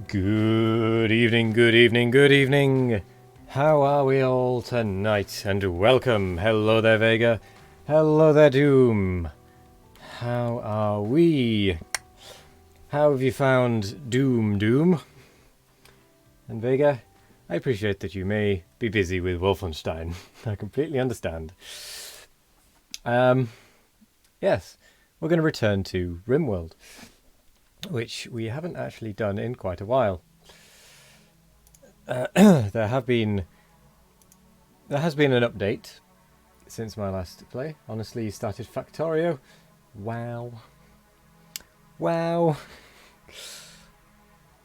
Good evening, good evening, good evening. How are we all tonight? And welcome. Hello there, Vega. Hello there, Doom. How are we? How have you found Doom? And Vega, I appreciate that you may be busy with Wolfenstein. I completely understand. Yes, we're going to return to Rimworld, which we haven't actually done in quite a while. There has been an update since my last play. Honestly, started Factorio. Wow.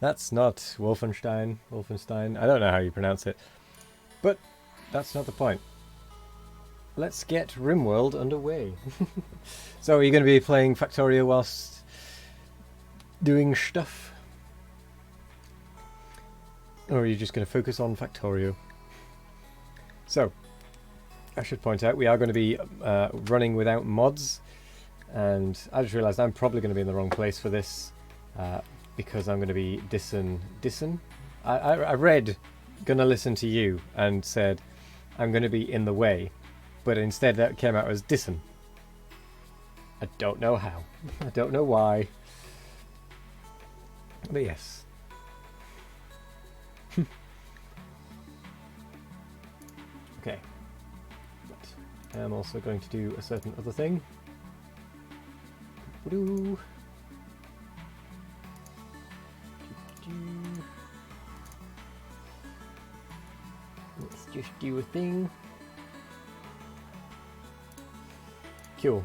That's not Wolfenstein. I don't know how you pronounce it, but that's not the point. Let's get Rimworld underway. So, are you going to be playing Factorio whilst doing stuff? Or are you just going to focus on Factorio? So, I should point out we are going to be running without mods, and I just realised I'm probably going to be in the wrong place for this because I'm going to be Dissen. I read "gonna listen to you" and said I'm going to be in the way, but instead that came out as Dissen. I don't know how. I don't know why. But yes. Okay. But I am also going to do a certain other thing. Let's just do a thing. Cool.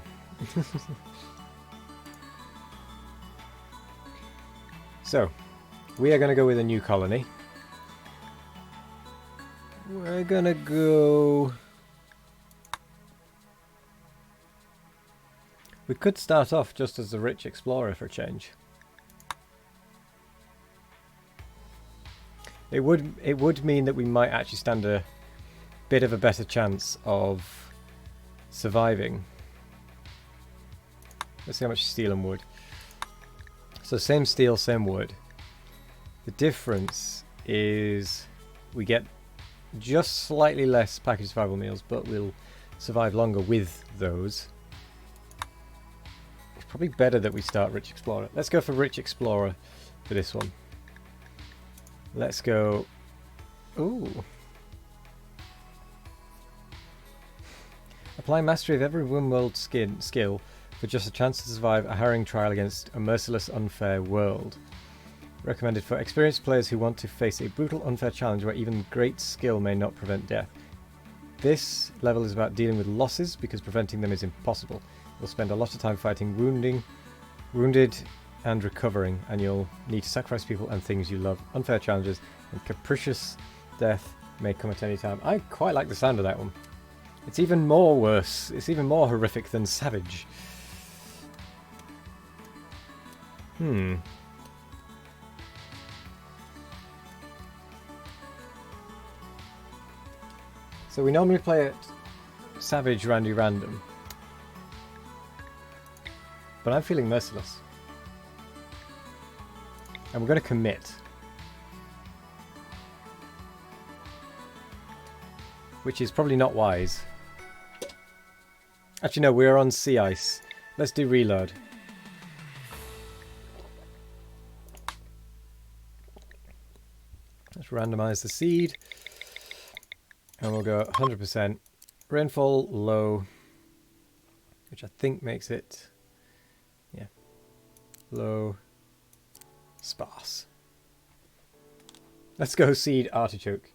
So, we are going to go with a new colony. We're going to go... We could start off just as the rich explorer for a change. It would mean that we might actually stand a bit of a better chance of surviving. Let's see how much steel and wood. So same steel, same wood. The difference is we get just slightly less packaged survival meals, but we'll survive longer with those. It's probably better that we start Rich Explorer. Let's go for Rich Explorer for this one. Let's go... Ooh. Apply mastery of every Rimworld skill for just a chance to survive a harrowing trial against a merciless, unfair world. Recommended for experienced players who want to face a brutal, unfair challenge where even great skill may not prevent death. This level is about dealing with losses because preventing them is impossible. You'll spend a lot of time fighting wounded and recovering, and you'll need to sacrifice people and things you love. Unfair challenges and capricious death may come at any time. I quite like the sound of that one. It's even more worse. It's even more horrific than Savage. So we normally play it Savage, Randy, Random. But I'm feeling merciless. And we're going to commit. Which is probably not wise. Actually no, we're on sea ice. Let's do reload. Let's randomize the seed. And we'll go 100%. Rainfall low. Which I think makes it... Yeah. Low. Sparse. Let's go seed artichoke.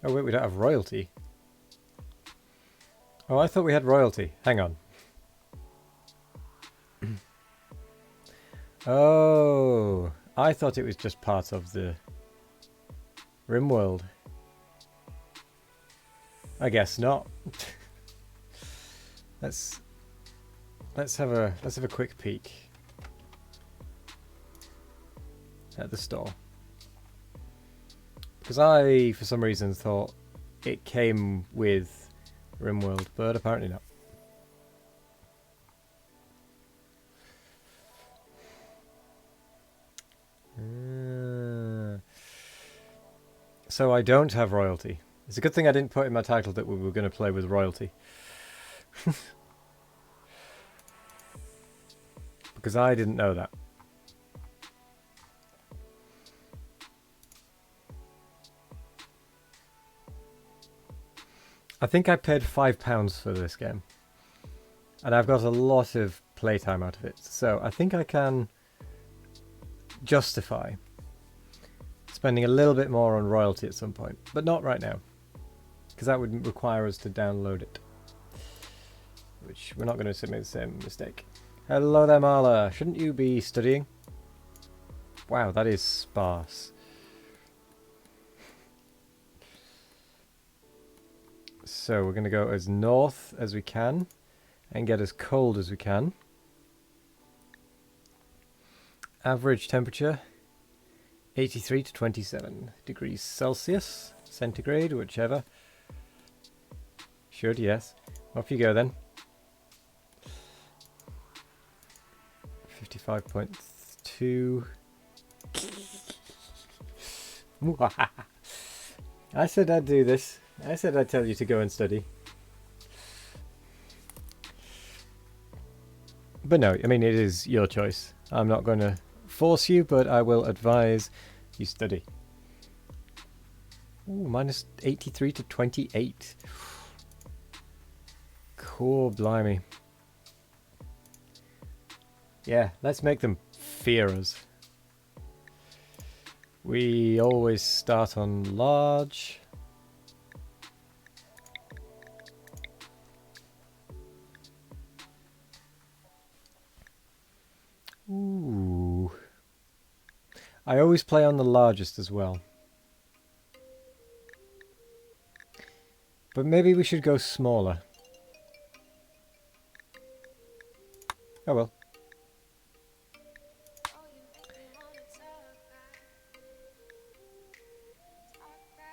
Oh wait, we don't have royalty. Oh, I thought we had royalty. Hang on. Oh, I thought it was just part of the Rimworld. I guess not. Let's have a quick peek at the store. Because I, for some reason, thought it came with Rimworld, but apparently not. So I don't have royalty. It's a good thing I didn't put in my title that we were going to play with royalty. Because I didn't know that. I think I paid £5 for this game. And I've got a lot of playtime out of it. So I think I can justify spending a little bit more on royalty at some point. But not right now. Because that would require us to download it. Which we're not going to make the same mistake. Hello there, Marla. Shouldn't you be studying? Wow, that is sparse. So we're going to go as north as we can and get as cold as we can. Average temperature 83 to 27 degrees Celsius, centigrade, whichever. Should, yes. Off you go then. 55.2. I said I'd do this. I said I'd tell you to go and study. But no, I mean, it is your choice. I'm not going to force you, but I will advise you study. Ooh, minus 83 to 28. Cool, blimey. Yeah, let's make them fear us. We always start on large. Ooh. I always play on the largest as well. But maybe we should go smaller. Oh well.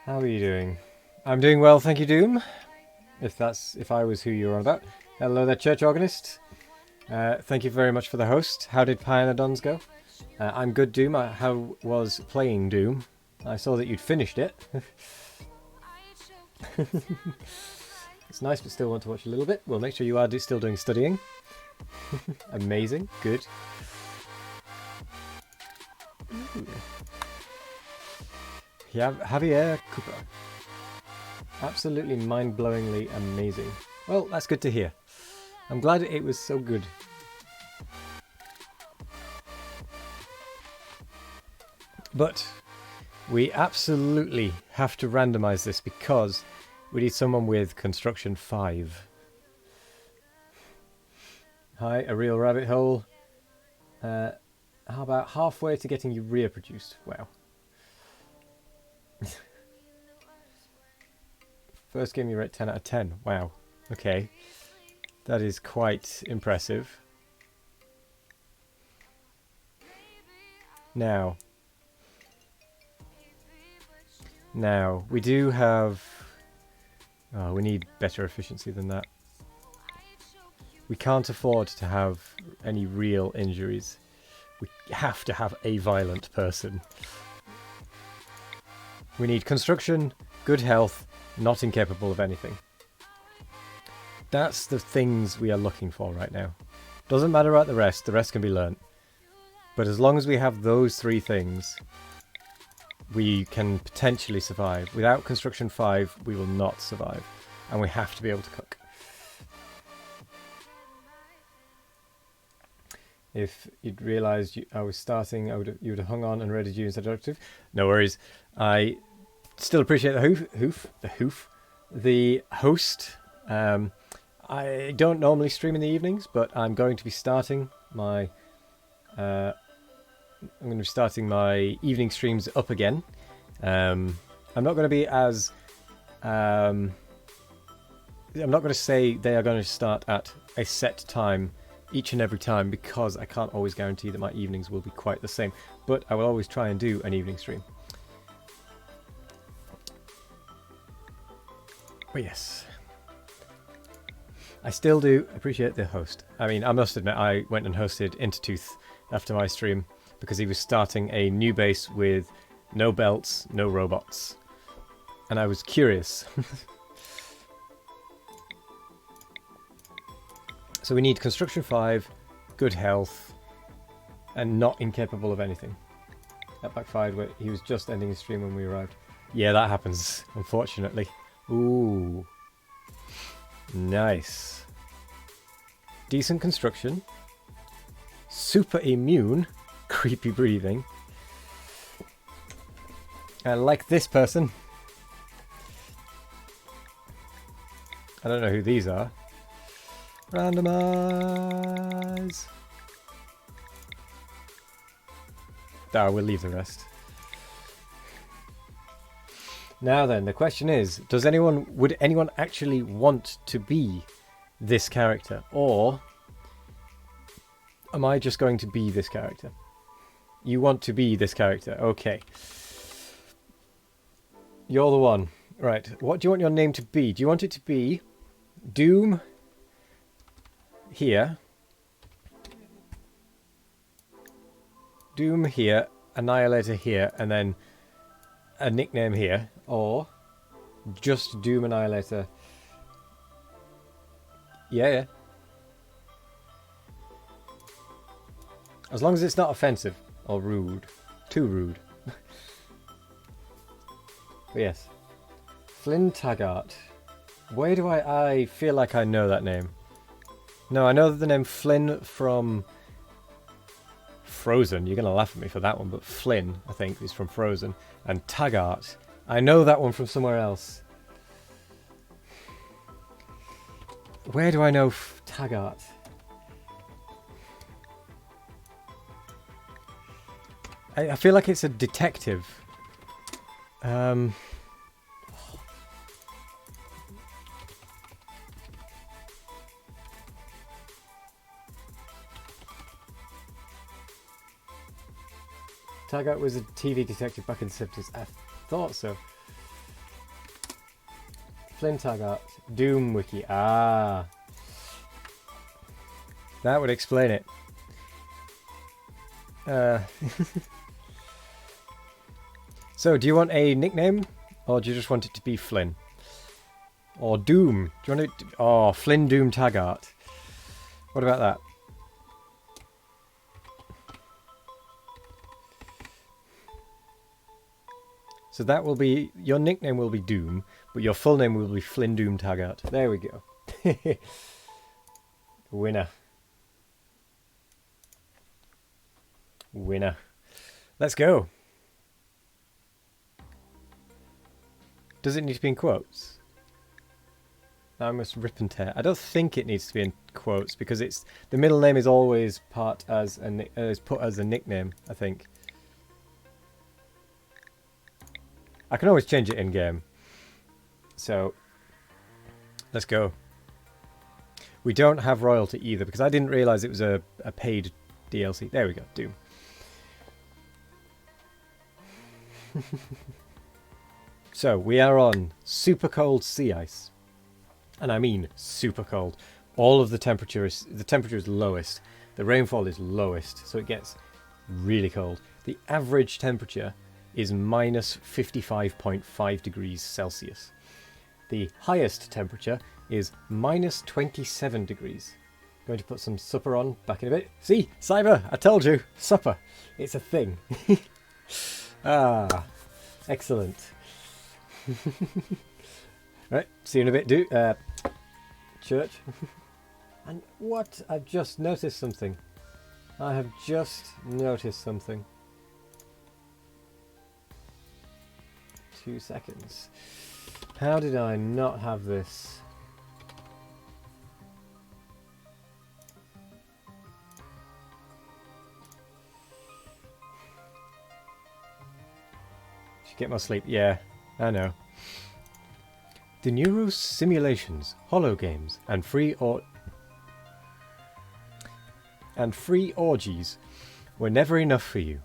How are you doing? I'm doing well, thank you, Doom. If I was who you were on about. Hello there, church organist. Thank you very much for the host. How did Pionadons go? I'm good, Doom. How was playing Doom? I saw that you'd finished it. It's nice, but still want to watch a little bit. Well, make sure you are still doing studying. Amazing. Good. Ooh. Yeah, Javier Cooper. Absolutely mind-blowingly amazing. Well, that's good to hear. I'm glad it was so good. But we absolutely have to randomize this because we need someone with construction 5. Hi, a real rabbit hole. How about halfway to getting urea produced? Wow. First game you rate 10 out of 10. Wow. Okay. That is quite impressive. Now, we do have... Oh, we need better efficiency than that. We can't afford to have any real injuries. We have to have a violent person. We need construction, good health, not incapable of anything. That's the things we are looking for right now. Doesn't matter about the rest can be learnt. But as long as we have those 3 things, we can potentially survive. Without construction 5, we will not survive. And we have to be able to cook. If you'd realised I was starting, you would have hung on and rated you instead of directive. No worries. I still appreciate the host. I don't normally stream in the evenings, but I'm going to be starting my evening streams up again. I'm not going to be as I'm not going to say they are going to start at a set time each and every time because I can't always guarantee that my evenings will be quite the same, but I will always try and do an evening stream. But yes, I still do appreciate the host. I mean, I must admit, I went and hosted Intertooth after my stream because he was starting a new base with no belts, no robots. and I was curious. So we need construction 5, good health, and not incapable of anything. That backfired where he was just ending his stream when we arrived. Yeah, that happens, unfortunately. Ooh. Nice. Decent construction. Super immune. Creepy breathing. And like this person. I don't know who these are. Randomize. There, we'll leave the rest. Now then, the question is, would anyone actually want to be this character? Or am I just going to be this character? You want to be this character. Okay. You're the one. Right. What do you want your name to be? Do you want it to be Doom here? Doom here, Annihilator here, and then a nickname here, or just Doom Annihilator. Yeah. As long as it's not offensive or rude. Too rude. But yes. Flynn Taggart. Where do I feel like I know that name. No, I know the name Flynn from Frozen. You're going to laugh at me for that one, but Flynn, I think, is from Frozen. And Taggart. I know that one from somewhere else. Where do I know Taggart? I feel like it's a detective. Taggart was a TV detective back in the 70s. I thought so. Flynn Taggart. Doom Wiki. Ah. That would explain it. So, do you want a nickname? Or do you just want it to be Flynn? Or Doom? Do you want it to... Oh, Flynn Doom Taggart. What about that? So that will be... Your nickname will be Doom, but your full name will be Flynn Doom Taggart. There we go. Winner. Winner. Let's go. Does it need to be in quotes? I must rip and tear. I don't think it needs to be in quotes because it's the middle name is always part as is put as a nickname. I think. I can always change it in game. So let's go. We don't have royalty either because I didn't realise it was a paid DLC. There we go. Doom. So we are on super cold sea ice, and I mean super cold. All of the temperature is lowest. The rainfall is lowest, so it gets really cold. The average temperature is minus 55.5 degrees Celsius. The highest temperature is minus 27 degrees. Going to put some supper on back in a bit. See, Cyber, I told you, supper. It's a thing. Ah, excellent. Right, see you in a bit, church. And what? I've just noticed something. I have just noticed something. 2 seconds. How did I not have this? Should get more sleep. Yeah, I know. The neuro simulations, holo games, and free orgies were never enough for you.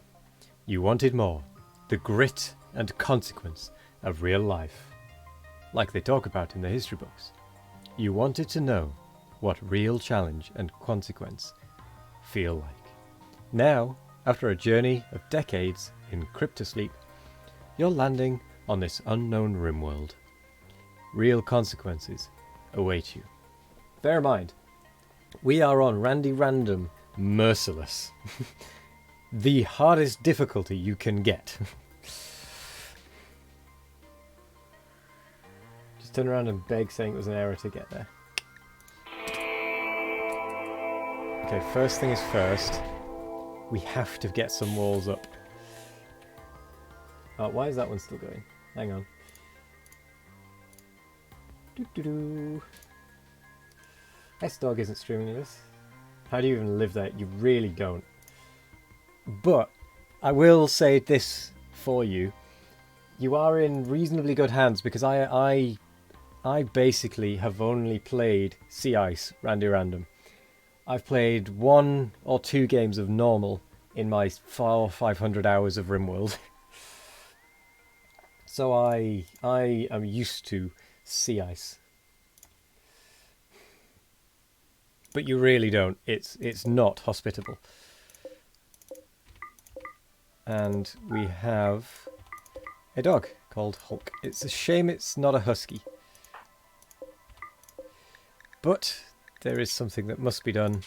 You wanted more. The grit and consequence of real life. Like they talk about in the history books. You wanted to know what real challenge and consequence feel like. Now, after a journey of decades in cryptosleep, you're landing on this unknown Rimworld. Real consequences await you. Bear in mind, we are on Randy Random Merciless. The hardest difficulty you can get. Just turn around and beg saying it was an error to get there. Okay, first thing is first. We have to get some walls up. Oh, why is that one still going? Hang on. Doo-doo-doo. S-Dog isn't streaming this. How do you even live there? You really don't. But I will say this for you. You are in reasonably good hands because I basically have only played Sea Ice Randy Random. I've played 1 or 2 games of normal in my 400 or 500 hours of Rimworld. So I am used to Sea Ice. But you really don't. It's not hospitable. And we have a dog called Hulk. It's a shame it's not a husky. But there is something that must be done.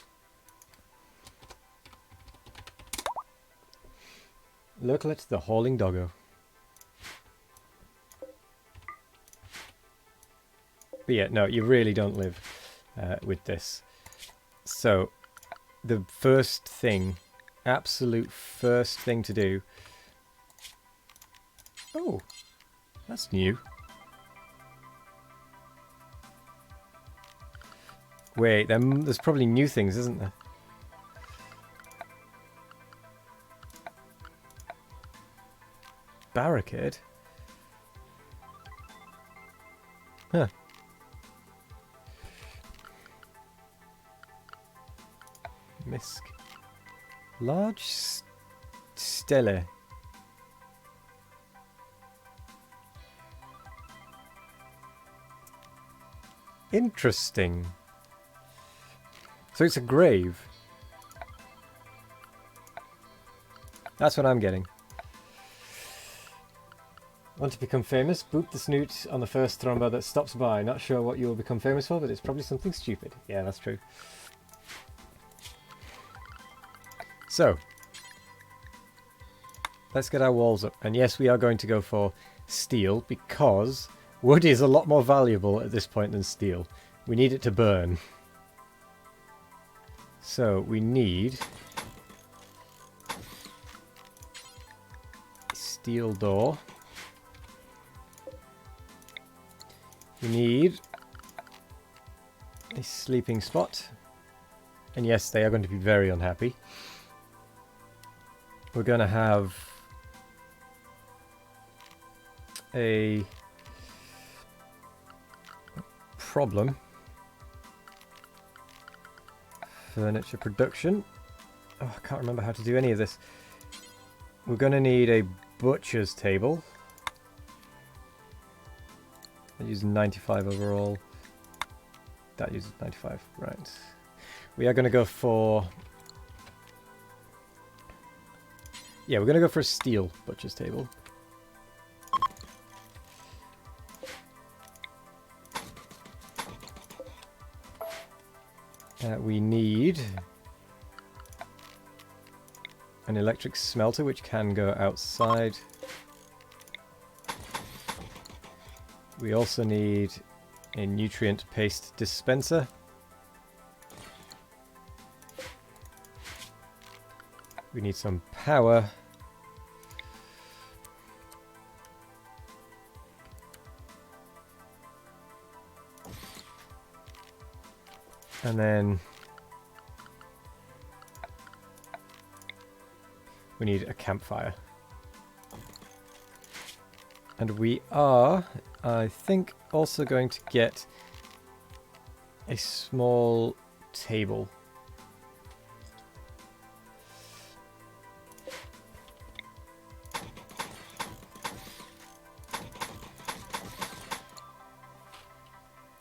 Lurklet the Hauling Doggo. But yeah, no, you really don't live with this. So, the first thing, absolute first thing to do... Oh, that's new. Wait, there's probably new things, isn't there? Barricade? Huh. Misk. Large stele. Interesting. So it's a grave. That's what I'm getting. Want to become famous? Boop the snoot on the first thrombo that stops by. Not sure what you'll become famous for, but it's probably something stupid. Yeah, that's true. So, let's get our walls up. And yes, we are going to go for steel, because wood is a lot more valuable at this point than steel. We need it to burn. So, we need a steel door. We need a sleeping spot. And yes, they are going to be very unhappy. We're going to have a problem. Furniture production. Oh, I can't remember how to do any of this. We're going to need a butcher's table. I use 95 overall. That uses 95, right. We are going to go for... Yeah, we're going to go for a steel butcher's table. We need an electric smelter, which can go outside. We also need a nutrient paste dispenser. We need some power. And then we need a campfire. And we are, I think, also going to get a small table.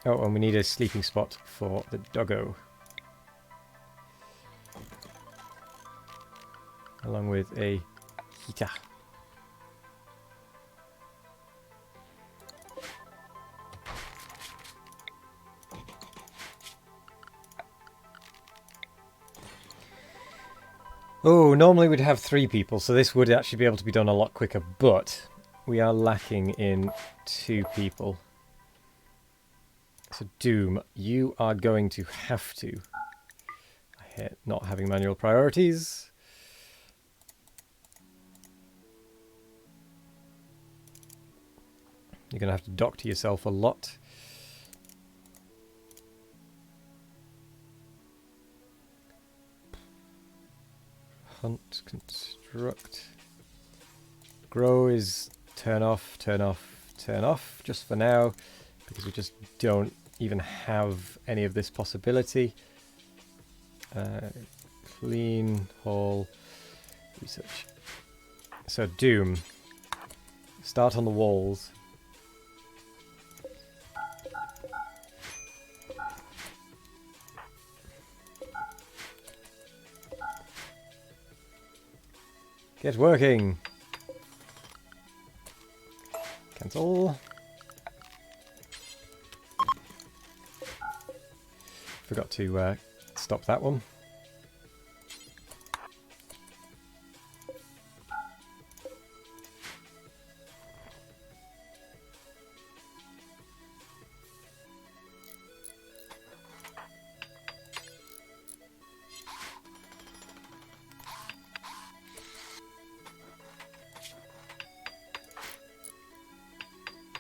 Oh, and we need a sleeping spot for the doggo. Along with a heater. Oh, normally we'd have 3 people, so this would actually be able to be done a lot quicker, but we are lacking in 2 people. So Doom, you are going to have to. I hate not having manual priorities. You're going to have to doctor yourself a lot. Hunt, construct. Grow is turn off, turn off, turn off, just for now, because we just don't even have any of this possibility. Clean, haul, research. So Doom, start on the walls. Get working. Cancel. Forgot to stop that one.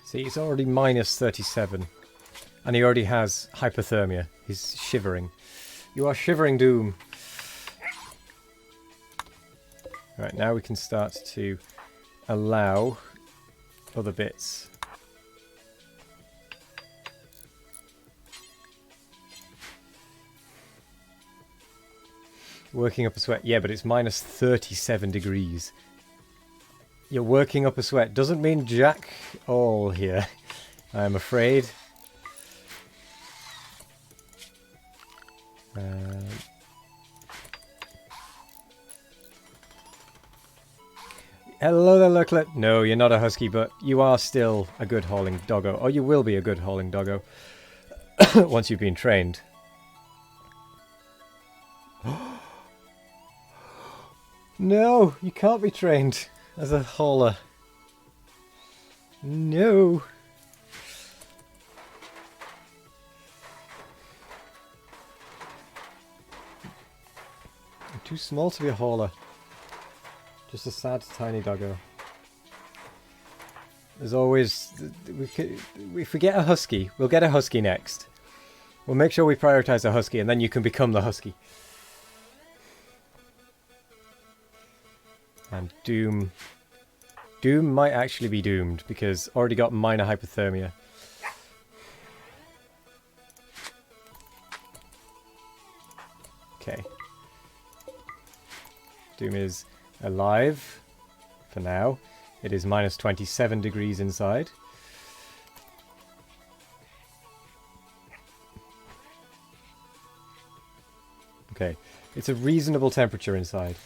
See, it's already minus 37. And he already has hypothermia. He's shivering. You are shivering, Doom. Right, now we can start to allow other bits. Working up a sweat. Yeah, but it's minus 37 degrees. You're working up a sweat. Doesn't mean jack all here, I'm afraid. Hello there, Lurklet. No, you're not a husky, but you are still a good hauling doggo. Or you will be a good hauling doggo once you've been trained. No, you can't be trained as a hauler. No. I'm too small to be a hauler. Just a sad, tiny doggo. There's always... if we get a husky, we'll get a husky next. We'll make sure we prioritize a husky, and then you can become the husky. And Doom... Doom might actually be doomed, because already got minor hypothermia. Okay. Doom is alive for now. It is minus 27 degrees inside. Okay. It's a reasonable temperature inside.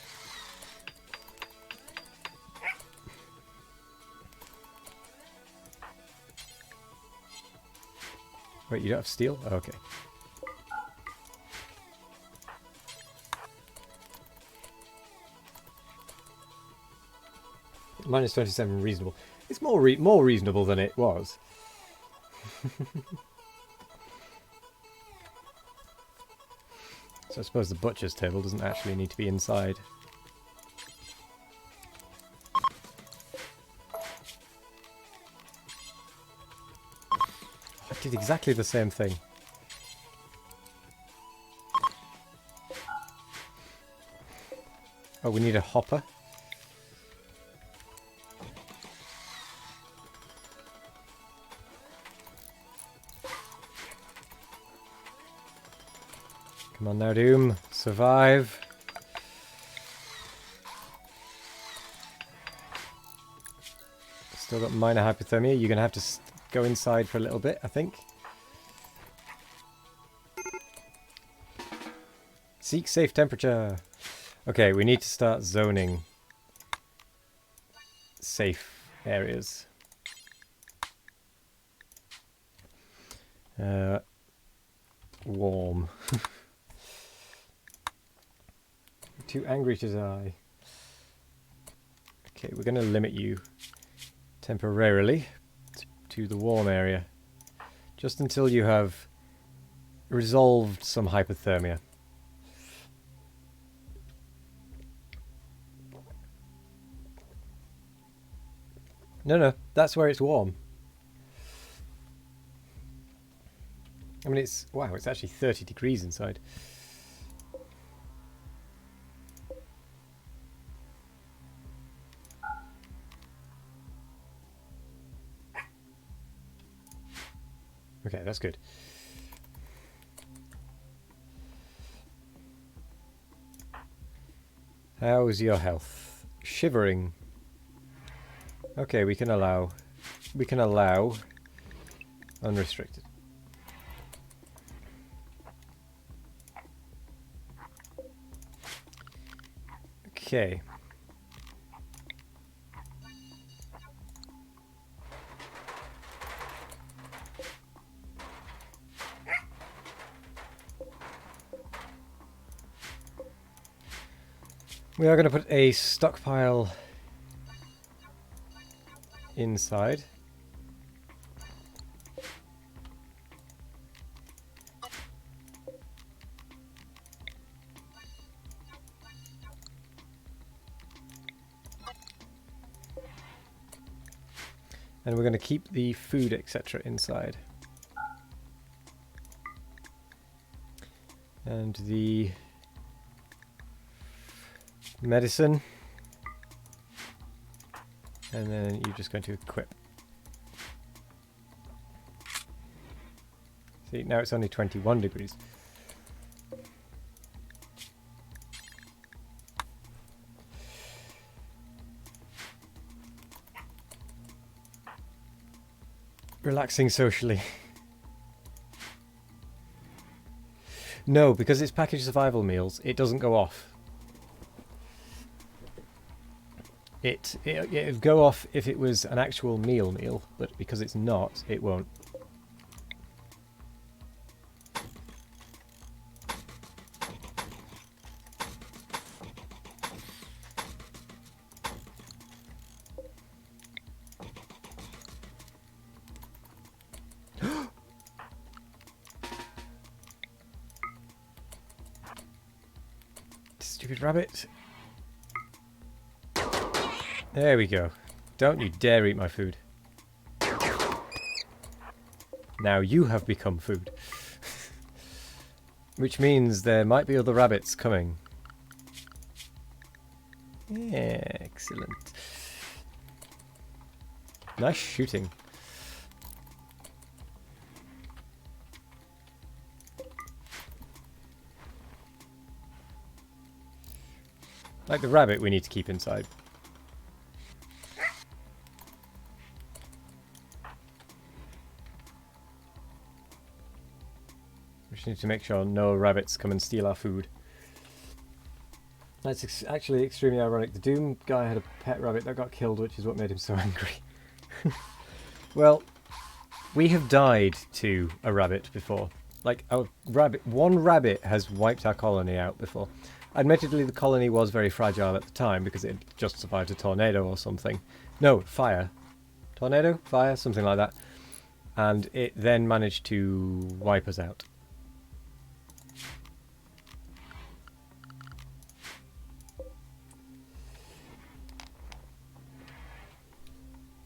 Wait, you don't have steel? Oh, okay. Minus 27 reasonable. It's more reasonable than it was. So I suppose the butcher's table doesn't actually need to be inside. I did exactly the same thing. Oh, we need a hopper. Come on now, Doom. Survive. Still got minor hypothermia. You're going to have to go inside for a little bit, I think. Seek safe temperature. Okay, we need to start zoning safe areas. Warm. too angry to die. Okay, we're going to limit you temporarily to the warm area. Just until you have resolved some hypothermia. No, that's where it's warm. I mean, wow, it's actually 30 degrees inside. Okay, that's good. How's your health? Shivering. Okay, we can allow unrestricted. Okay. We are going to put a stockpile inside. And we're going to keep the food, etc. inside. And the medicine. And then you're just going to equip. See, now it's only 21 degrees. Relaxing socially. No, because it's packaged survival meals, it doesn't go off. It'd go off if it was an actual meal, but because it's not, it won't. Stupid rabbit. There we go. Don't you dare eat my food. Now you have become food. Which means there might be other rabbits coming. Excellent. Nice shooting. Like the rabbit we need to keep inside. We just need to make sure no rabbits come and steal our food. That's actually extremely ironic. The Doom guy had a pet rabbit that got killed, which is what made him so angry. Well, we have died to a rabbit before. Like, one rabbit has wiped our colony out before. Admittedly, the colony was very fragile at the time because it had just survived a tornado or something. No, fire. Tornado? Fire? Something like that. And it then managed to wipe us out.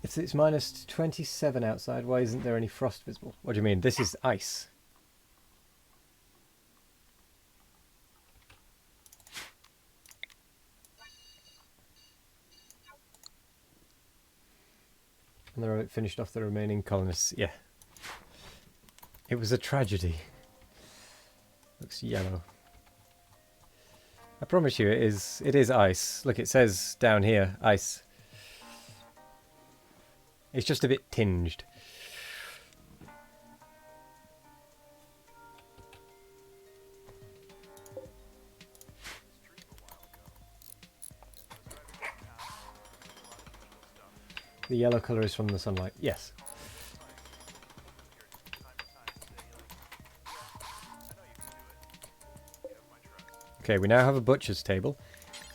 If it's minus 27 outside, why isn't there any frost visible? What do you mean? This is ice. And the rabbit finished off the remaining colonists. Yeah. It was a tragedy. Looks yellow. I promise you it is ice. Look, it says down here, ice. It's just a bit tinged. The yellow colour is from the sunlight. Yes. Okay, we now have a butcher's table.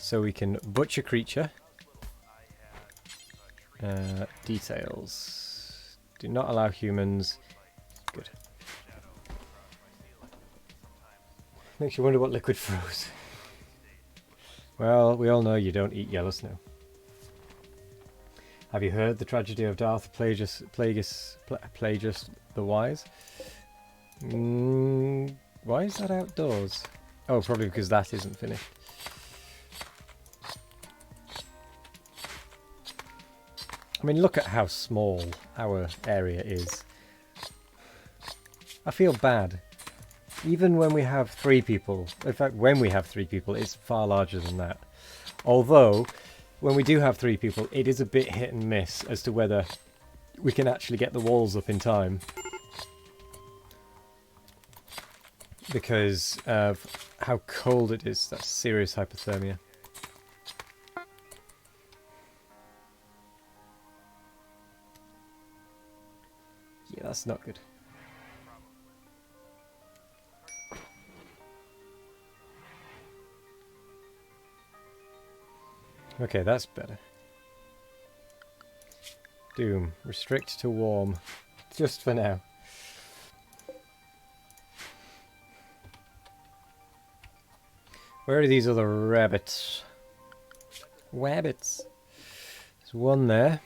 so we can butcher creature. Details. Do not allow humans. Good. Makes you wonder what liquid froze. Well, we all know you don't eat yellow snow. Have you heard the tragedy of Darth Plagueis the Wise? Why is that outdoors? Oh, probably because that isn't finished. I mean, look at how small our area is. I feel bad. Even when we have 3 people, in fact, when we have 3 people, it's far larger than that. Although, when we do have 3 people, it is a bit hit and miss as to whether we can actually get the walls up in time. Because of how cold it is. That's serious hypothermia. Yeah, that's not good. Okay, that's better. Doom. Restrict to warm. Just for now. Where are these other rabbits? Wabbits. There's one there.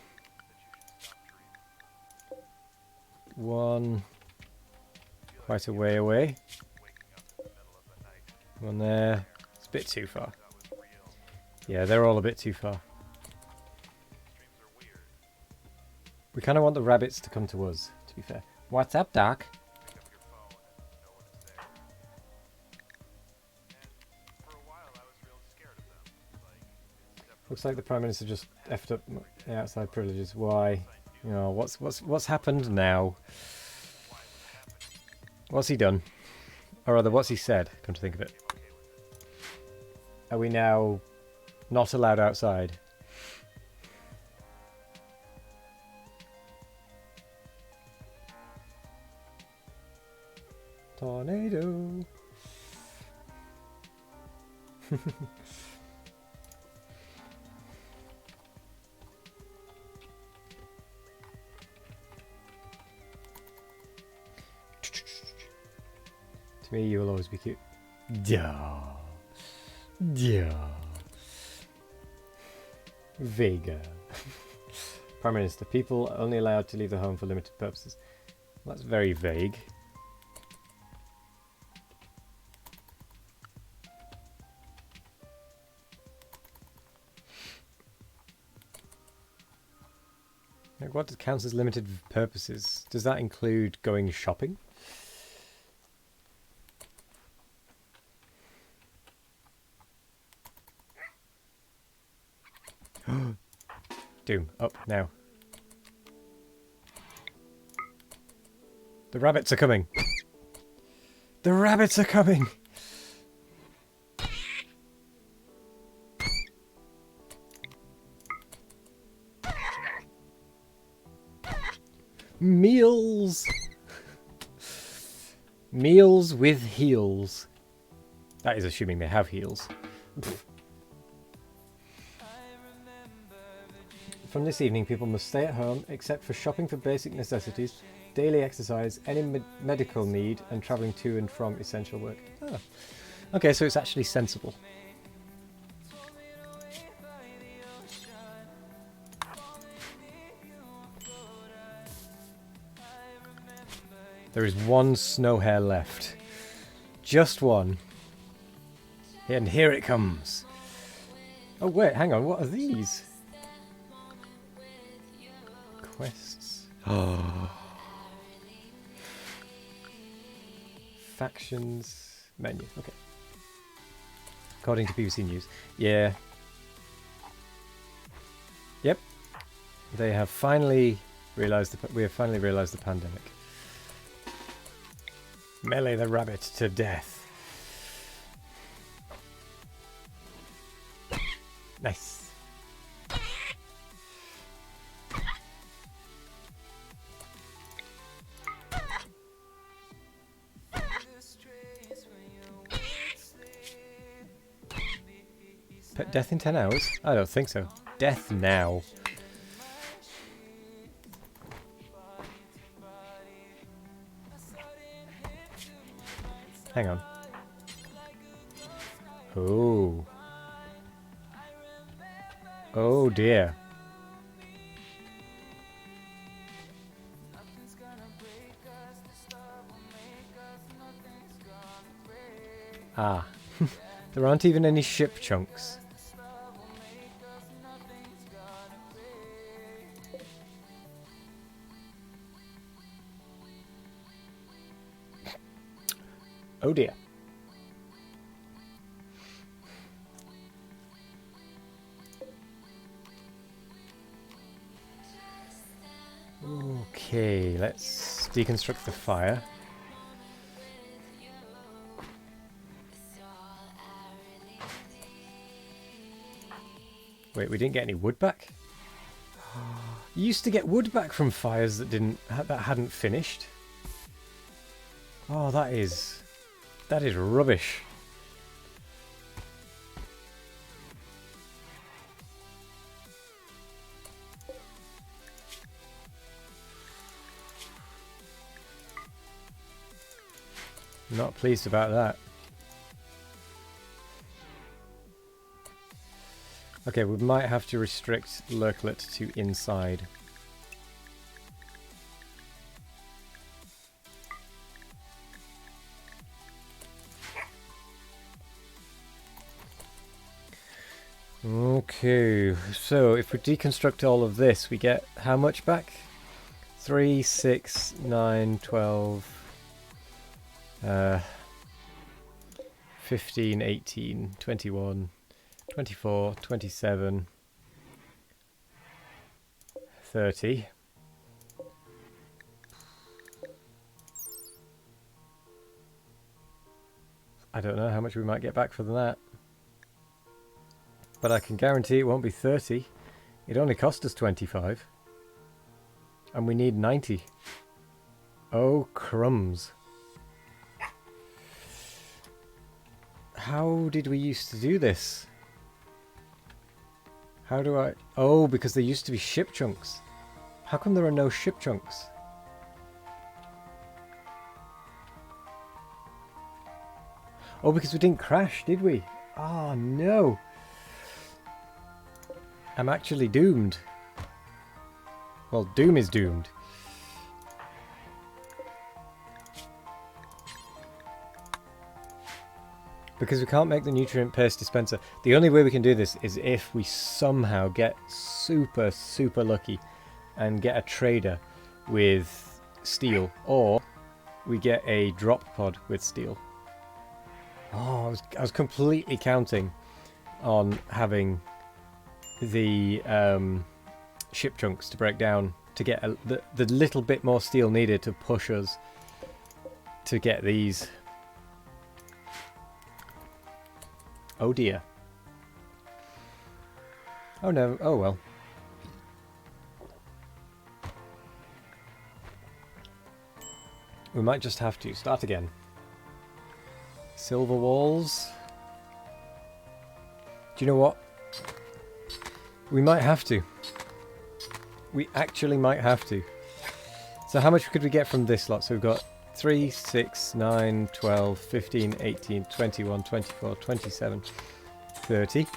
One quite a way away. One there. It's a bit too far. Yeah, they're all a bit too far. We kind of want the rabbits to come to us, to be fair. What's up, Doc? Looks like the Prime Minister just effed up the outside privileges. Why? You know, what's happened now? What's he done? Or rather, what's he said? Come to think of it. Are we now not allowed outside? Tornado. To me, you will always be cute. Yeah. Yeah. Vega. Prime Minister, people are only allowed to leave the home for limited purposes. Well, that's very vague. Like, what counts as limited purposes? Does that include going shopping? Doom, up now. The rabbits are coming. The rabbits are coming. Meals. Meals with heels. That is assuming they have heels. From this evening, people must stay at home except for shopping for basic necessities, daily exercise, any medical need, and travelling to and from essential work. Oh. Okay, so it's actually sensible. There is one snow hare left. Just one. And here it comes. Oh wait, hang on, what are these? Quests. Oh. Factions menu. Okay. According to BBC News. Yeah. Yep. They have finally realized we have finally realized the pandemic. Melee the rabbit to death. Nice. Death in 10 hours? I don't think so. Death now. Hang on. Oh. Oh dear. Ah. There aren't even any ship chunks. Oh dear. Okay, let's deconstruct the fire. Wait, we didn't get any wood back? You used to get wood back from fires that hadn't finished. Oh, that is rubbish. Not pleased about that. Okay, we might have to restrict Lurklet to inside. Okay, so if we deconstruct all of this, we get how much back? 3, 6, 9, 12... 15, 18, 21, 24, 27, 30. I don't know how much we might get back for that. But I can guarantee it won't be 30. It only cost us 25. And we need 90. Oh, crumbs. How did we used to do this? How do I... Oh, because there used to be ship chunks. How come there are no ship chunks? Oh, because we didn't crash, did we? Oh, no. I'm actually doomed. Well, Doom is doomed. Because we can't make the nutrient paste dispenser. The only way we can do this is if we somehow get super, super lucky and get a trader with steel. Or we get a drop pod with steel. Oh, I was completely counting on having the ship chunks to break down to get the little bit more steel needed to push us to get these. Oh dear. Oh no, oh well. We might just have to start again. Silver walls. Do you know what? We might have to. We actually might have to. So how much could we get from this lot? So we've got 3, 6, 9, 12, 15, 18, 21, 24, 27, 30,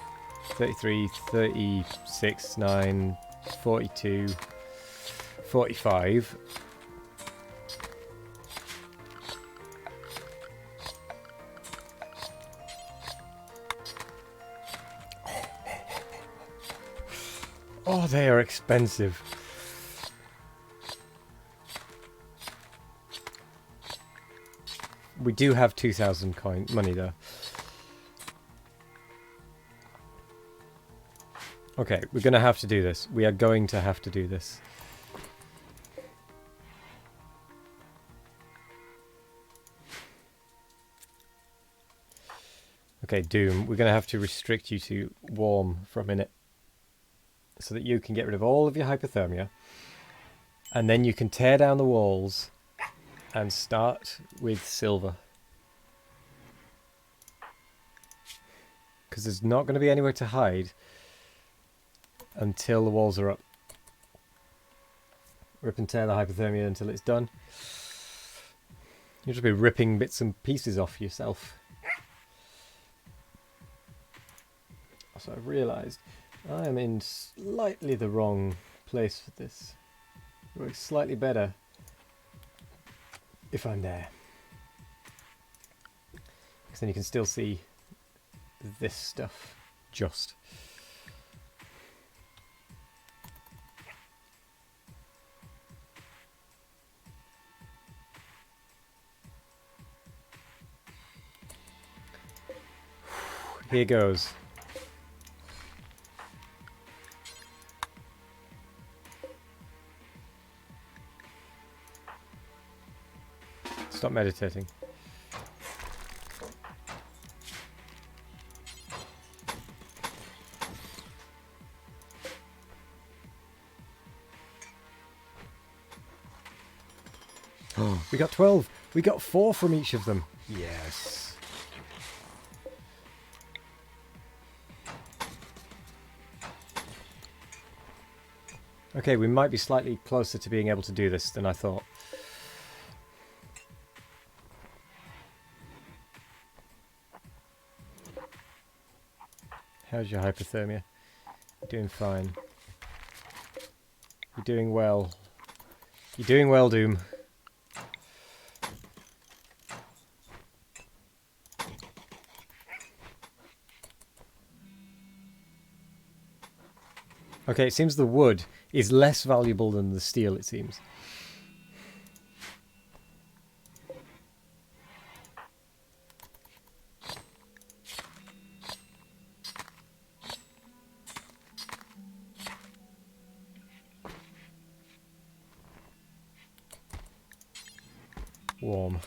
33, 36, 9, 42, 45. Oh, they are expensive. We do have 2,000 money though. Okay, we're going to have to do this. We are going to have to do this. Okay, Doom, we're going to have to restrict you to warm for a minute. So that you can get rid of all of your hypothermia. And then you can tear down the walls and start with silver. Because there's not going to be anywhere to hide until the walls are up. Rip and tear the hypothermia until it's done. You'll just be ripping bits and pieces off yourself. So I've realised I am in slightly the wrong place for this. It works slightly better if I'm there. Because then you can still see this stuff just. Here goes. Stop meditating. Oh, we got 12. We got 4 from each of them. Yes. Okay, we might be slightly closer to being able to do this than I thought. How's your hypothermia? You're doing fine. You're doing well. You're doing well, Doom. Okay, it seems the wood is less valuable than the steel, it seems. Warm.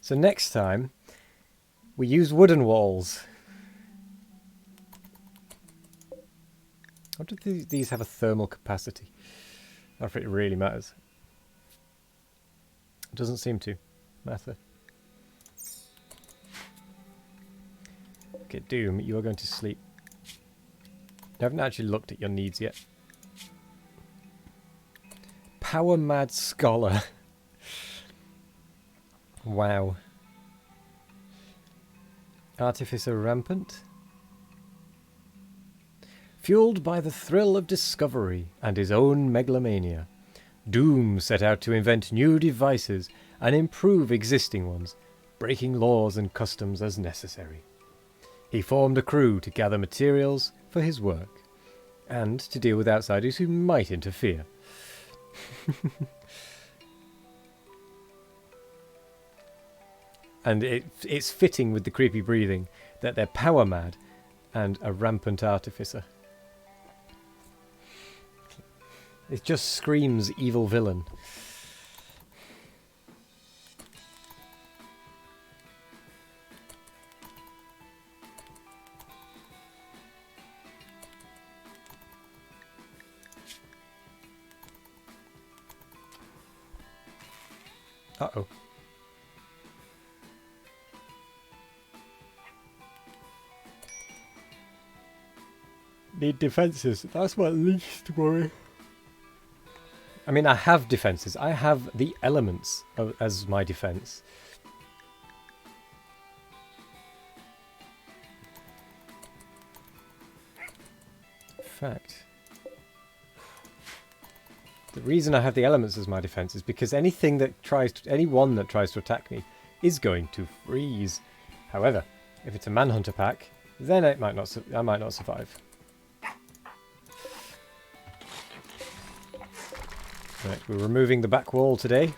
So next time, we use wooden walls. What do these have a thermal capacity? I don't know if it really matters. It doesn't seem to matter. Okay, Doom, you are going to sleep. I haven't actually looked at your needs yet. Power Mad Scholar. Wow. Artificer Rampant. Fueled by the thrill of discovery and his own megalomania, Doom set out to invent new devices and improve existing ones, breaking laws and customs as necessary. He formed a crew to gather materials for his work, and to deal with outsiders who might interfere. And it's fitting with the creepy breathing that they're power mad and a rampant artificer. It just screams evil villain. Uh-oh. Need defences. That's my least worry. I mean, I have defences. I have the elements as my defence. In fact, the reason I have the elements as my defence is because anyone that tries to attack me is going to freeze. However, if it's a manhunter pack, then I might not survive. Right, we're removing the back wall today.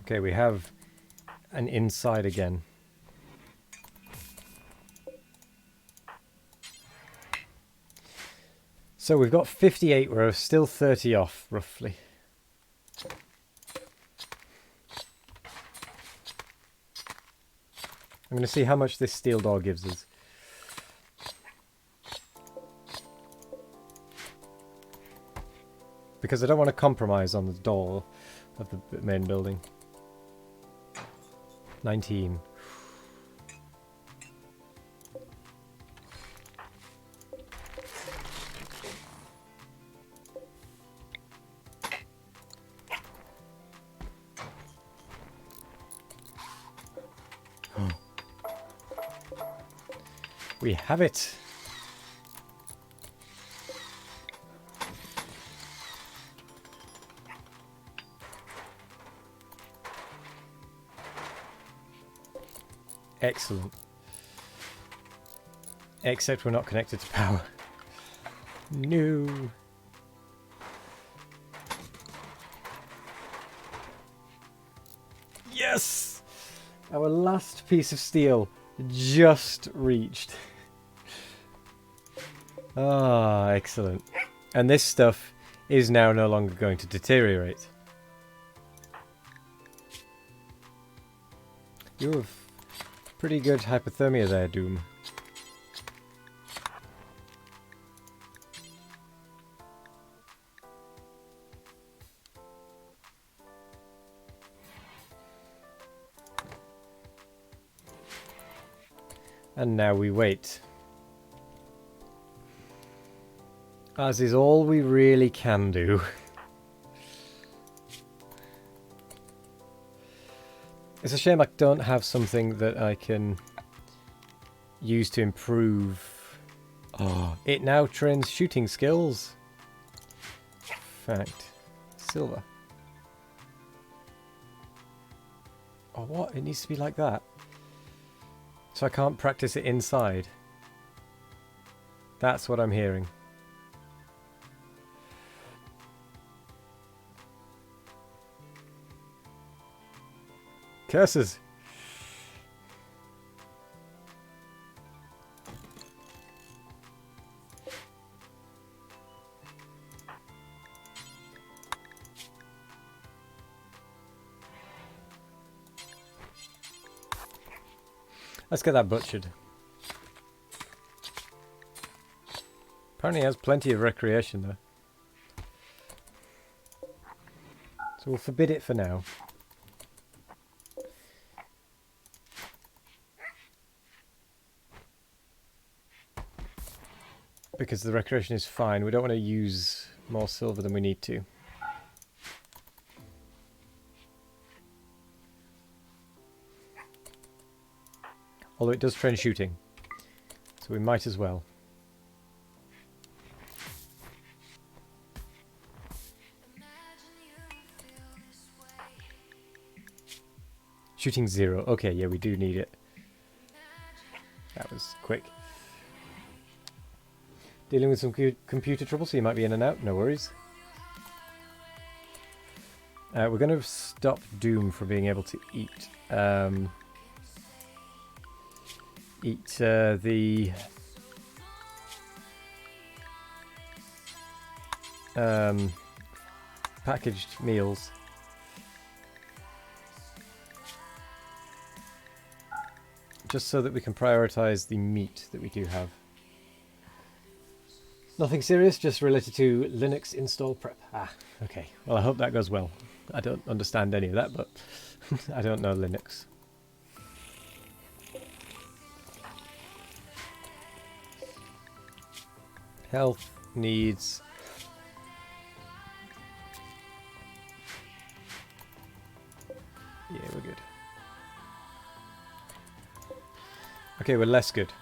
Okay, we have an inside again. So we've got 58, we're still 30 off, roughly. I'm going to see how much this steel door gives us. Because I don't want to compromise on the door of the main building. 19. We have it! Excellent. Except we're not connected to power. No. Yes! Our last piece of steel just reached. Ah, excellent. And this stuff is now no longer going to deteriorate. You have pretty good hypothermia there, Doom. And now we wait. As is all we really can do. It's a shame I don't have something that I can use to improve. Oh, it now trains shooting skills. Fact. Silver. Oh, what? It needs to be like that. So I can't practice it inside. That's what I'm hearing. Curses! Let's get that butchered. Apparently he has plenty of recreation though. So we'll forbid it for now. Because the recreation is fine. We don't want to use more silver than we need to. Although it does train shooting. So we might as well. Shooting 0. Okay, yeah, we do need it. That was quick. Dealing with some computer trouble, so you might be in and out. No worries. We're going to stop Doom from being able to eat. The packaged meals. Just so that we can prioritize the meat that we do have. Nothing serious, just related to Linux install prep. Ah, okay. Well, I hope that goes well. I don't understand any of that, but I don't know Linux. Health needs... Yeah, we're good. Okay, we're less good.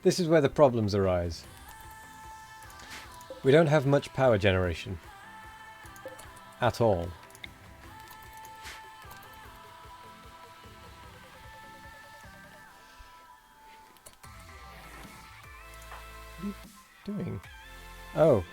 This is where the problems arise. We don't have much power generation. At all. What are you doing? Oh.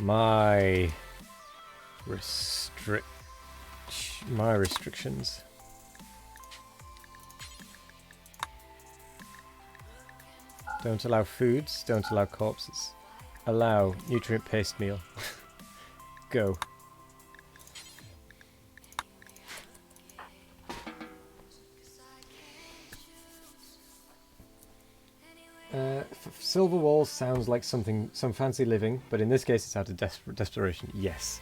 My restrictions. Don't allow foods, don't allow corpses. Allow nutrient paste meal. Go. Silver walls sounds like some fancy living, but in this case it's out of desperation. Yes,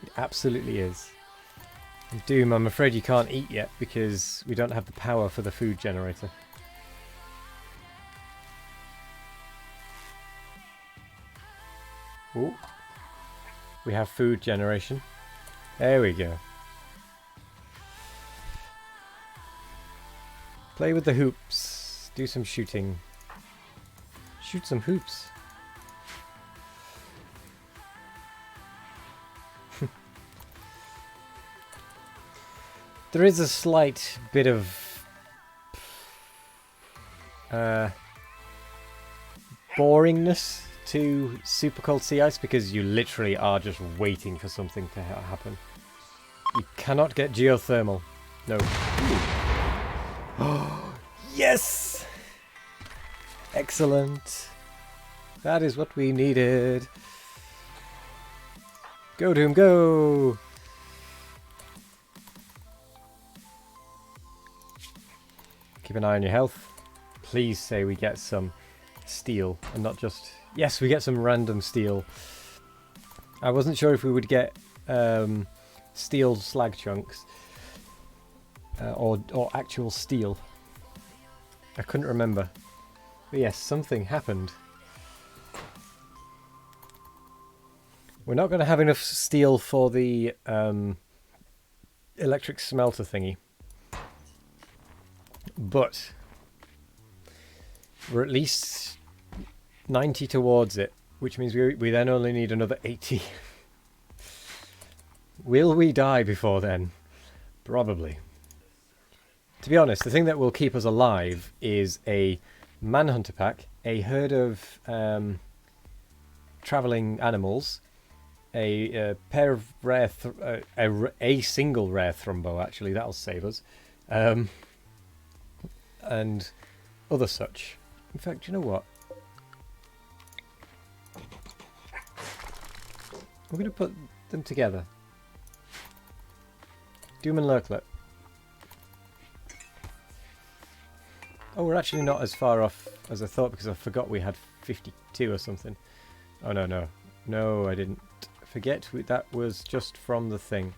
it absolutely is. Doom, I'm afraid you can't eat yet because we don't have the power for the food generator. Ooh. We have food generation. There we go. Play with the hoops. Do some shooting. Shoot some hoops. There is a slight bit of boringness to super cold sea ice because you literally are just waiting for something to happen. You cannot get geothermal. No. Oh, yes! Excellent. That is what we needed. Go, Doom, go! Keep an eye on your health. Please say we get some steel and not just... Yes, we get some random steel. I wasn't sure if we would get steel slag chunks or actual steel. I couldn't remember. But yes, something happened. We're not going to have enough steel for the electric smelter thingy. But we're at least 90 towards it, which means we then only need another 80. Will we die before then? Probably. To be honest, the thing that will keep us alive is a manhunter pack, a herd of travelling animals, a pair of rare, a single rare thrumbo, actually, that'll save us, and other such. In fact, you know what? We're going to put them together. Doom and Lurklet. Oh, we're actually not as far off as I thought because I forgot we had 52 or something. Oh, no, no. No, I didn't. Forget that was just from the thing.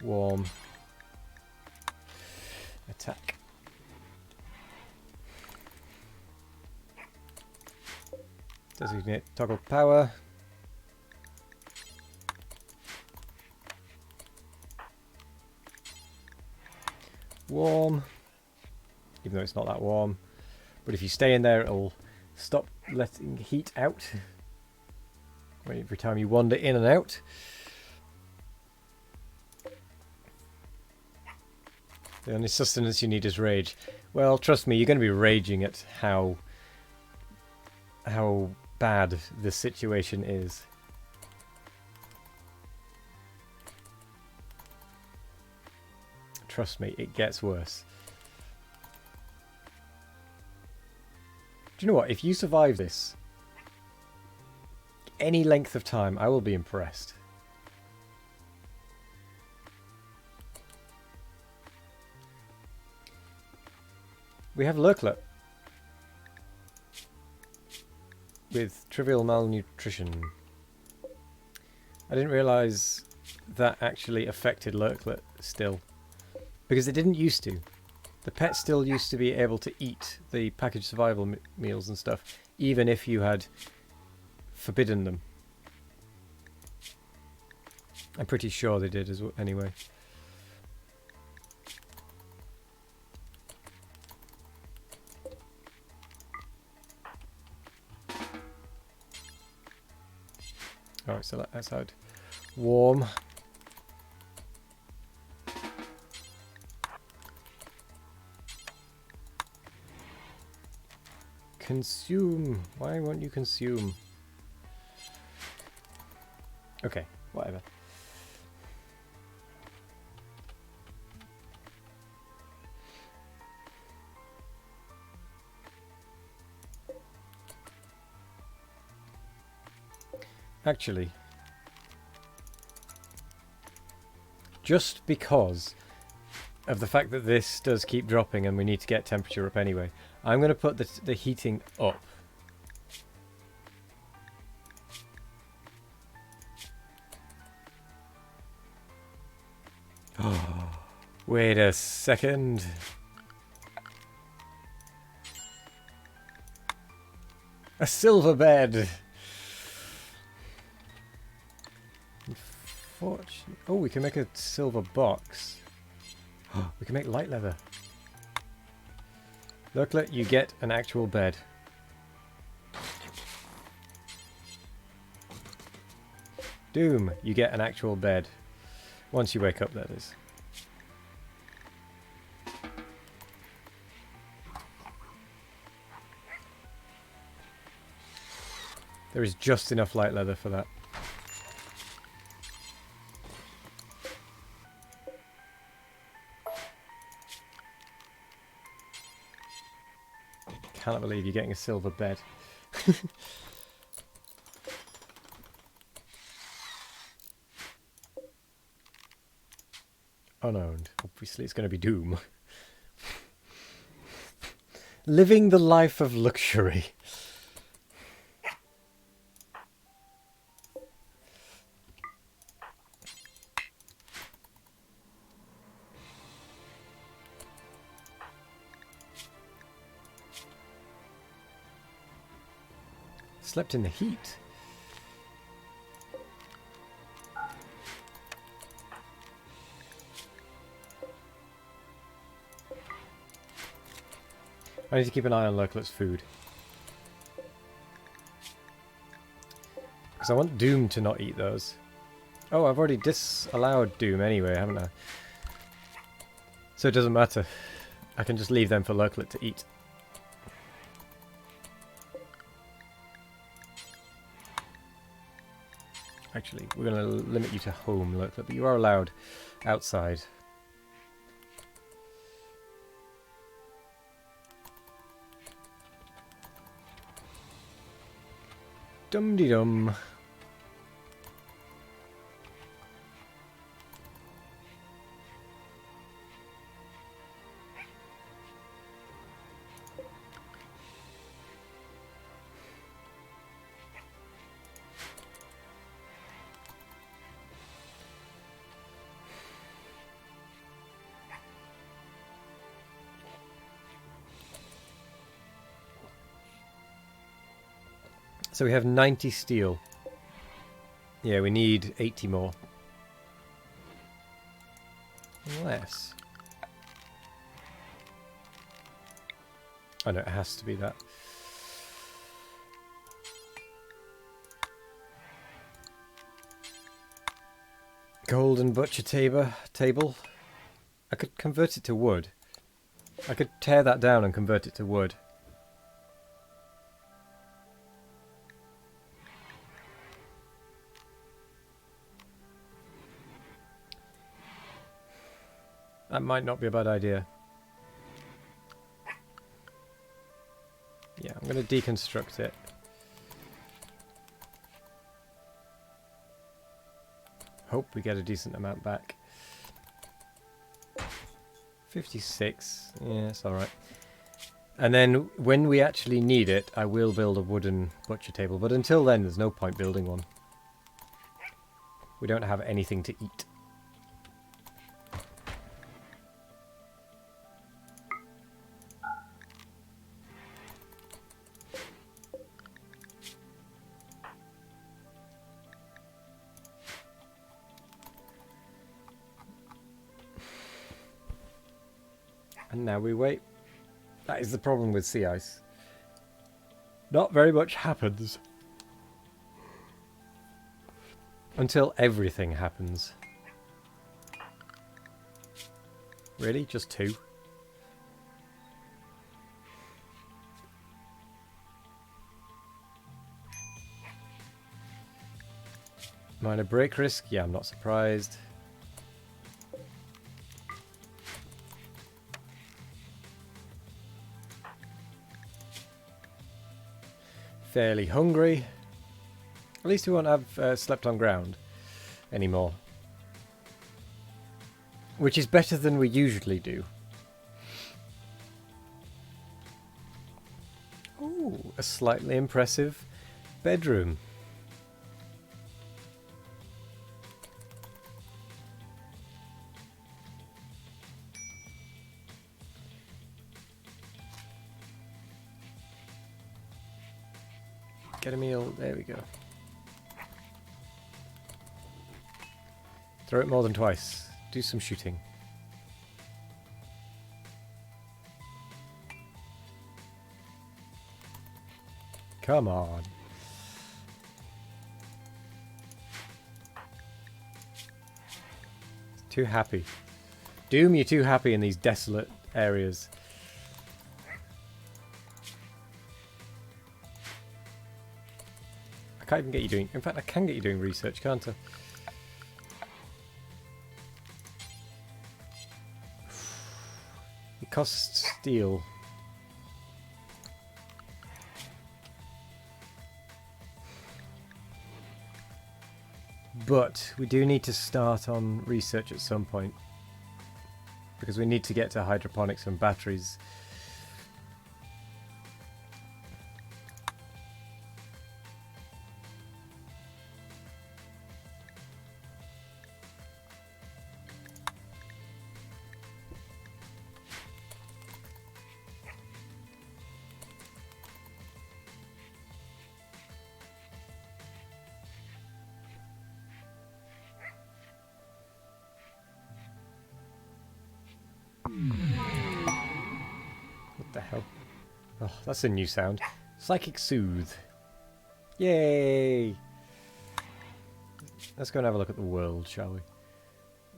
Warm. Attack. Designate toggle power. Warm. Even though it's not that warm. But if you stay in there, it'll stop letting heat out. Every time you wander in and out. The only sustenance you need is rage. Well, trust me, you're going to be raging at how bad the situation is. Trust me, it gets worse. Do you know what? If you survive this any length of time, I will be impressed. We have Lurklet with trivial malnutrition. I didn't realise that actually affected Lurklet still, because it didn't used to. The pet still used to be able to eat the packaged survival meals and stuff, even if you had forbidden them. I'm pretty sure they did as well, anyway. Alright, so that's out. Warm. Consume. Why won't you consume? Okay, whatever. Actually, just because of the fact that this does keep dropping and we need to get temperature up anyway, I'm going to put the heating up. Oh, wait a second. A silver bed. Oh, we can make a silver box. We can make light leather. Looklet, you get an actual bed. Doom, you get an actual bed. Once you wake up, that is. There is just enough light leather for that. Cannot believe you're getting a silver bed. Unowned. Obviously it's going to be Doom. Living the life of luxury. Slept in the heat. I need to keep an eye on Lurklet's food. Because I want Doom to not eat those. Oh, I've already disallowed Doom anyway, haven't I? So it doesn't matter. I can just leave them for Lurklet to eat. Actually, we're going to limit you to home, Lurklet, but you are allowed outside. Dum-de-dum. So we have 90 steel. Yeah, we need 80 more. Unless... oh no, it has to be that. Golden butcher table. I could convert it to wood. I could tear that down and convert it to wood. That might not be a bad idea. Yeah, I'm going to deconstruct it. Hope we get a decent amount back. 56. Yeah, it's alright. And then when we actually need it, I will build a wooden butcher table. But until then, there's no point building one. We don't have anything to eat. And now we wait. That is the problem with sea ice. Not very much happens. Until everything happens. Really? Just 2? Minor break risk. Yeah, I'm not surprised. Fairly hungry. At least we won't have slept on ground anymore. Which is better than we usually do. Ooh, a slightly impressive bedroom. Get a meal. There we go. Throw it more than twice. Do some shooting. Come on. Too happy. Doom, you're too happy in these desolate areas. I can't even get you doing... In fact, I can get you doing research, can't I? It costs steel. But we do need to start on research at some point. Because we need to get to hydroponics and batteries. What the hell? Oh, that's a new sound. Psychic Soothe. Yay! Let's go and have a look at the world, shall we?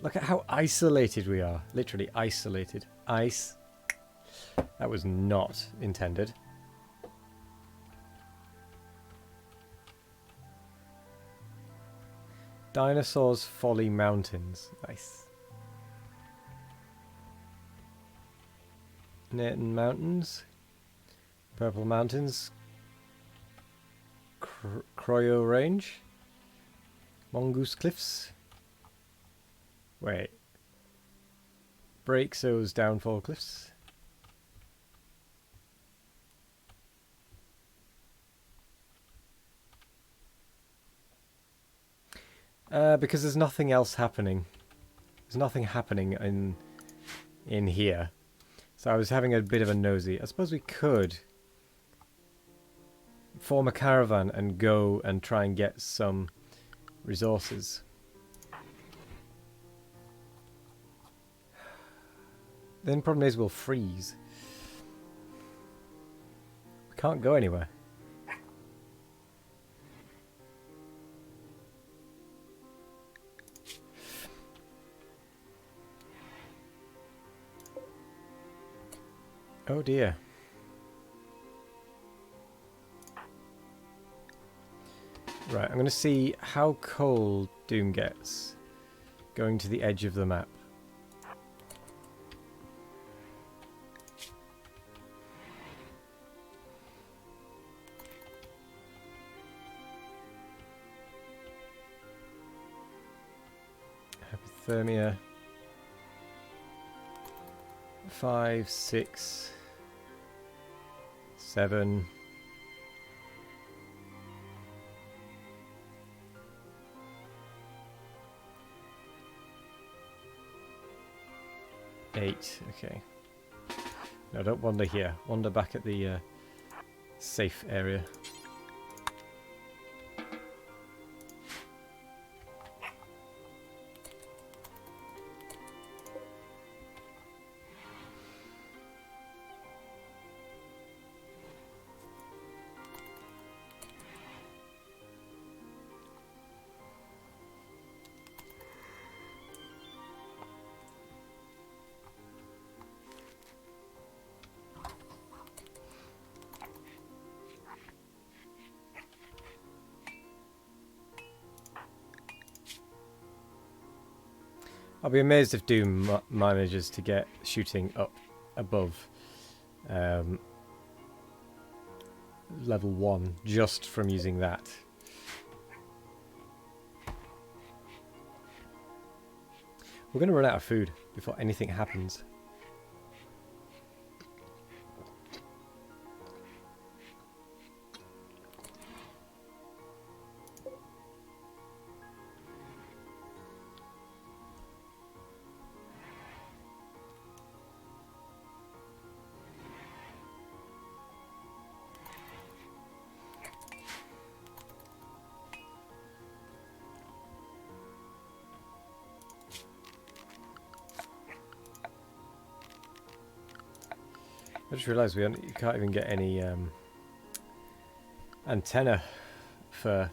Look at how isolated we are. Literally isolated. Ice. That was not intended. Dinosaurs Folly Mountains. Nice. Nathan Mountains. Purple Mountains. Cryo Range. Mongoose Cliffs. Wait. Breakso's Downfall Cliffs. Because there's nothing else happening. There's nothing happening in here. So I was having a bit of a nosy. I suppose we could form a caravan and go and try and get some resources. Then the problem is we'll freeze. We can't go anywhere. Oh dear. Right, I'm going to see how cold Doom gets going to the edge of the map. Hypothermia. 5, 6, 7. Eight. Okay. No, don't wander here. Wander back at the safe area. I'll be amazed if Doom manages to get shooting up above level 1 just from using that. We're going to run out of food before anything happens. I just realised you can't even get any antenna for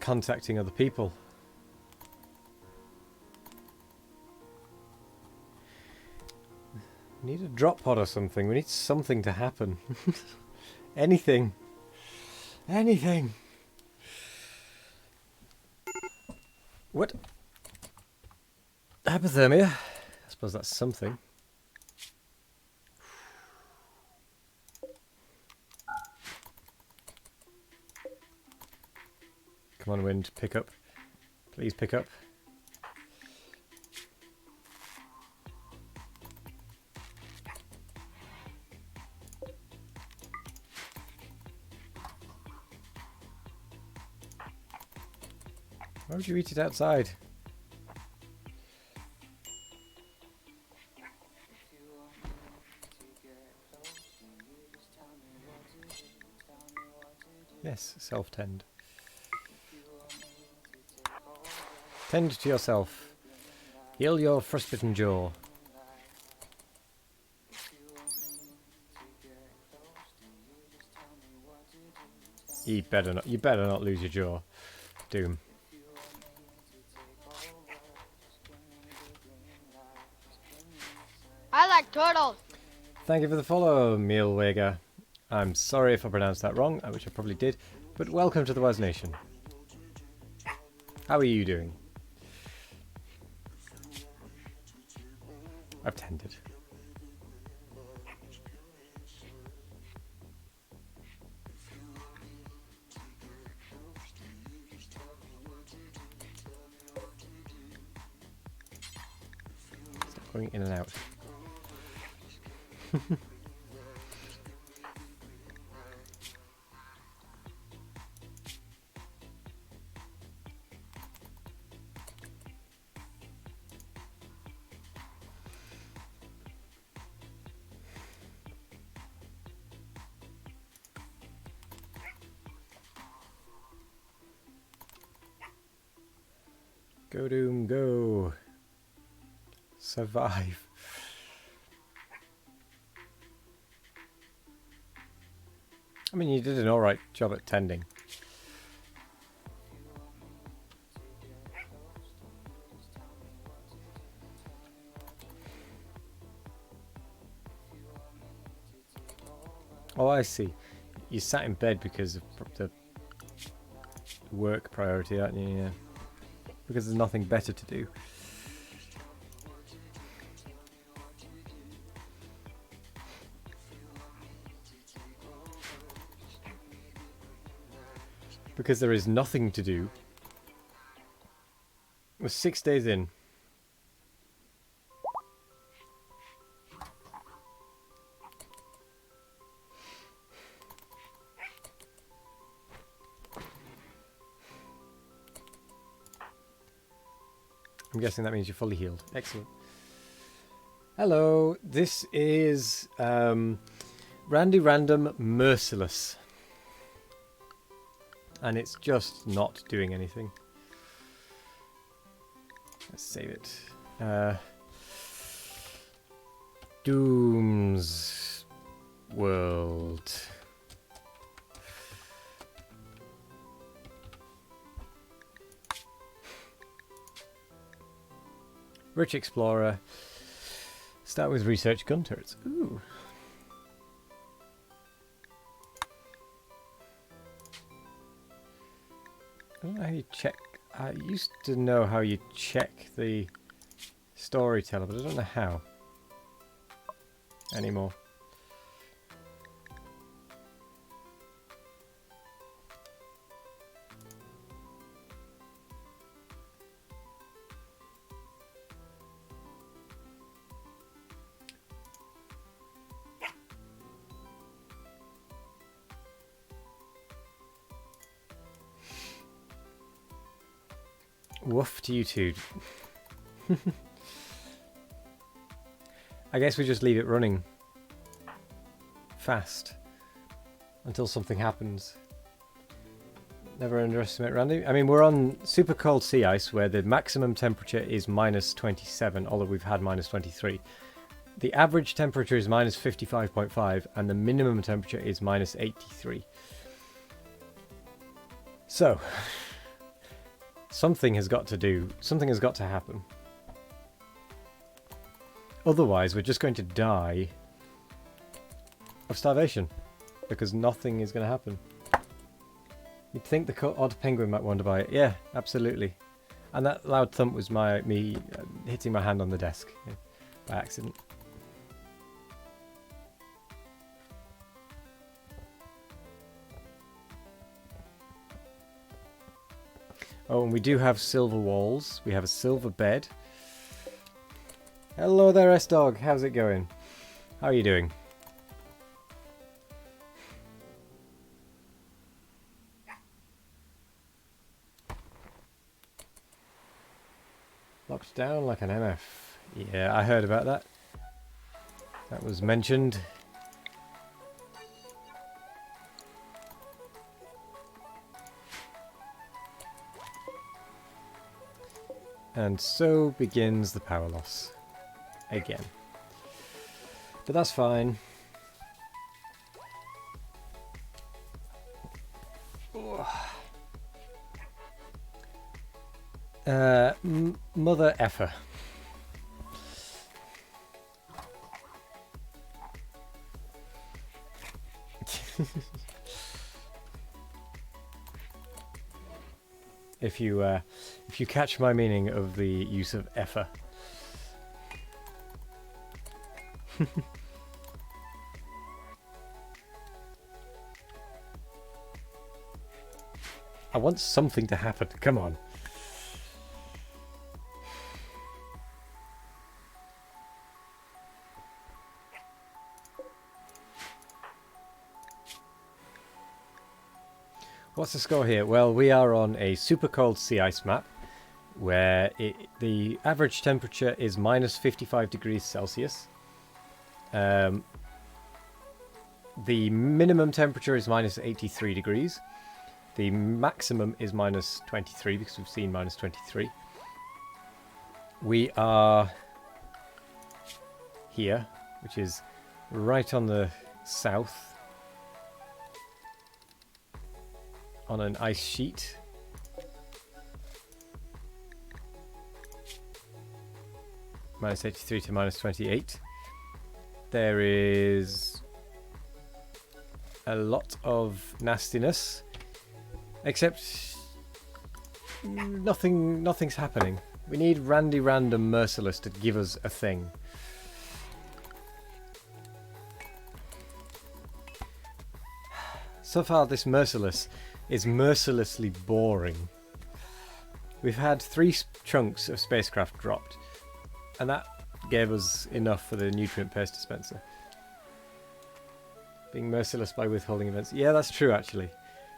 contacting other people. We need a drop pod or something. We need something to happen. Anything. Anything. What? Hypothermia. I suppose that's something. Come on, wind, pick up. Please pick up. Why would you eat it outside? Yes, self-tend. Tend to yourself. Heal your frostbitten jaw. You better not lose your jaw, Doom. I like turtles. Thank you for the follow, Mealwager. I'm sorry if I pronounced that wrong, which I probably did, but welcome to the Waz Nation. How are you doing? I've tended. Stop going in and out. Go, Doom, go. Survive. I mean, you did an alright job at tending. Oh, I see. You sat in bed because of the work priority, aren't you? Yeah. Because there's nothing better to do. Because there is nothing to do. We're 6 days in. I'm guessing that means you're fully healed. Excellent. Hello, this is Randy Random Merciless. And it's just not doing anything. Let's save it. Doom's World. Rich Explorer. Start with Research Gun Turrets. Ooh. I don't know how you check. I used to know how you check the storyteller, but I don't know how anymore. Woof to you two. I guess we just leave it running fast until something happens. Never underestimate Randy. I mean, we're on super cold sea ice where the maximum temperature is minus 27, although we've had minus 23. The average temperature is minus 55.5 and the minimum temperature is minus 83. So, something has got to happen. Otherwise, we're just going to die of starvation, because nothing is going to happen. You'd think the odd penguin might want to buy it. Yeah, absolutely. And that loud thump was me hitting my hand on the desk by accident. Oh, and we do have silver walls. We have a silver bed. Hello there, S-Dog. How's it going? How are you doing? Locked down like an MF. Yeah, I heard about that. That was mentioned. And so begins the power loss. Again. But that's fine. Mother effer. If you catch my meaning of the use of effer. I want something to happen. Come on. What's the score here? Well, we are on a super cold sea ice map where the average temperature is minus 55 degrees Celsius. The minimum temperature is minus 83 degrees. The maximum is minus 23 because we've seen minus 23. We are here, which is right on the south. On an ice sheet. Minus 83 to minus 28. There is a lot of nastiness, except nothing's happening. We need Randy Random Merciless to give us a thing. So far, this Merciless is mercilessly boring. We've had 3 chunks of spacecraft dropped, and that gave us enough for the nutrient paste dispenser. Being merciless by withholding events. Yeah, that's true, actually.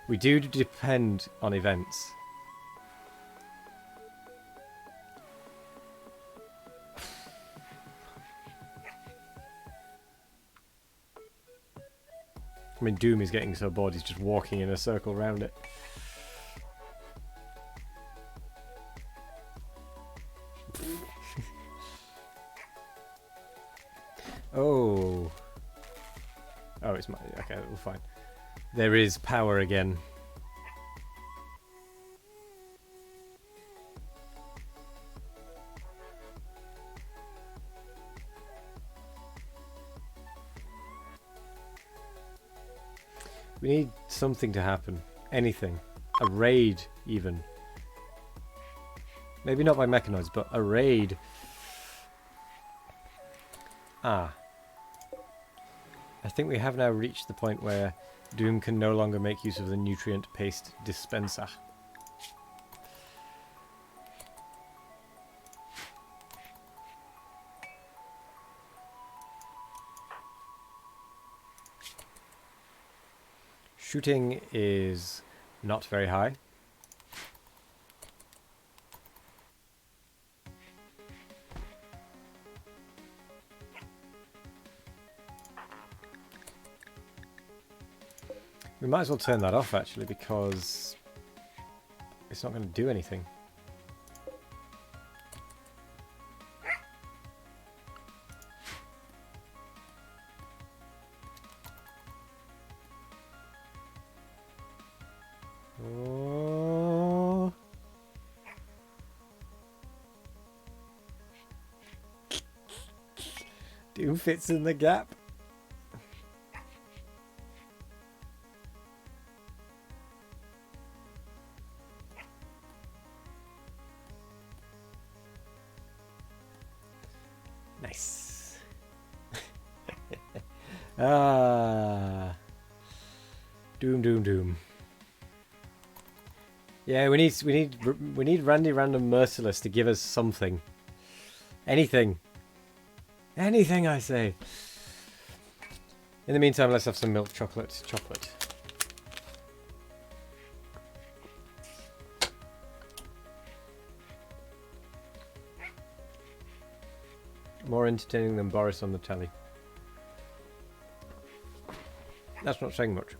We do depend on events. I mean, Doom is getting so bored he's just walking in a circle around it. Oh. Oh, it's my... Okay, we're fine. There is power again. We need something to happen. Anything. A raid, even. Maybe not by mechanoids, but a raid. Ah. I think we have now reached the point where Doom can no longer make use of the nutrient paste dispenser. Shooting is not very high. We might as well turn that off, actually, because it's not going to do anything. Oh. Doom fits in the gap. Nice. Ah. Doom. Yeah, we need Randy Random Merciless to give us something. Anything. Anything, I say. In the meantime, let's have some milk chocolate. More entertaining than Boris on the telly. That's not saying much.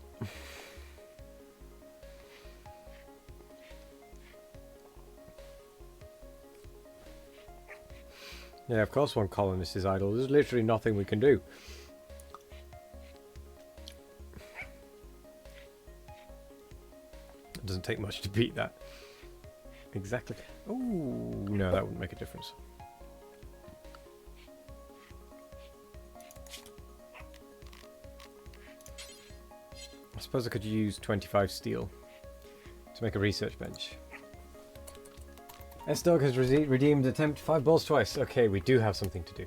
Yeah, of course one colonist is idle. There's literally nothing we can do. It doesn't take much to beat that. Exactly. Oh, no, that wouldn't make a difference. I suppose I could use 25 steel to make a research bench. S-Dog has redeemed attempt 5 balls twice. Okay, we do have something to do.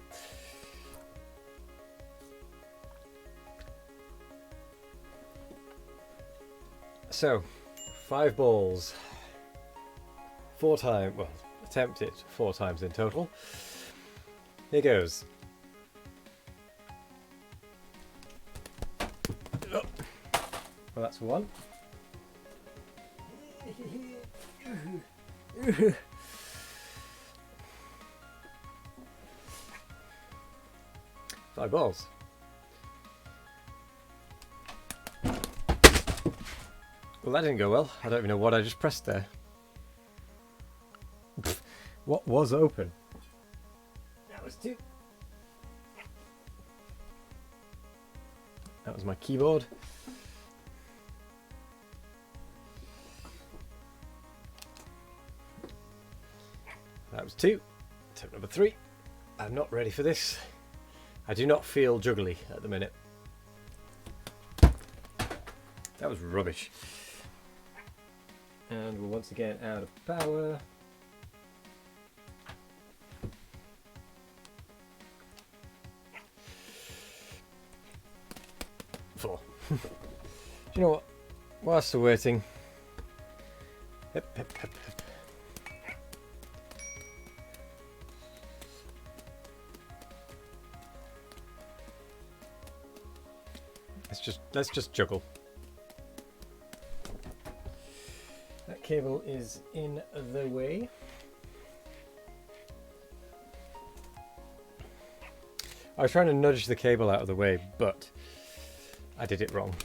So, 5 balls. 4 times, well, attempt it 4 times in total. Here goes. Oh. Well, that's 1. 5 balls. Well, that didn't go well. I don't even know what I just pressed there. What was open? That was 2. That was my keyboard. That was 2. Attempt number 3. I'm not ready for this. I do not feel juggly at the minute. That was rubbish. And we're once again out of power. Four. Do you know what? Whilst we're waiting. Hip. Let's just juggle. That cable is in the way. I was trying to nudge the cable out of the way, but I did it wrong.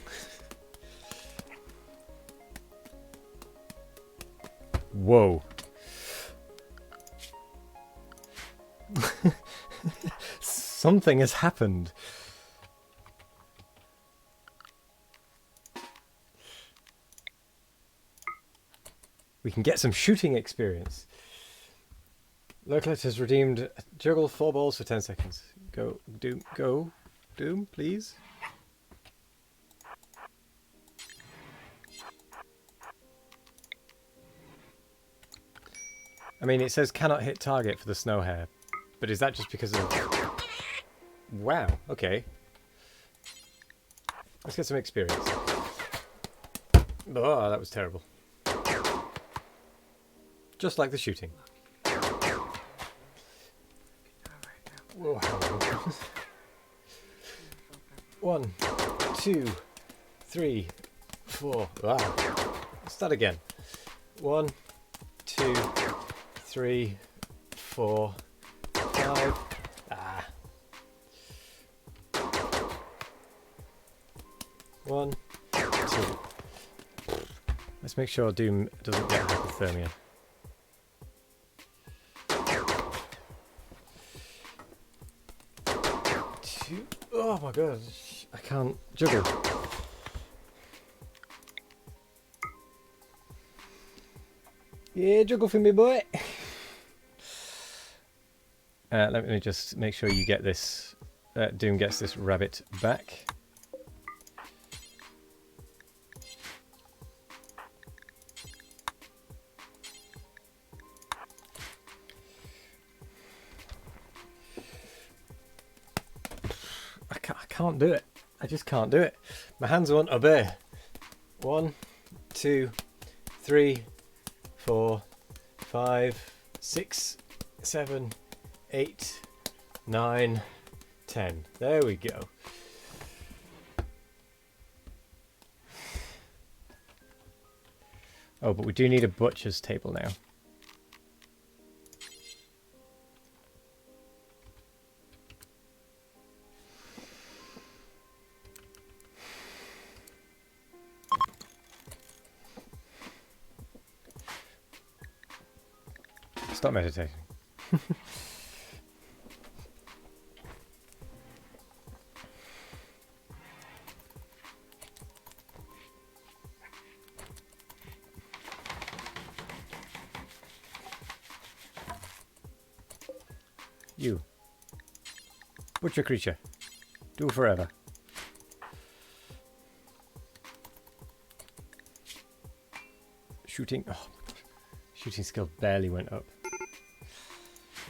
Whoa. Something has happened. We can get some shooting experience. Lurklet has redeemed juggle 4 balls for 10 seconds. Go, Doom, please. I mean, it says cannot hit target for the snow hare, but is that just because of Wow, okay. Let's get some experience. Oh, that was terrible. Just like the shooting. Whoa. 1, 2, 3, 4. Wow. Start again. 1, 2, 3, 4, 5. Ah. 1, 2. Let's make sure Doom doesn't get hypothermia. 2. Oh my god, I can't juggle. Yeah, juggle for me, boy. Let me just make sure you get this. Doom gets this rabbit back. I can't do it. I just can't do it. My hands won't obey. 1, 2, 3, 4, 5, 6, 7, 8, 9, 10. There we go. Oh, but we do need a butcher's table now. Stop meditating. You. Butcher creature. Do forever. Shooting. Oh, shooting skill barely went up.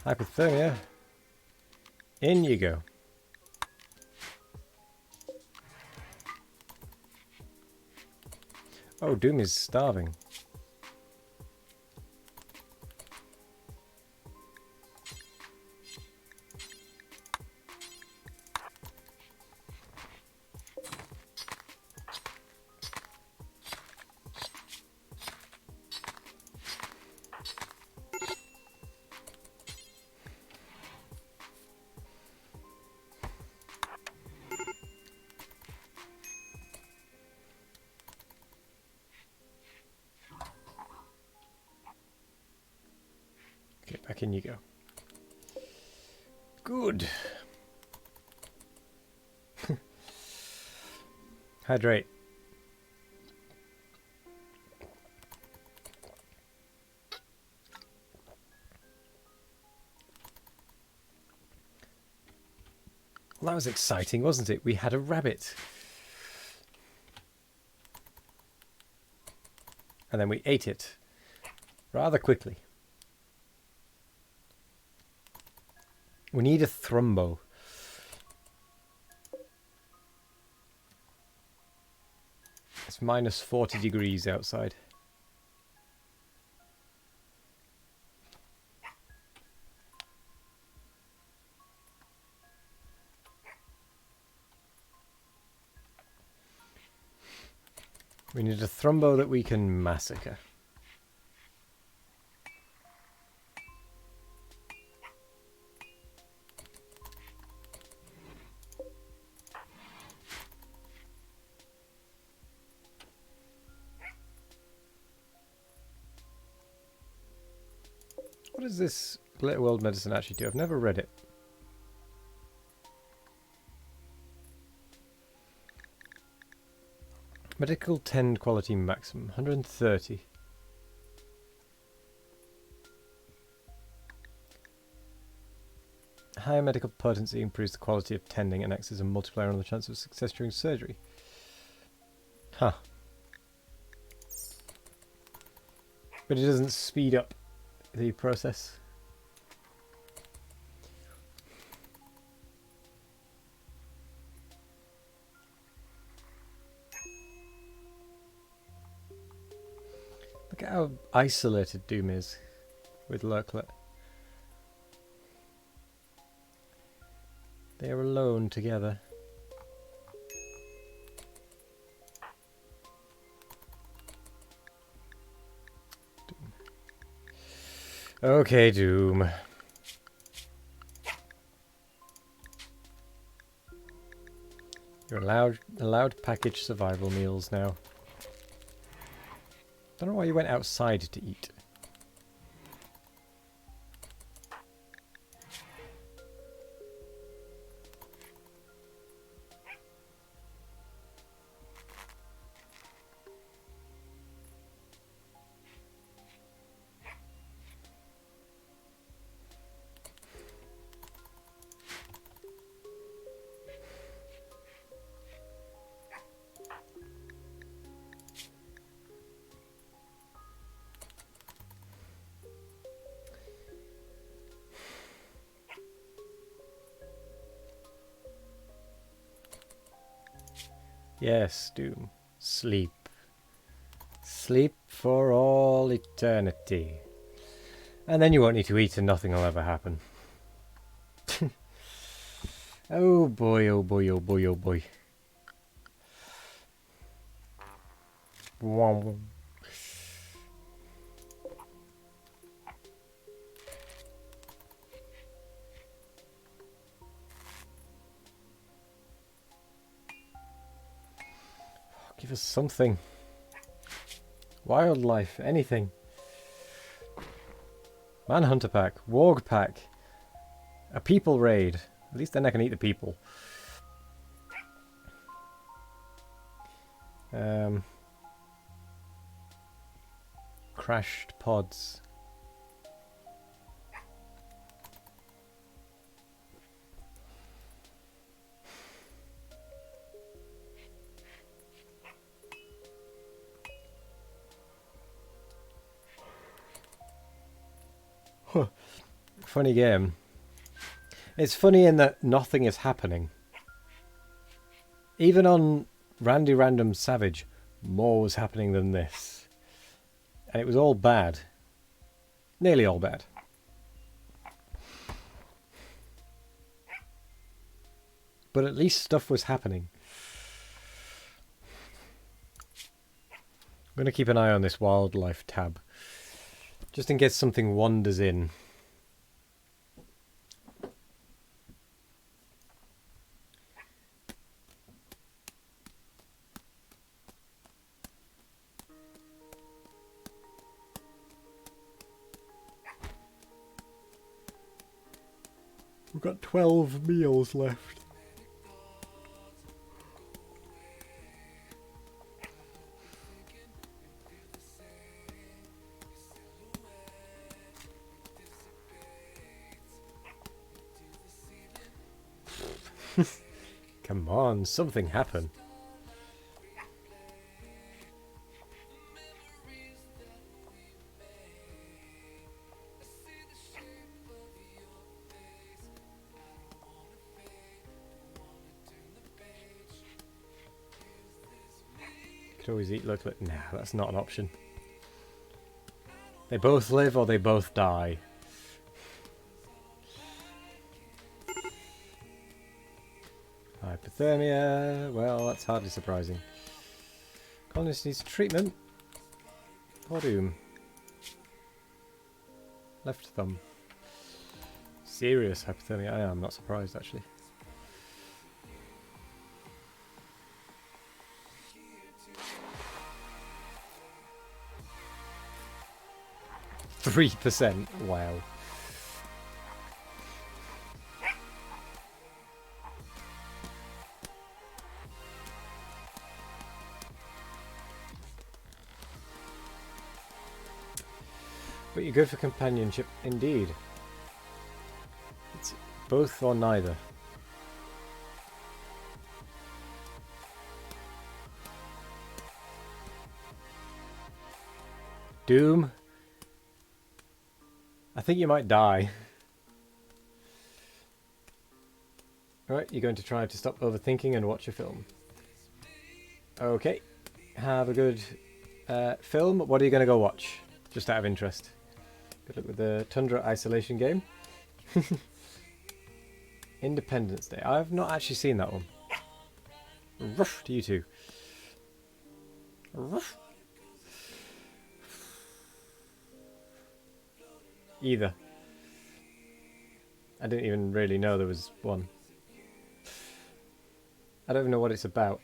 Hypothermia. In you go. Oh, Doom is starving. Okay, back in you go. Good. Hydrate. Well, that was exciting, wasn't it? We had a rabbit. And then we ate it rather quickly. We need a thrumbo. It's minus 40 degrees outside. We need a thrumbo that we can massacre. What does this Glitter World medicine actually do? I've never read it. Medical 10 quality maximum, 130. Higher medical potency improves the quality of tending and acts as a multiplier on the chance of success during surgery. Huh. But it doesn't speed up the process. Look at how isolated Doom is with Lurklet. They're alone together. Doom. Okay, Doom. You're allowed packaged survival meals now. Don't know why you went outside to eat. Yes, Doom. Sleep. Sleep for all eternity. And then you won't need to eat and nothing will ever happen. Oh boy, oh boy, oh boy, oh boy. Wow. Give us something. Wildlife, anything. Manhunter pack, Warg pack, a people raid. At least then I can eat the people. Crashed pods. Funny game. It's funny in that nothing is happening. Even on Randy Random Savage, more was happening than this. And it was all bad. Nearly all bad. But at least stuff was happening. I'm going to keep an eye on this wildlife tab. Just in case something wanders in. We've got 12 meals left. Come on, something happened. Could always eat Lurklet. Nah, that's not an option. They both live or they both die. Hypothermia. Well, that's hardly surprising. Colonist needs treatment. Poor Doom. Left thumb. Serious hypothermia. I am not surprised actually. 3%. Wow. But you're good for companionship indeed. It's both or neither. Doom? I think you might die. Alright, you're going to try to stop overthinking and watch a film. Okay. Have a good Film, what are you going to go watch? Just out of interest. Good luck with the Tundra Isolation game. Independence Day. I've not actually seen that one. Ruff to you two. Ruff. Either. I didn't even really know there was one. I don't even know what it's about.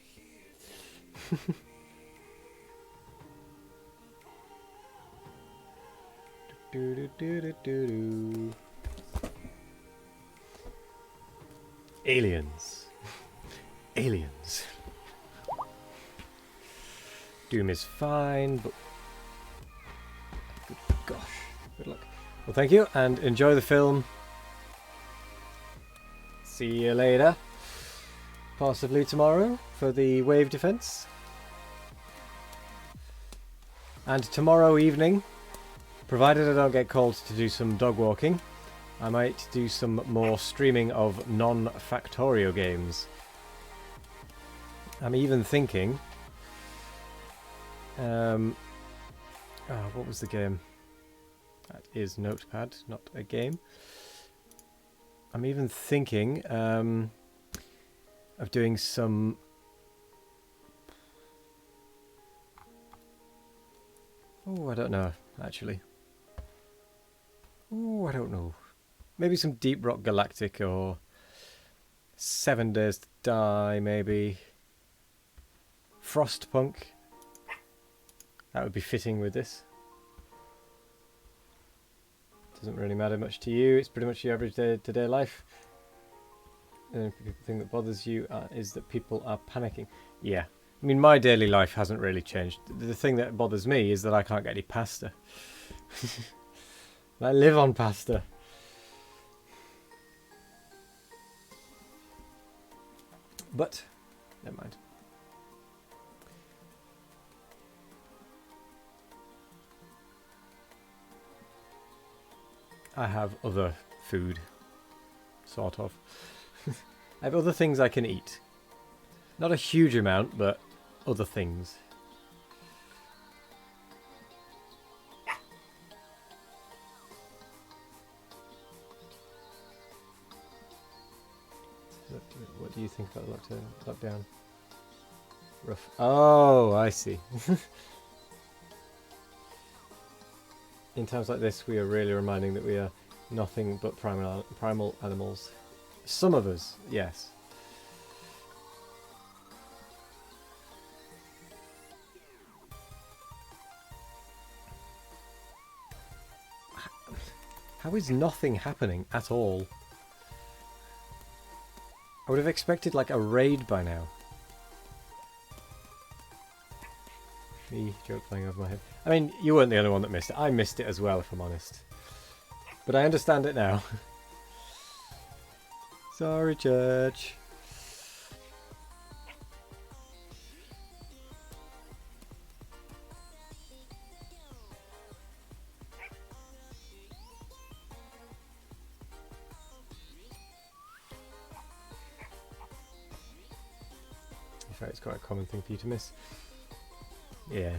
Aliens. Aliens. Doom is fine, but... Good gosh. Good luck. Well, thank you, and enjoy the film. See you later. Possibly tomorrow for the wave defense. And tomorrow evening, provided I don't get called to do some dog walking, I might do some more streaming of non-Factorio games. I'm even thinking... what was the game? That is Notepad, not a game. I'm even thinking of doing some... Oh, I don't know, actually. Oh, I don't know. Maybe some Deep Rock Galactic or 7 Days to Die, maybe. Frostpunk. That would be fitting with this. Doesn't really matter much to you. It's pretty much your average day-to-day life. And the thing that bothers you is that people are panicking. Yeah. I mean, my daily life hasn't really changed. The thing that bothers me is that I can't get any pasta. I live on pasta. But, never mind. I have other food. Sort of. I have other things I can eat. Not a huge amount, but other things. What do you think about lockdown? Rough. Oh, I see. In times like this, we are really reminding that we are nothing but primal animals. Some of us, yes. How is nothing happening at all? I would have expected like a raid by now. Me joke flying over my head. I mean, you weren't the only one that missed it. I missed it as well, if I'm honest. But I understand it now. Sorry, church. In fact, it's quite a common thing for you to miss. Yeah.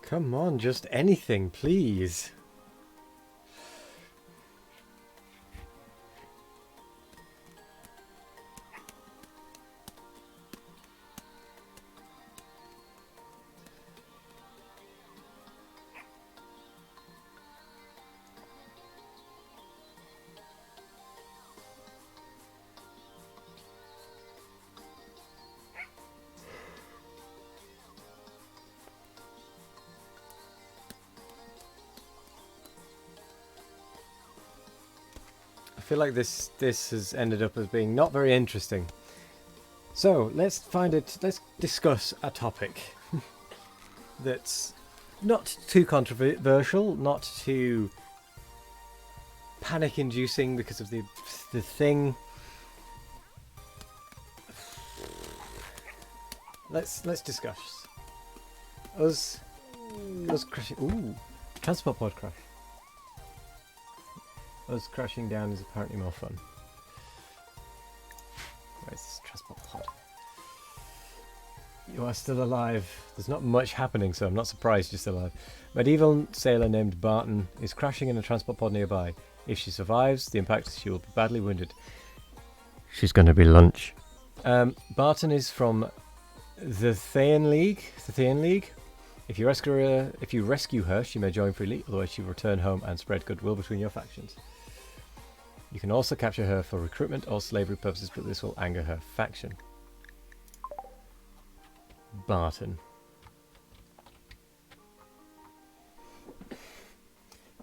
Come on, just anything, please. I feel like this has ended up as being not very interesting. So let's discuss a topic that's not too controversial, not too panic-inducing because of the thing. Let's discuss us crashing. Ooh, transport pod crash. Us crashing down is apparently more fun. Where's this transport pod? You are still alive. There's not much happening, so I'm not surprised you're still alive. Medieval sailor named Barton is crashing in a transport pod nearby. If she survives the impact, she will be badly wounded. She's going to be lunch. Barton is from the Thean League. If you rescue her, she may join freely. Otherwise, she will return home and spread goodwill between your factions. You can also capture her for recruitment or slavery purposes, but this will anger her faction. Barton.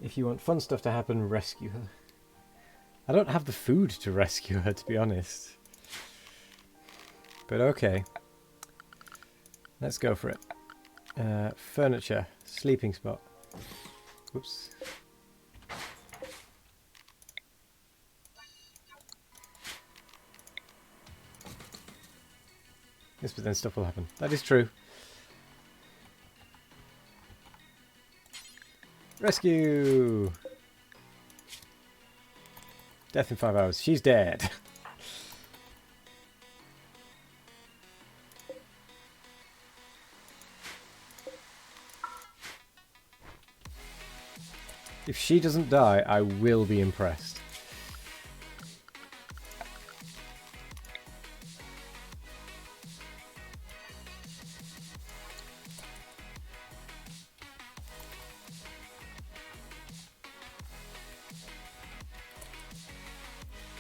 If you want fun stuff to happen, rescue her. I don't have the food to rescue her, to be honest. But okay. Let's go for it. Furniture. Sleeping spot. Oops. Yes, but then stuff will happen. That is true. Rescue! Death in 5 hours. She's dead. If she doesn't die, I will be impressed.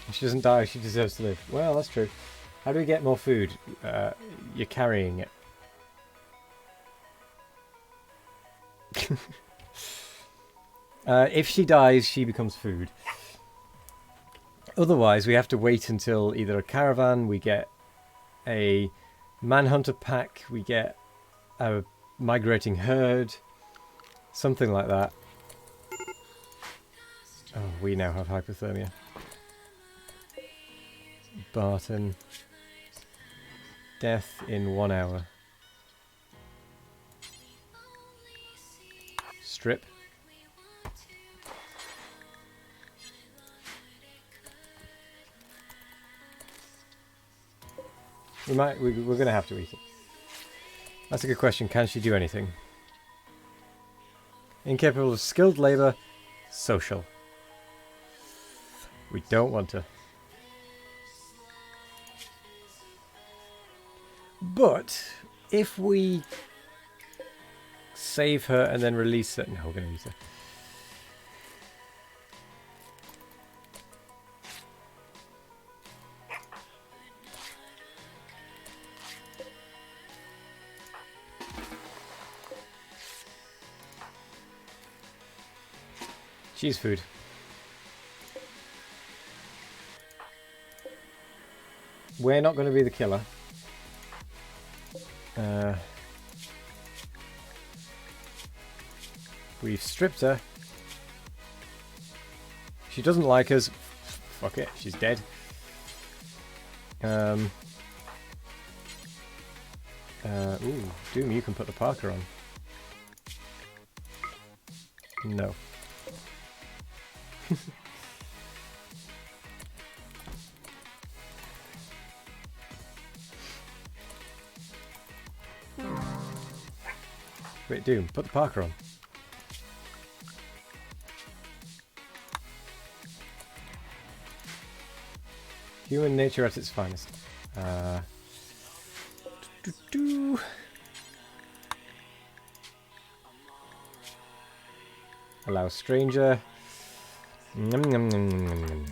If she doesn't die, she deserves to live. Well, that's true. How do we get more food? You're carrying it. If she dies, she becomes food. Otherwise, we have to wait until either a caravan, we get a manhunter pack, we get a migrating herd, something like that. Oh, we now have hypothermia. Barton. Death in 1 hour. Strip. We're going to have to eat it. That's a good question. Can she do anything? Incapable of skilled labour. Social. We don't want her. But if we save her and then release her... No, we're going to use her. Cheese food. We're not going to be the killer. We've stripped her. She doesn't like us. Fuck it, she's dead. Ooh, Doom, you can put the Parker on. No. Wait, Doom, put the Parker on. Human nature at its finest. Allow stranger. Nom, nom, nom, nom, nom, nom.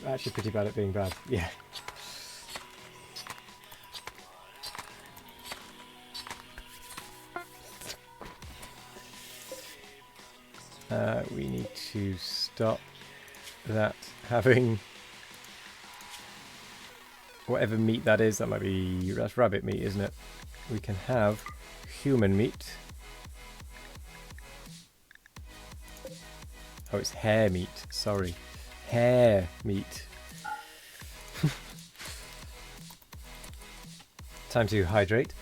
We're actually pretty bad at being bad. Yeah. We need to stop that having whatever meat that is. That might be, that's rabbit meat, isn't it? We can have human meat. Oh, it's hare meat. Sorry. Hair meat. Time to hydrate.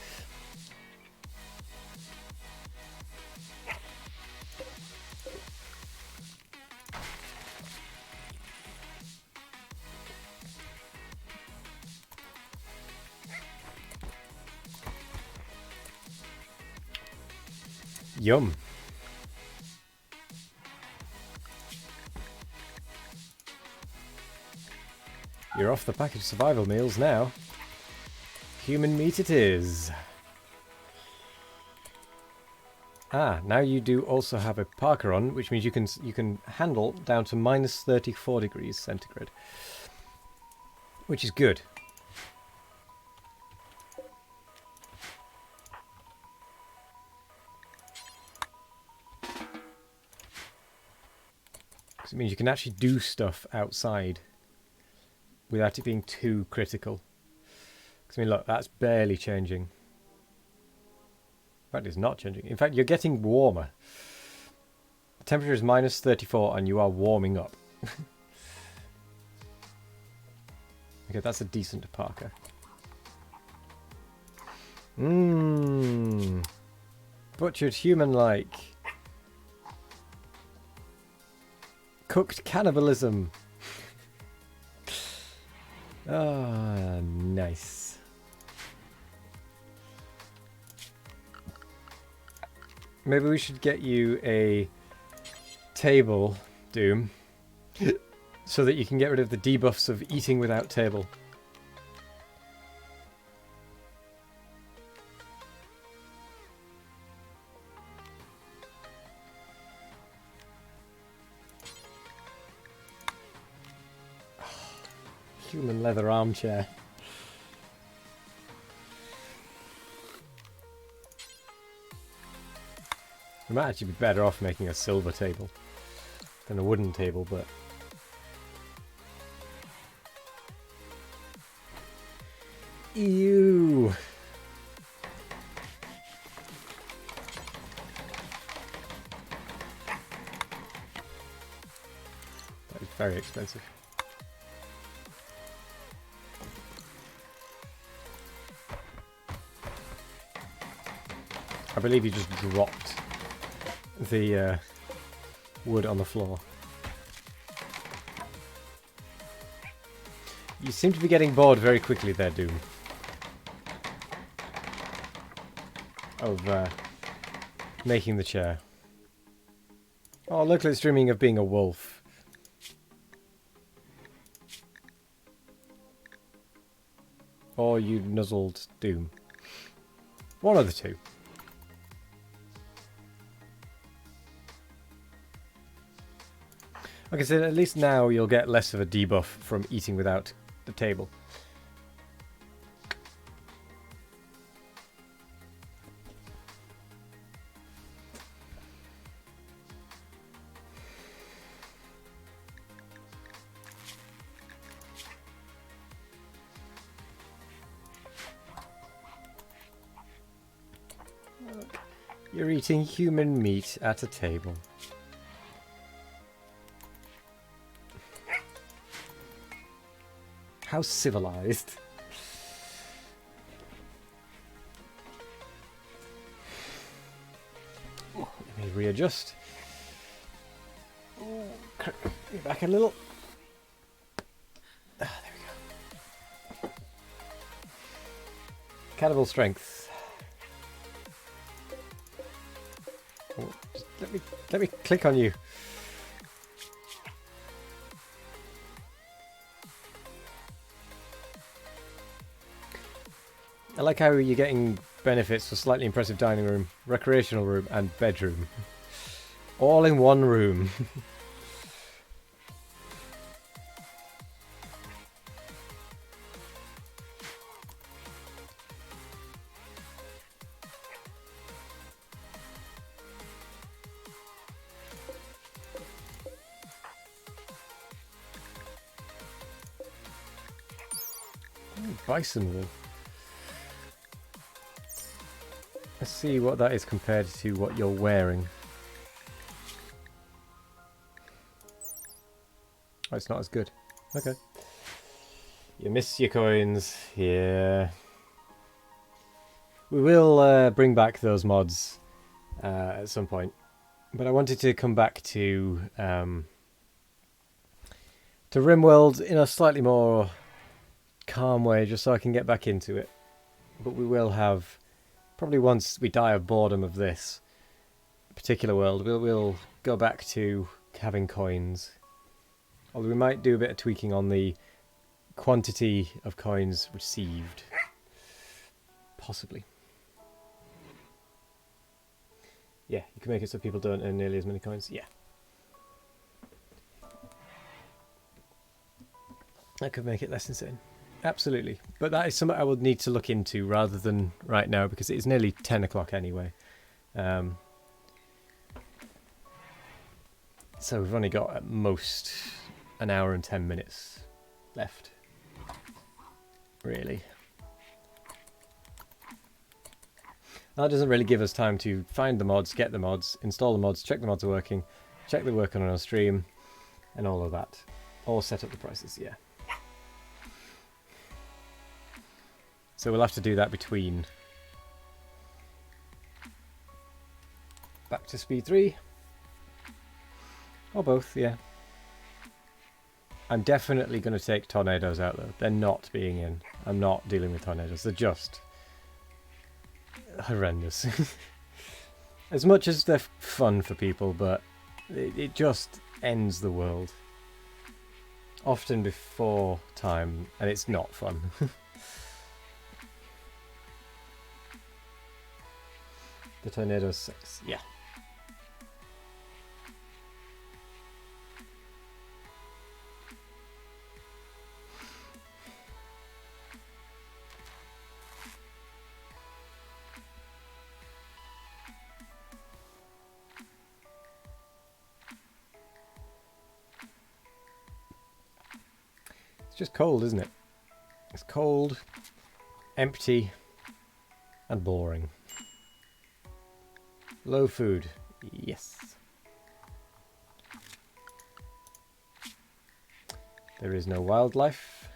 Yum. You're off the packaged survival meals now. Human meat it is. Ah, now you do also have a parka on, which means you can handle down to minus 34 degrees centigrade, which is good. Because it means you can actually do stuff outside without it being too critical. Because I mean, look, that's barely changing. In fact, it's not changing. In fact, you're getting warmer. The temperature is minus 34 and you are warming up. Okay, that's a decent parka. Mmm. Butchered human-like. Cooked cannibalism. Ah, nice. Maybe we should get you a table, Doom, so that you can get rid of the debuffs of eating without table. Human leather armchair. We might actually be better off making a silver table than a wooden table, but... Ew! That is very expensive. I believe you just dropped the wood on the floor. You seem to be getting bored very quickly there, Doom. Of making the chair. Oh, look, it's dreaming of being a wolf. Or you nuzzled Doom. One of the two. Okay, so at least now you'll get less of a debuff from eating without the table. You're eating human meat at a table. How civilized. Oh, let me readjust. Oh, back a little. Ah, there we go. Cannibal strength. Oh, just let me click on you. I like how you're getting benefits for slightly impressive dining room, recreational room, and bedroom. All in one room. Ooh, bison wool. Let's see what that is compared to what you're wearing. Oh, it's not as good. Okay. You miss your coins. Yeah. We will bring back those mods at some point. But I wanted to come back to Rimworld in a slightly more calm way, just so I can get back into it. But we will have, probably once we die of boredom of this particular world, we'll go back to having coins. Although we might do a bit of tweaking on the quantity of coins received. Possibly. Yeah, you can make it so people don't earn nearly as many coins. Yeah. That could make it less insane. Absolutely. But that is something I would need to look into rather than right now, because it is nearly 10 o'clock anyway. So we've only got at most an hour and 10 minutes left. Really. That doesn't really give us time to find the mods, get the mods, install the mods, check the mods are working, check they're working on our stream, and all of that. Or set up the prices, yeah. So we'll have to do that between back to speed 3. Or both, yeah. I'm definitely going to take tornadoes out though. They're not being in. I'm not dealing with tornadoes. They're just horrendous. As much as they're fun for people, but it just ends the world. Often before time, and it's not fun. The tornado 6, yeah. It's just cold, isn't it? It's cold, empty, and boring. Low food, yes. There is no wildlife.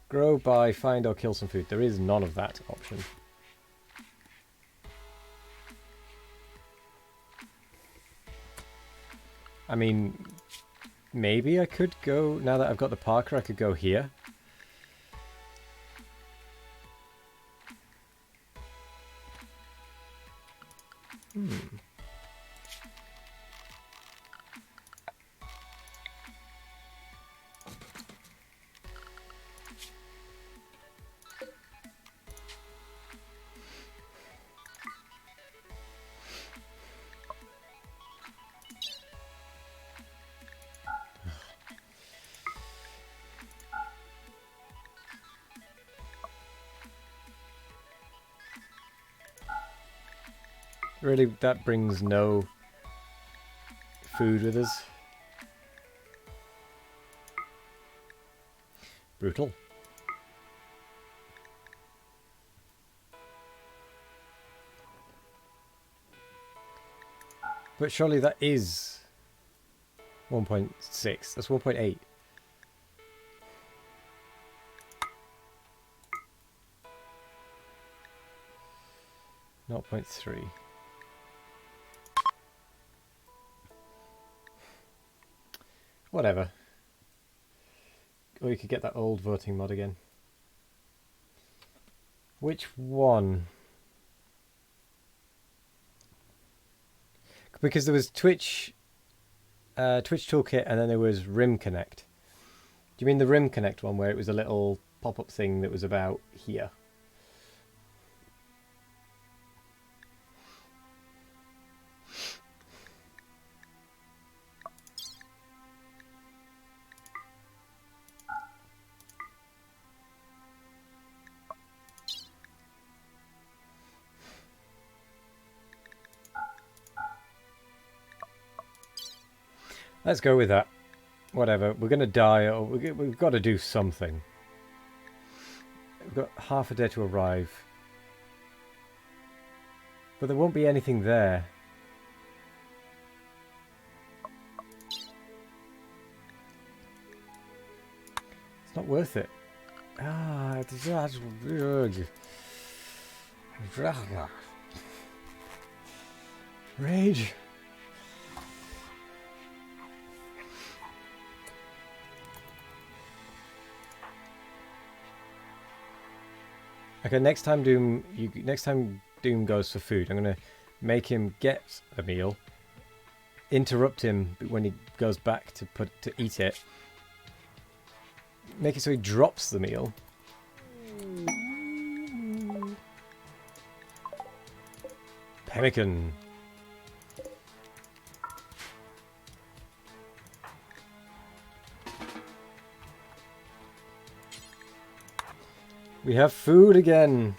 Grow, buy, find or kill some food. There is none of that option. I mean, maybe I could go, now that I've got the Parker, I could go here. Really, that brings no food with us. Brutal. But surely that is 1.6. That's 1.8. Not 0.3. Whatever. Or you could get that old voting mod again. Which one? Because there was Twitch Toolkit, and then there was Rim Connect. Do you mean the Rim Connect one where it was a little pop-up thing that was about here? Let's go with that. Whatever. We're going to die, or we've got to do something. We've got half a day to arrive. But there won't be anything there. It's not worth it. Ah, it's rage. Okay, next time Doom goes for food, I'm gonna make him get a meal, interrupt him when he goes back to eat it, make it so he drops the meal. Pemmican. We have food again.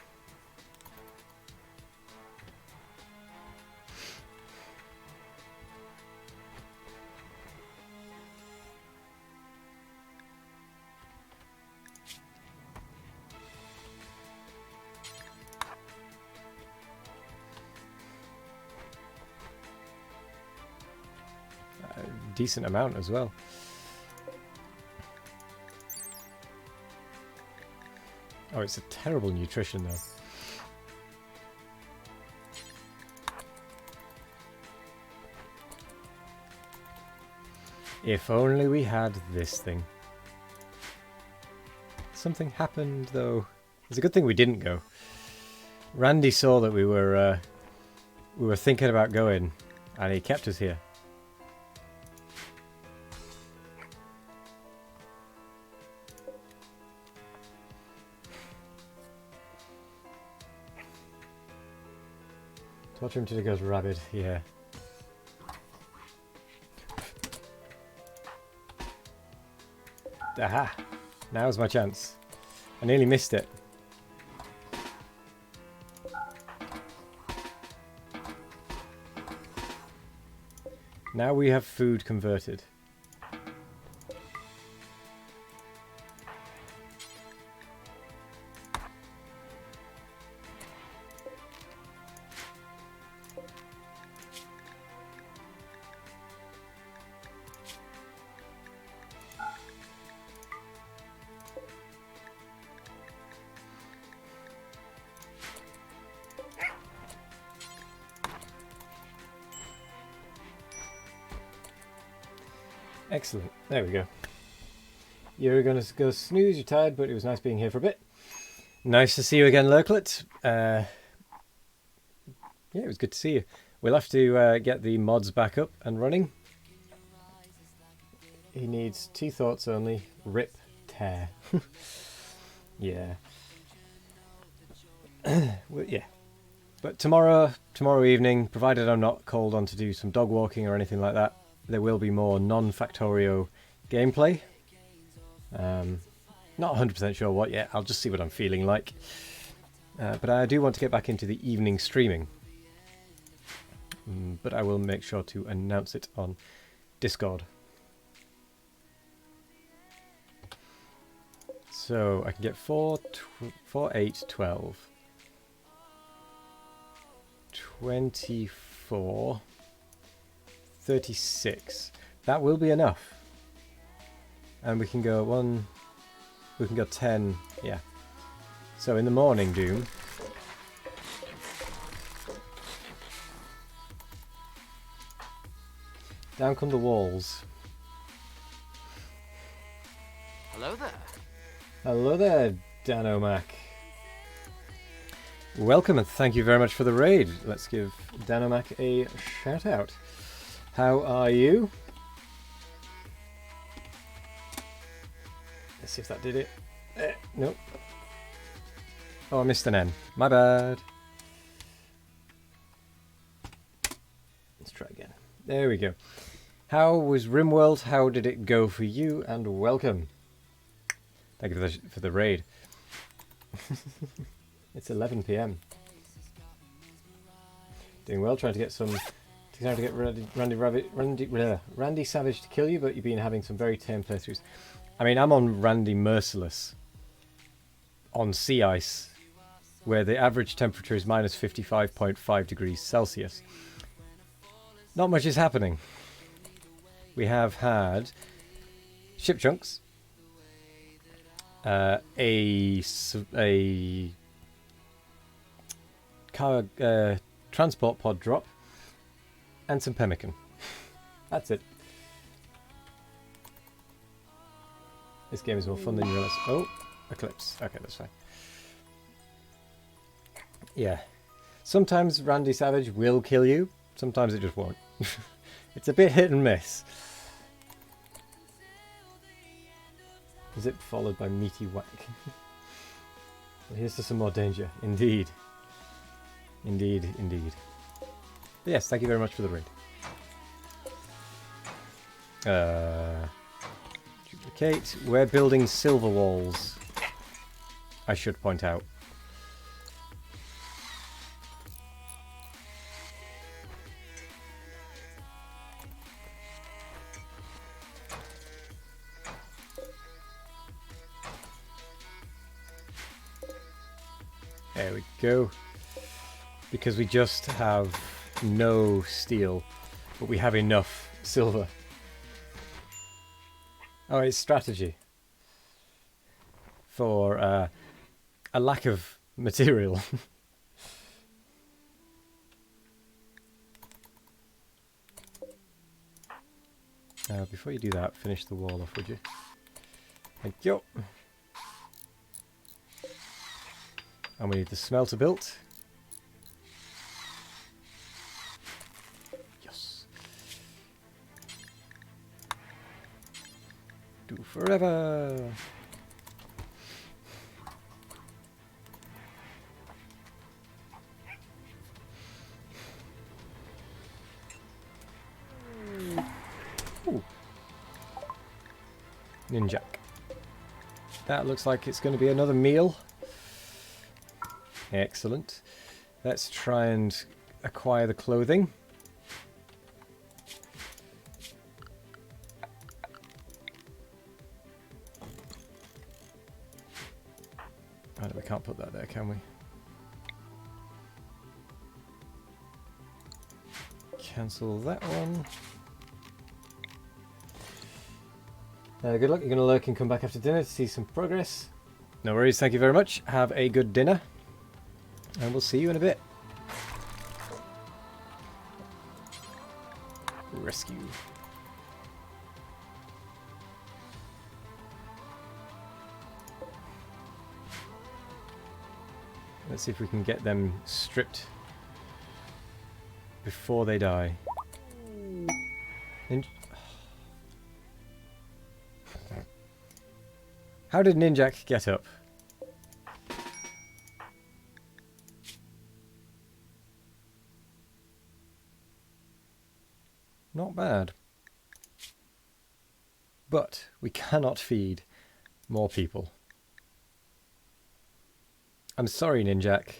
A decent amount as well. Oh, it's a terrible nutrition though. If only we had this thing. Something happened though. It's a good thing we didn't go. Randy saw that we were thinking about going, and he kept us here. Torture him till he goes rabid, yeah. Aha! Now's my chance. I nearly missed it. Now we have food converted. Excellent. There we go. You're going to go snooze. You're tired, but it was nice being here for a bit. Nice to see you again, Lurklet. Yeah, it was good to see you. We'll have to get the mods back up and running. He needs 2 thoughts only. Rip, tear. Yeah. Well, yeah. But tomorrow evening, provided I'm not called on to do some dog walking or anything like that, there will be more non-Factorio gameplay. Not 100% sure what yet. I'll just see what I'm feeling like. But I do want to get back into the evening streaming. But I will make sure to announce it on Discord. So I can get 4, 8, 12. 24. 36. That will be enough. And we can go 1... We can go 10. Yeah. So in the morning, Doom. Down come the walls. Hello there. Hello there, Danomac. Welcome and thank you very much for the raid. Let's give Danomac a shout out. How are you? Let's see if that did it. Nope. Oh, I missed an N. My bad. Let's try again. There we go. How was Rimworld? How did it go for you? And welcome. Thank you for the raid. It's 11 PM. Doing well, trying to get Randy Savage to kill you, but you've been having some very tame playthroughs. I mean, I'm on Randy Merciless on sea ice, where the average temperature is minus 55.5 degrees Celsius. Not much is happening. We have had ship chunks, a car transport pod drop, and some pemmican. That's it. This game is more fun than you realize. Oh, Eclipse. Okay, that's fine. Yeah. Sometimes Randy Savage will kill you. Sometimes it just won't. It's a bit hit and miss. Zip followed by meaty whack. Well, here's to some more danger. Indeed. Indeed, indeed. But yes, thank you very much for the raid. Duplicate. We're building silver walls, I should point out. There we go. Because we just have no steel, but we have enough silver. Oh, it's strategy. For a lack of material. Before you do that, finish the wall off, would you? Thank you. And we need the smelter built. Yes. Do forever. Ooh. Ninjak. That looks like it's going to be another meal. Excellent. Let's try and acquire the clothing. Oh, no, we can't put that there, can we? Cancel that one. Good luck. You're going to lurk and come back after dinner to see some progress. No worries. Thank you very much. Have a good dinner. And we'll see you in a bit. Rescue. Let's see if we can get them stripped before they die. How did Ninjak get up? Not bad. But we cannot feed more people. I'm sorry, Ninjak.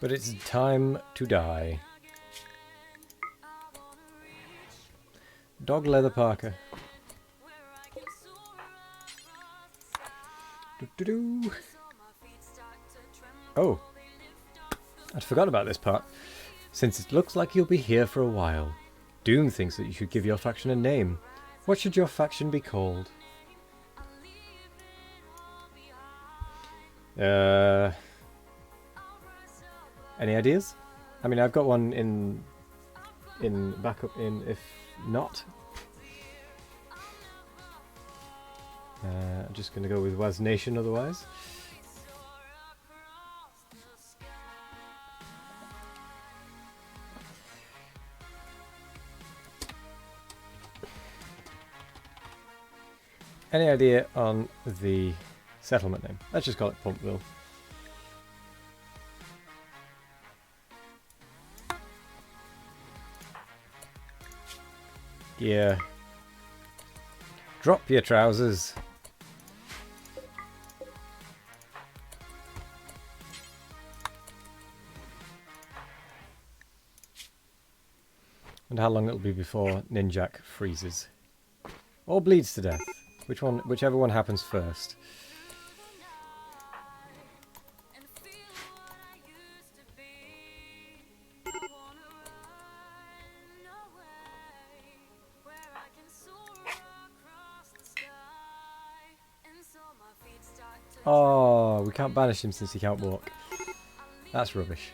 But it's time to die. Dog leather parka. Doo-doo-doo. Oh, I'd forgot about this part. Since it looks like you'll be here for a while, Doom thinks that you should give your faction a name. What should your faction be called? Any ideas? I mean, I've got one in backup in if not. I'm just going to go with Was Nation otherwise. Any idea on the settlement name? Let's just call it Pumpville. Yeah. Drop your trousers. And how long it'll be before Ninjak freezes. Or bleeds to death. Whichever one happens first. Oh, we can't banish him since he can't walk. That's rubbish.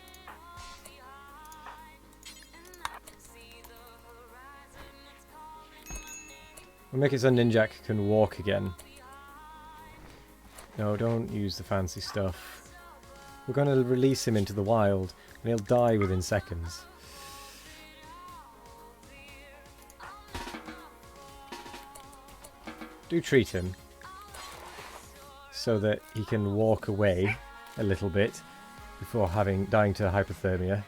We'll make it so Ninjak can walk again. No, don't use the fancy stuff. We're going to release him into the wild, and he'll die within seconds. Do treat him, so that he can walk away a little bit before dying to hypothermia.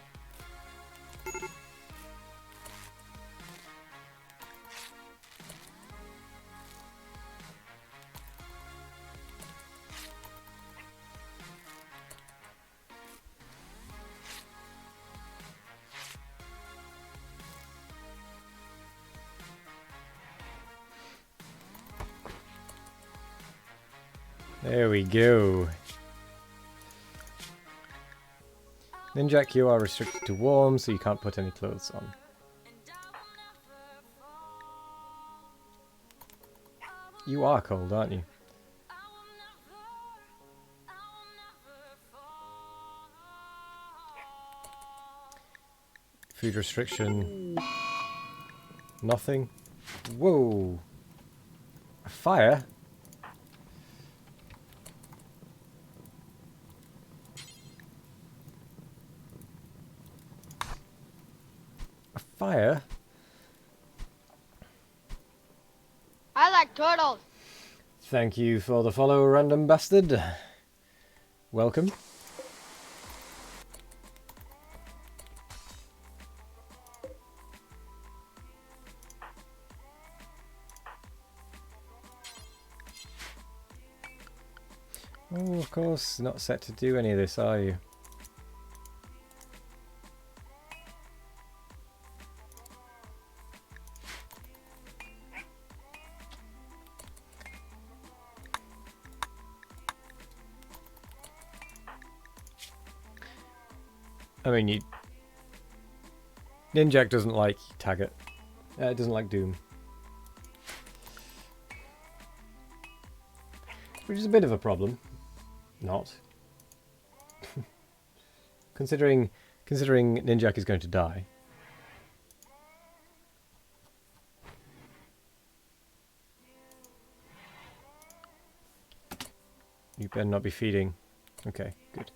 There we go. Ninjak, you are restricted to warm, so you can't put any clothes on. You are cold, aren't you? Food restriction. Nothing. Whoa. A fire? Fire? I like turtles. Thank you for the follow, random bastard. Welcome. Oh, of course, not set to do any of this, are you? I mean, Ninjak doesn't like Taggart. It doesn't like Doom. Which is a bit of a problem. Not. considering Ninjak is going to die. You better not be feeding. Okay, good.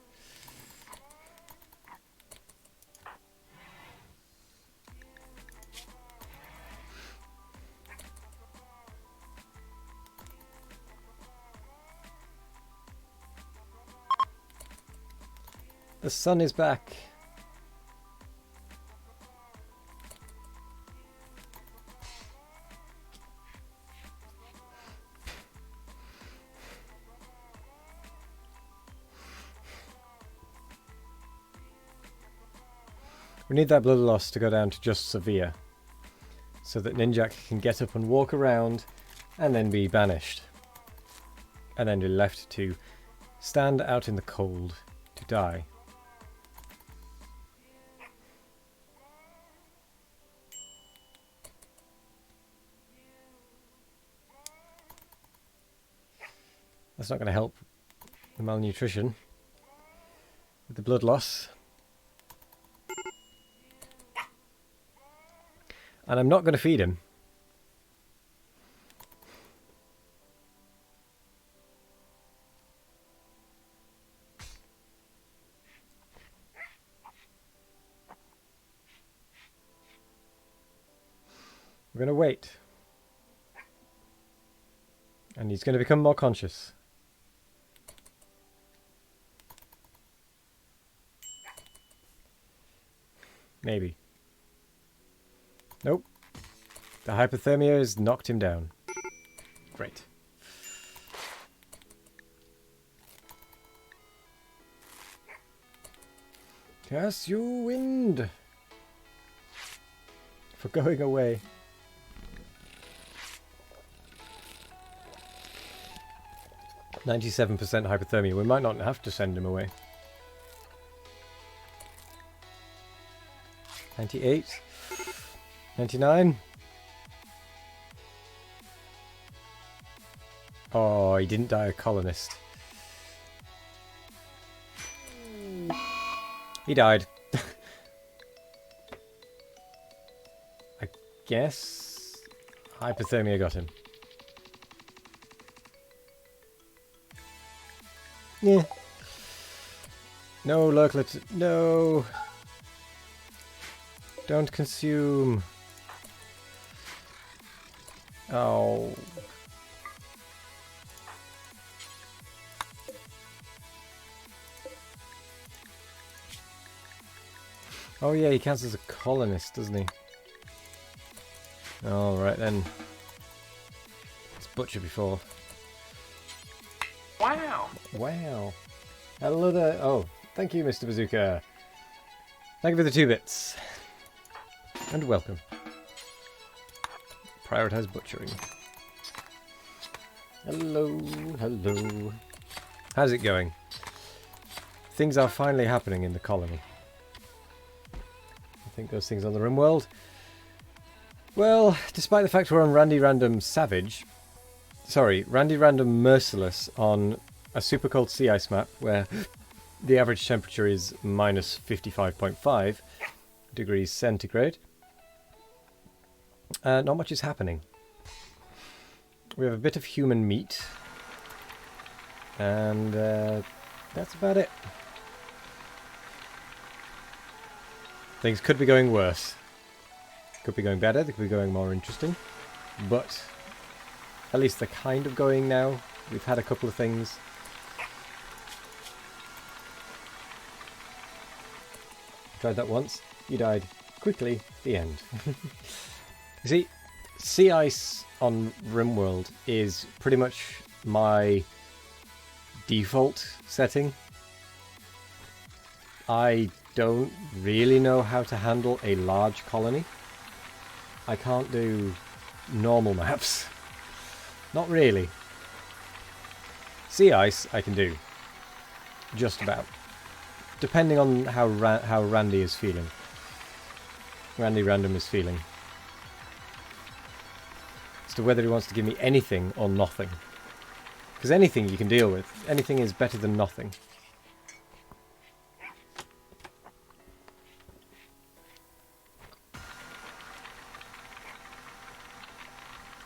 The sun is back. We need that blood loss to go down to just severe, so that Ninjak can get up and walk around and then be banished. And then be left to stand out in the cold to die. That's not going to help the malnutrition with the blood loss. And I'm not going to feed him. We're going to wait. And he's going to become more conscious. Maybe. Nope. The hypothermia has knocked him down. Great. Curse you, wind! For going away. 97% hypothermia. We might not have to send him away. 98. 99. Oh, he didn't die a colonist. He died. I guess hypothermia got him. Yeah. No, Lurklet. No. Don't consume. Oh. Oh yeah, he counts as a colonist, doesn't he? Alright then. It's butcher before. Wow! Wow. Hello there. Oh, thank you, Mr. Bazooka. Thank you for the 2 bits. And welcome. Prioritize butchering. Hello, hello. How's it going? Things are finally happening in the colony. I think those things on the Rimworld. Well, despite the fact we're on Randy Random Savage, sorry, Randy Random Merciless on a super cold sea ice map where the average temperature is minus 55.5 degrees centigrade, not much is happening. We have a bit of human meat, and that's about it. Things could be going worse. Could be going better, they could be going more interesting. But at least they're kind of going now. We've had a couple of things. Tried that once. You died. Quickly. The end. You see, sea ice on Rimworld is pretty much my default setting. I don't really know how to handle a large colony. I can't do normal maps. Not really. Sea ice I can do. Just about. Depending on how Randy is feeling. Randy Random is feeling. As to whether he wants to give me anything or nothing. Because anything you can deal with. Anything is better than nothing.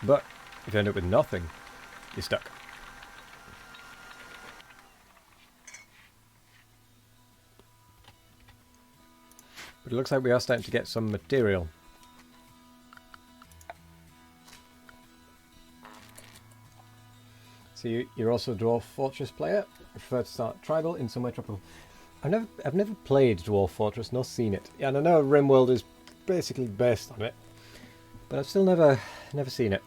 But if you end up with nothing, you're stuck. But it looks like we are starting to get some material. So you're also a Dwarf Fortress player. I prefer to start tribal in somewhere tropical. I've never played Dwarf Fortress nor seen it. Yeah, and I know Rimworld is basically based on it, but I've still never seen it.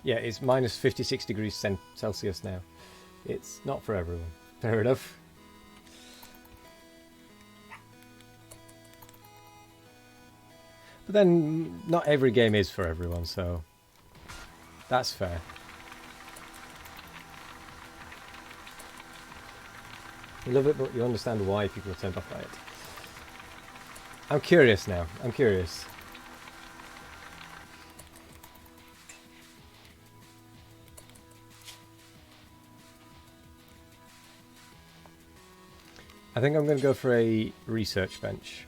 Yeah, it's minus 56 degrees Celsius now. It's not for everyone. Fair enough. But then, not every game is for everyone, so that's fair. You love it, but you understand why people are turned off by it. I'm curious now. I'm curious. I think I'm going to go for a research bench.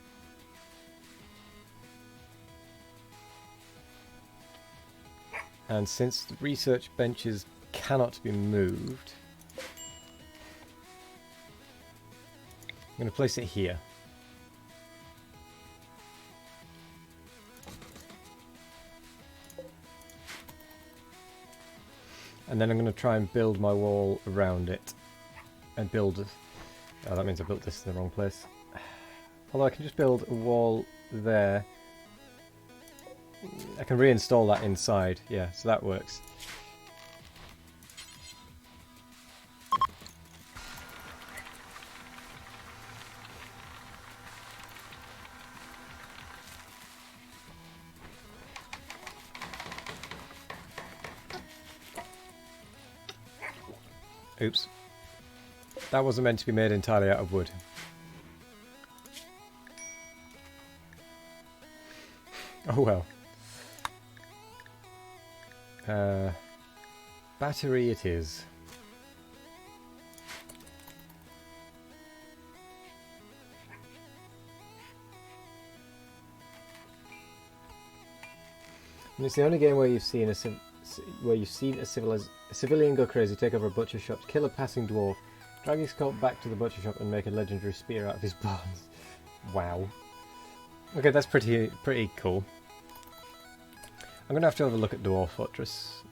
And since the research benches cannot be moved, I'm going to place it here. And then I'm going to try and build my wall around it. And build... Oh, that means I built this in the wrong place. Although I can just build a wall there. I can reinstall that inside. Yeah, so that works. Oops. That wasn't meant to be made entirely out of wood. Oh well. Battery it is. And it's the only game where you've seen a civilian go crazy, take over a butcher shop, kill a passing dwarf, drag his cult back to the butcher shop, and make a legendary spear out of his bones. Wow. Okay, that's pretty cool. I'm gonna have to have a look at Dwarf Fortress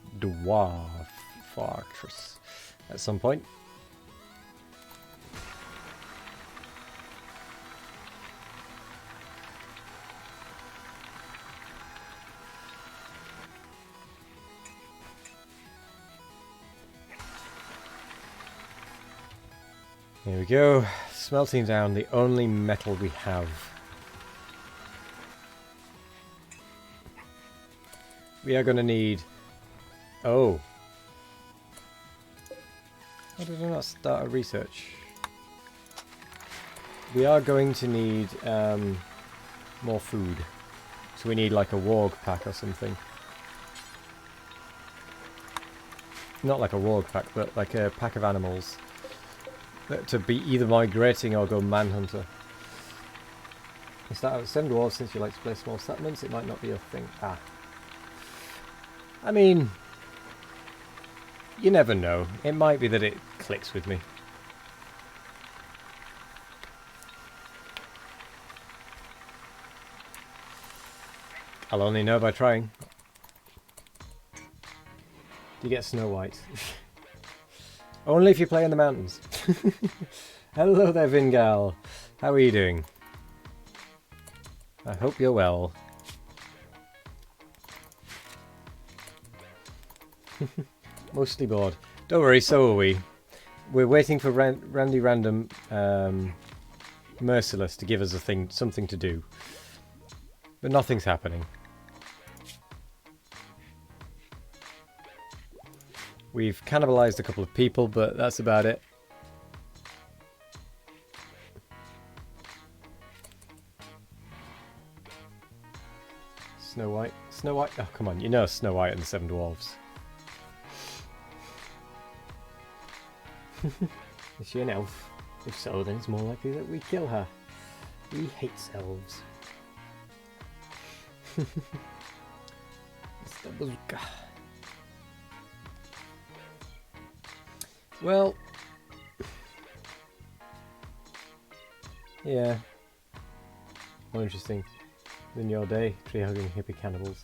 at some point. Here we go, smelting down the only metal we have. We are going to need... Oh. Why did I not start a research? We are going to need more food. So we need like a warg pack or something. Not like a warg pack, but like a pack of animals. To be either migrating or go manhunter. You start out with 7 dwarves since you like to play small settlements. It might not be your thing. Ah. I mean, you never know. It might be that it clicks with me. I'll only know by trying. Do you get Snow White? Only if you play in the mountains. Hello there, Vingal. How are you doing? I hope you're well. Mostly bored. Don't worry, so are we. We're waiting for Randy Random Merciless to give us something to do. But nothing's happening. We've cannibalized a couple of people, but that's about it. Snow White. Snow White? Oh, come on. You know Snow White and the 7 Dwarves. Is she an elf? If so, then it's more likely that we kill her. We hate elves. It's the bazooka. Well, yeah, more interesting than your day, tree-hugging hippie cannibals.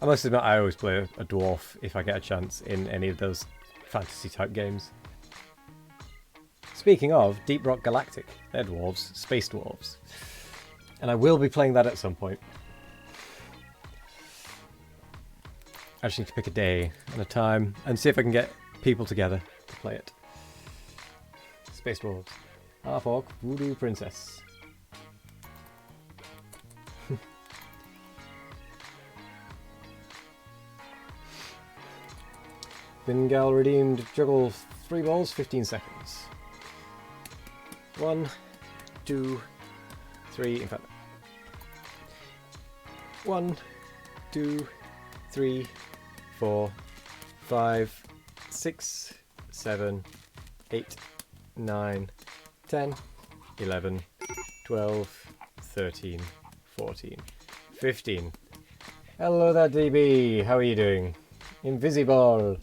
I must admit, I always play a dwarf if I get a chance in any of those fantasy-type games. Speaking of, Deep Rock Galactic, they're dwarves, space dwarves. And I will be playing that at some point. I just need to pick a day and a time and see if I can get people together to play it. Space Dwarves. Half-orc, Voodoo Princess. Bingal redeemed. Juggle 3 balls, 15 seconds. 1, 2, 3, in fact. 1, 2, 3, 4, 5, 6, 7, 8, 9, 10, 11, 12, 13, 14, 15. Hello there, DB. How are you doing? Invisible.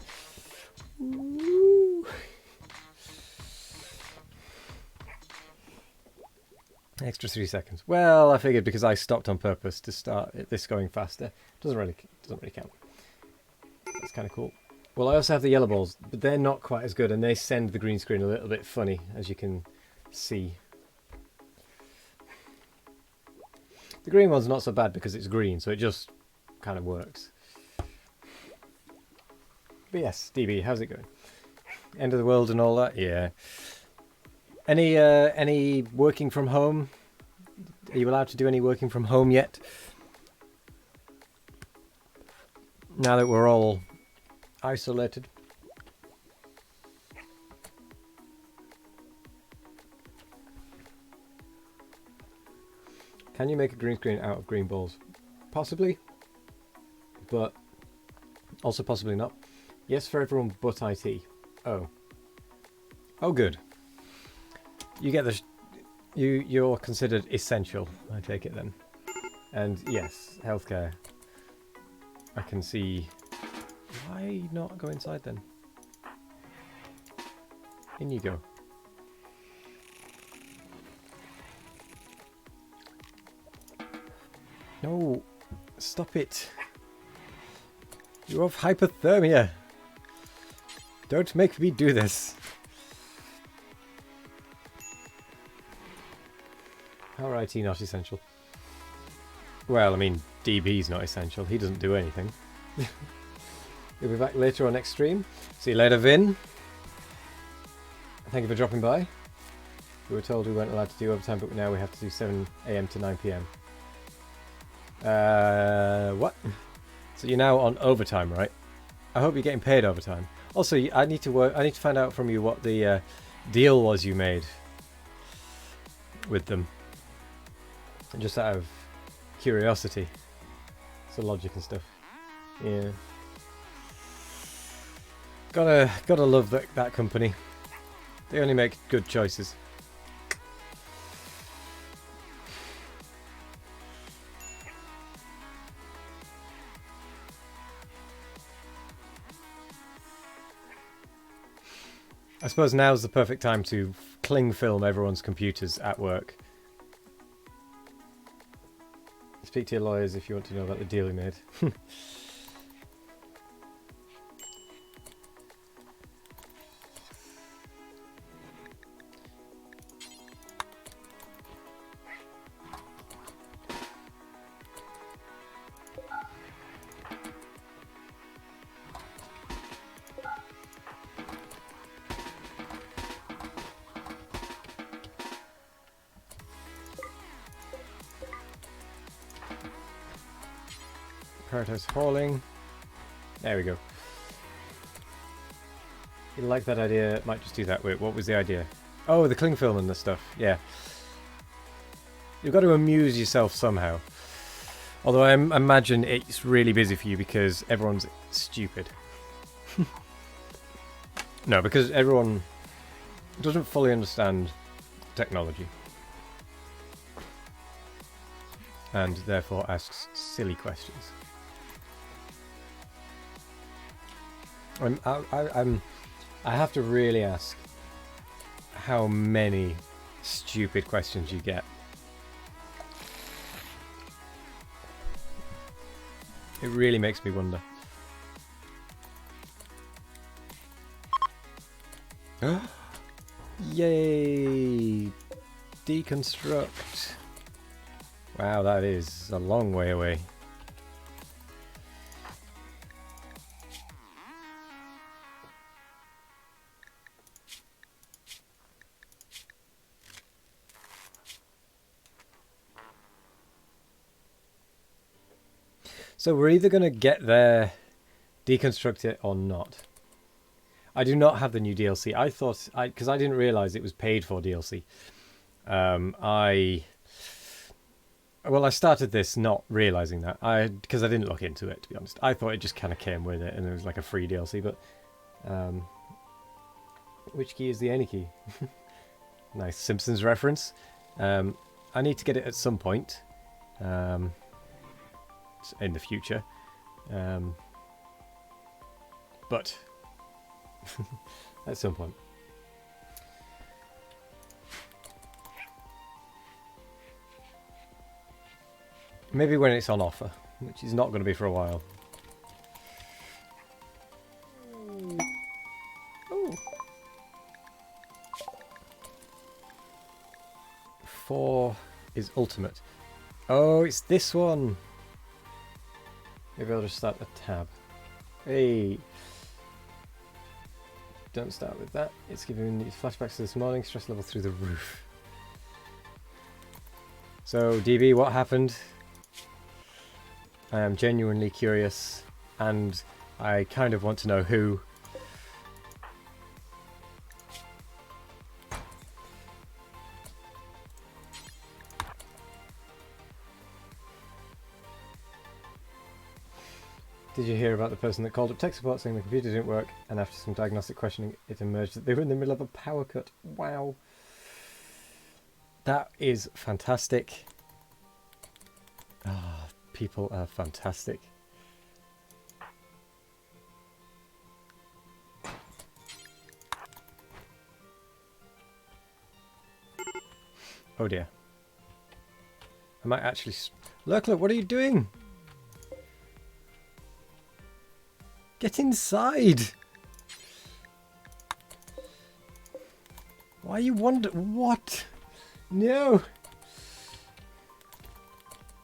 Woo. Extra 3 seconds. Well, I figured because I stopped on purpose to start this going faster. Doesn't really count. That's kind of cool. Well, I also have the yellow balls, but they're not quite as good, and they send the green screen a little bit funny, as you can see. The green one's not so bad because it's green, so it just kind of works. But yes, DB, how's it going? End of the world and all that? Yeah. Any working from home? Are you allowed to do any working from home yet? Now that we're all isolated. Can you make a green screen out of green balls? Possibly, but also possibly not. Yes, for everyone but IT. Oh. Oh, good. You get the... You're considered essential, I take it then. And yes, healthcare. I can see... Why not go inside then? In you go. No, stop it. You have hypothermia. Don't make me do this. How are IT not essential? Well, I mean, DB's not essential. He doesn't do anything. He'll be back later on next stream. See you later, Vin. Thank you for dropping by. We were told we weren't allowed to do overtime, but now we have to do 7 AM to 9 PM. What? So you're now on overtime, right? I hope you're getting paid overtime. Also, I need to find out from you what the deal was you made with them. Just out of curiosity. So logic and stuff. Yeah. Gotta love that company. They only make good choices. I suppose now's the perfect time to cling film everyone's computers at work. Speak to your lawyers if you want to know about the deal we made. Prioritize hauling. There we go. You like that idea? Might just do that. Wait, what was the idea? Oh, the cling film and the stuff. Yeah. You've got to amuse yourself somehow. Although I imagine it's really busy for you because everyone's stupid. No, because everyone doesn't fully understand technology. And therefore asks silly questions. I have to really ask how many stupid questions you get. It really makes me wonder. Yay! Deconstruct. Wow, that is a long way away. So we're either going to get there, deconstruct it, or not. I do not have the new DLC. I thought, because I didn't realize it was paid for DLC. I started this not realizing that. Because I didn't look into it, to be honest. I thought it just kind of came with it, and it was like a free DLC. But which key is the any key? Nice Simpsons reference. I need to get it at some point. In the future, but at some point. Maybe when it's on offer, which is not going to be for a while. Ooh. 4 is ultimate. Oh, it's this one. Maybe I'll just start a tab. Hey! Don't start with that. It's giving me flashbacks to this morning. Stress level through the roof. So, DB, what happened? I am genuinely curious. And I kind of want to know who. Did you hear about the person that called up tech support saying the computer didn't work, and after some diagnostic questioning it emerged that they were in the middle of a power cut? Wow. That is fantastic. Ah, people are fantastic. Oh dear. I might actually... Look, what are you doing? Get inside! Why are you what? No!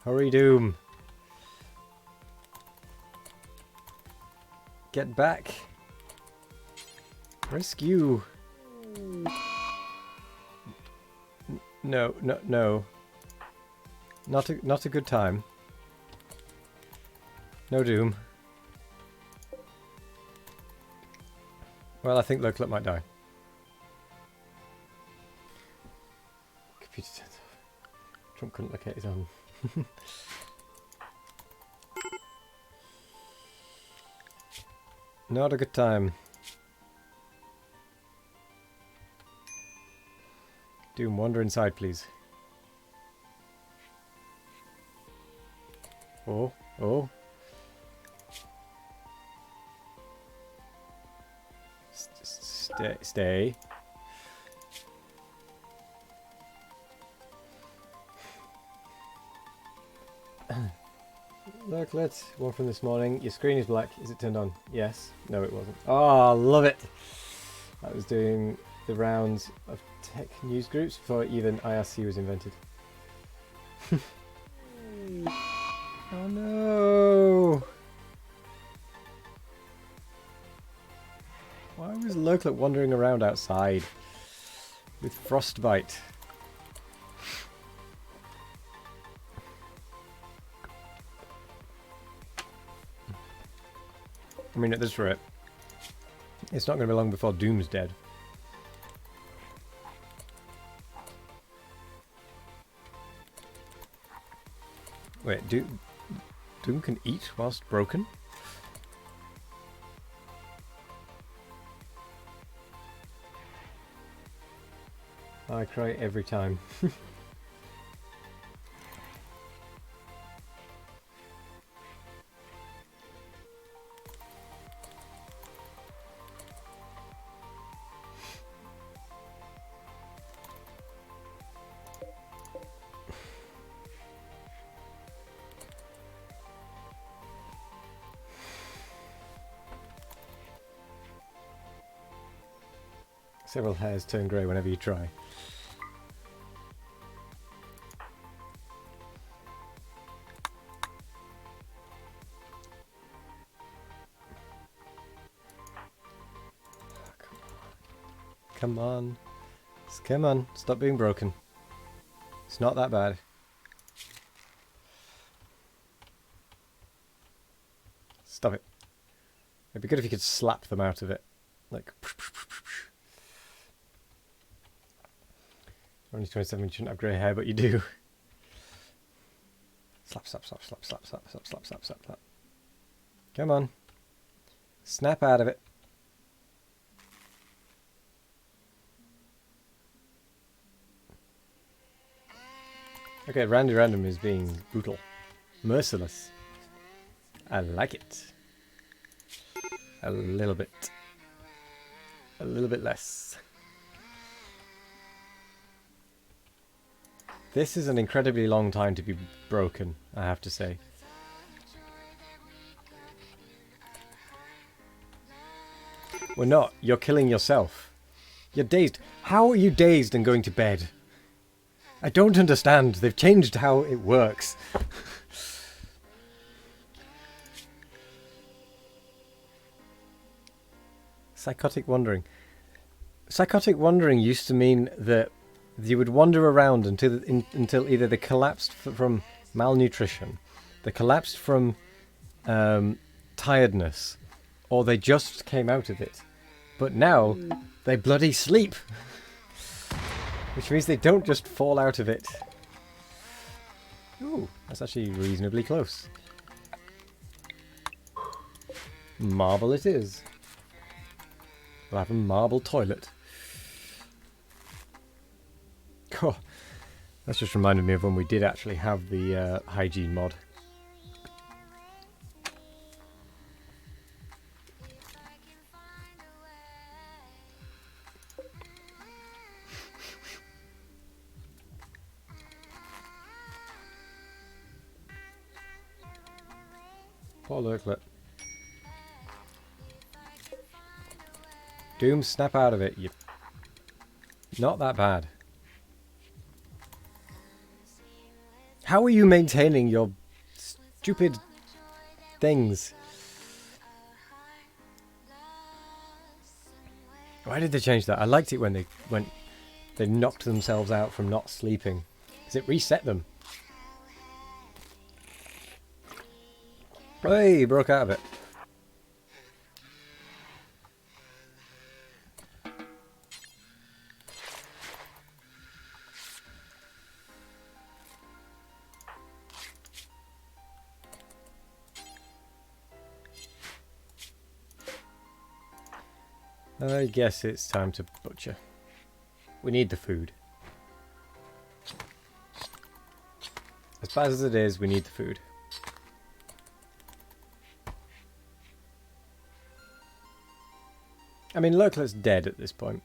Hurry, Doom. Get back. Rescue. No, no, no. Not a good time. No Doom. Well, I think Lurklet might die. Computer turns off. Trump couldn't locate his own. Not a good time. Doom, wander inside, please. Oh, oh. Stay. Look, one from this morning. Your screen is black. Is it turned on? Yes. No, it wasn't. Oh, love it. I was doing the rounds of tech news groups before even IRC was invented. Oh no! Why was Lurklet wandering around outside with frostbite? I mean, at this rate, it's not going to be long before Doom's dead. Wait, Doom can eat whilst broken? I cry every time. Several hairs turn grey whenever you try. Come on. Come on. Stop being broken. It's not that bad. Stop it. It'd be good if you could slap them out of it. Like... Only 27, you shouldn't have grey hair, but you do. Slap, slap, slap, slap, slap, slap, slap, slap, slap, slap, slap. Come on. Snap out of it. Okay, Randy Random is being brutal. Merciless. I like it. A little bit. A little bit less. This is an incredibly long time to be broken, I have to say. Well, not. You're killing yourself. You're dazed. How are you dazed and going to bed? I don't understand. They've changed how it works. Psychotic wandering. Psychotic wandering used to mean that you would wander around until either they collapsed from malnutrition, they collapsed from tiredness, or they just came out of it. But now, they bloody sleep. Which means they don't just fall out of it. Ooh, that's actually reasonably close. Marble it is. We'll have a marble toilet. Oh, that's just reminded me of when we did actually have the hygiene mod. Poor Lurklet. Doom, snap out of it. You... Not that bad. How are you maintaining your stupid things? Why did they change that? I liked it when they knocked themselves out from not sleeping. Because it reset them. Hey, broke out of it. I guess it's time to butcher. We need the food. As bad as it is, we need the food. I mean, Lurklet's dead at this point.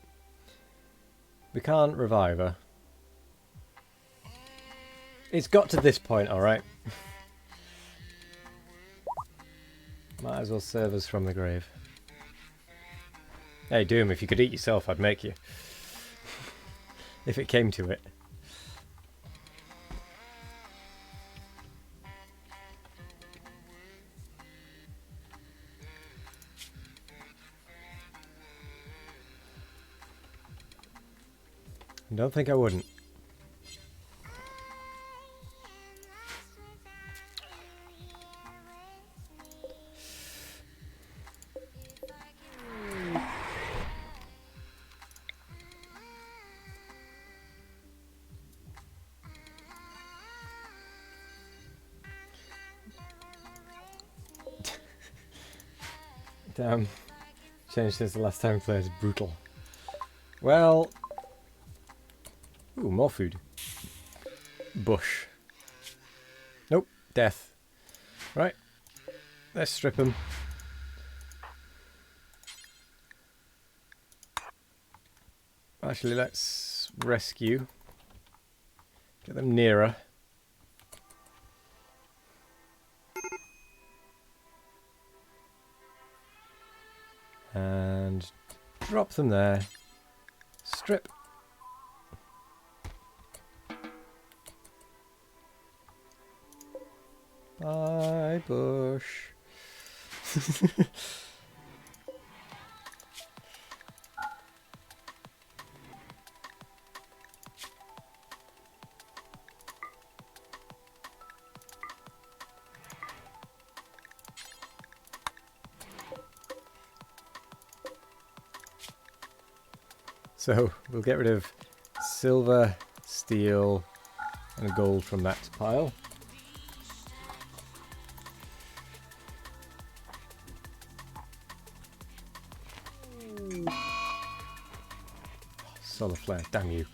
We can't revive her. It's got to this point, alright? Might as well serve us from the grave. Hey, Doom, if you could eat yourself, I'd make you. If it came to it. I don't think I wouldn't. Damn. Changed since the last time we played. Brutal. Well... Ooh, more food. Bush. Nope. Death. Right. Let's strip them. Actually, let's rescue. Get them nearer. And drop them there. Strip. Bye, bush. So we'll get rid of silver, steel, and gold from that pile. Solar flare, damn you.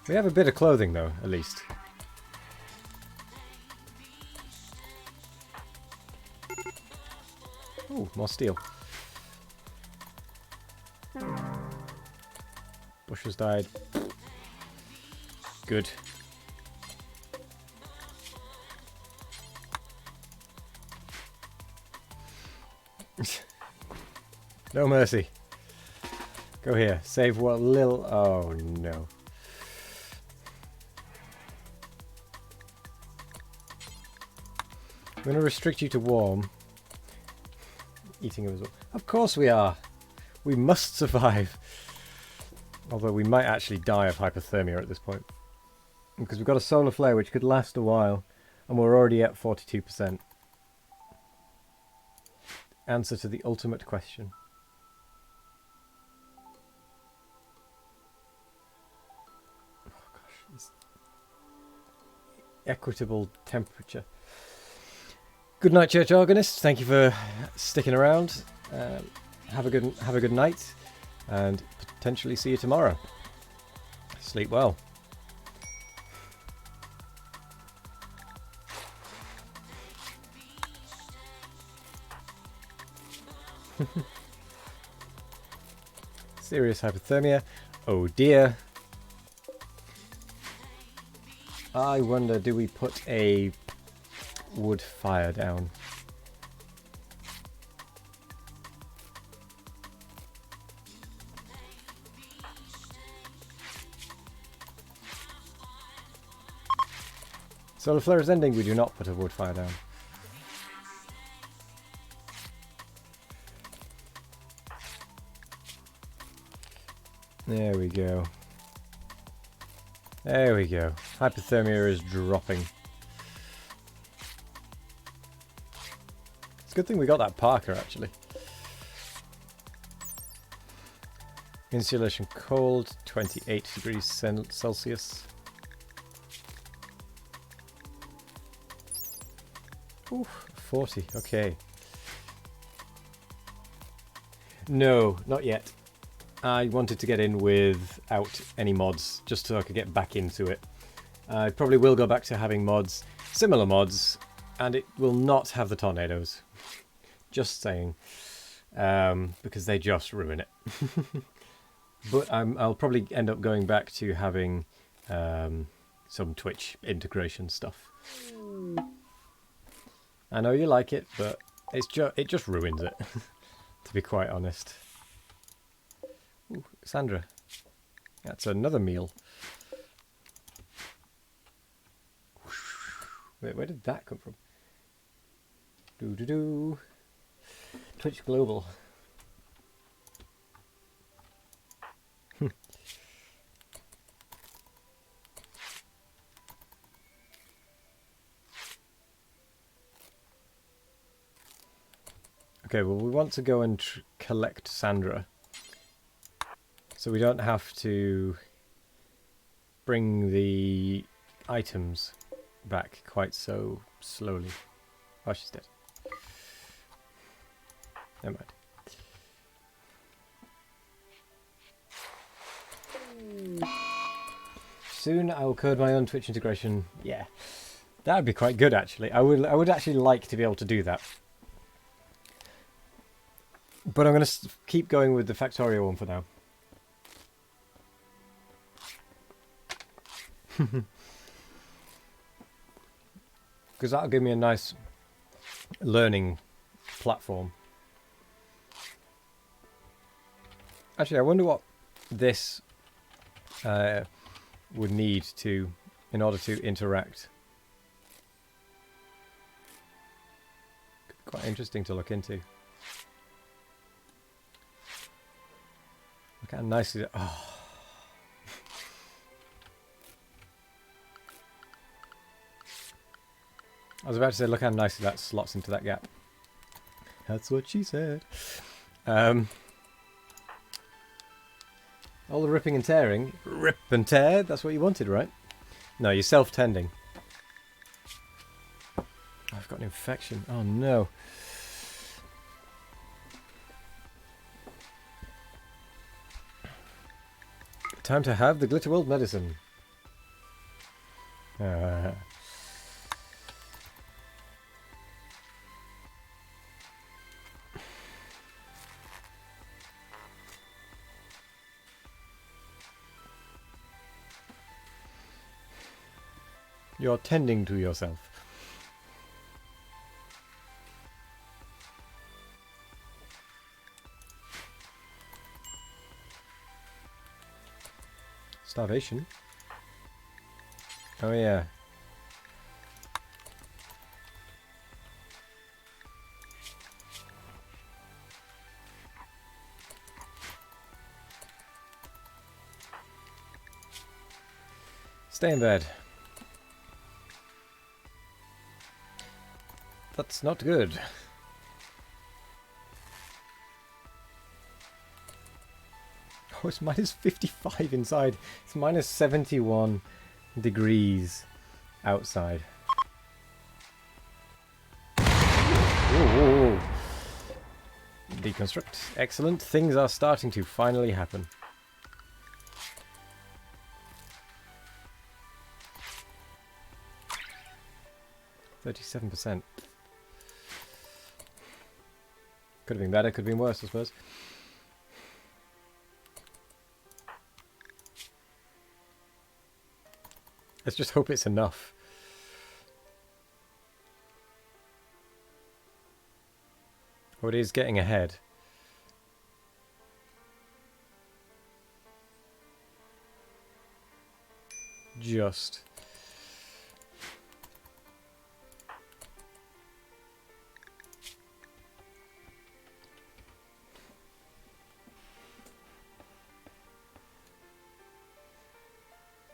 We have a bit of clothing though, at least. Ooh, more steel. Bush has died. Good. No mercy. Go here. Save what little... Oh, no. I'm going to restrict you to warm. Eating them as well. Of course we are. We must survive. Although we might actually die of hypothermia at this point. Because we've got a solar flare which could last a while, and we're already at 42%. Answer to the ultimate question. Oh gosh, it's equitable temperature. Good night, church organist. Thank you for sticking around. Have a good night, and potentially see you tomorrow. Sleep well. Serious hypothermia. Oh dear. I wonder, do we put a wood fire down? Solar flare is ending, we do not put a wood fire down. There we go. There we go. Hypothermia is dropping. It's a good thing we got that Parker, actually. Insulation cold, 28 degrees Celsius. Ooh, 40, okay. No, not yet. I wanted to get in without any mods, just so I could get back into it. I probably will go back to having mods, similar mods, and it will not have the tornadoes. Just saying. Because they just ruin it. But I'll probably end up going back to having some Twitch integration stuff. I know you like it, but it just ruins it, to be quite honest. Ooh, Sandra. That's another meal. Wait, where did that come from? Doo-doo-doo. Twitch Global. Okay, well, we want to go and collect Sandra. So we don't have to bring the items back quite so slowly. Oh, she's dead. Never mind. Soon I will code my own Twitch integration. Yeah, that would be quite good, actually. I would actually like to be able to do that. But I'm going to keep going with the Factorio one for now. Because that'll give me a nice learning platform. Actually, I wonder what this would need to, in order to interact. Quite interesting to look into. Look how nicely. Oh. I was about to say, look how nicely that slots into that gap. That's what she said. All the ripping and tearing. Rip and tear, that's what you wanted, right? No, you're self-tending. I've got an infection. Oh no. Time to have the Glitterworld medicine. You're tending to yourself. Starvation? Oh yeah. Stay in bed. That's not good. Oh, it's minus 55 inside. It's minus 71 degrees outside. Ooh. Deconstruct. Excellent. Things are starting to finally happen. 37%. Could have been better, could have been worse, I suppose. Let's just hope it's enough. Oh, it is getting ahead. Just.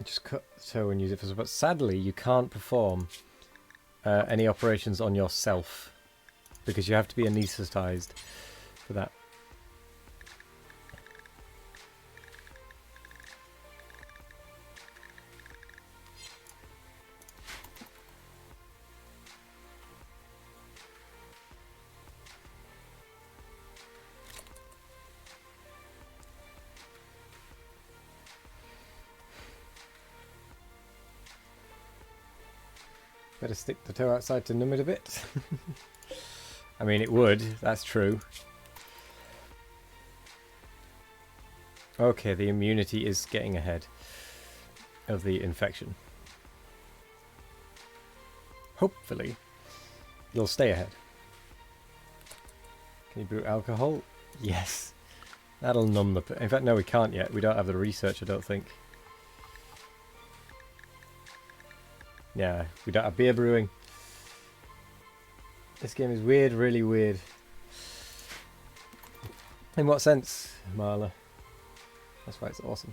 Just cut the toe and use it for... But sadly, you can't perform any operations on yourself because you have to be anaesthetized for that. Better stick the toe outside to numb it a bit. I mean, it would, that's true. Okay, the immunity is getting ahead of the infection. Hopefully, it'll stay ahead. Can you brew alcohol? Yes. That'll numb the... In fact, no, we can't yet. We don't have the research, I don't think. Yeah, we don't have beer brewing. This game is weird, really weird. In what sense, Marla? That's why it's awesome.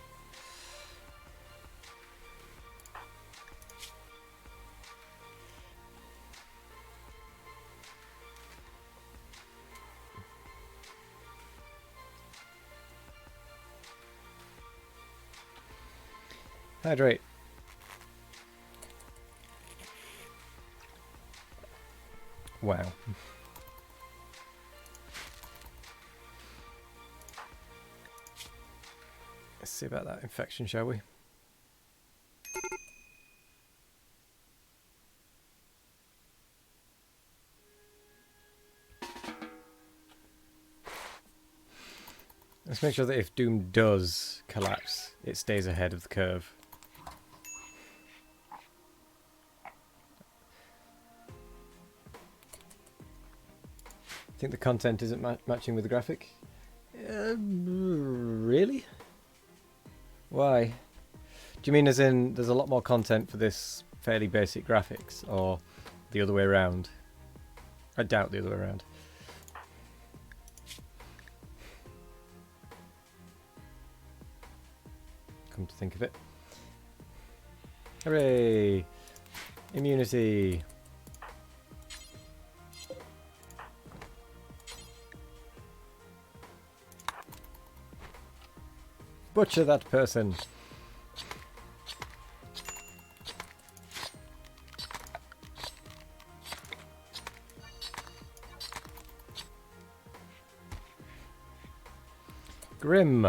Hydrate. Wow. Let's see about that infection, shall we? Let's make sure that if Doom does collapse, it stays ahead of the curve. Think the content isn't matching with the graphic? Really? Why? Do you mean as in there's a lot more content for this fairly basic graphics, or the other way around? I doubt the other way around. Come to think of it. Hooray! Immunity! Butcher that person. Grim.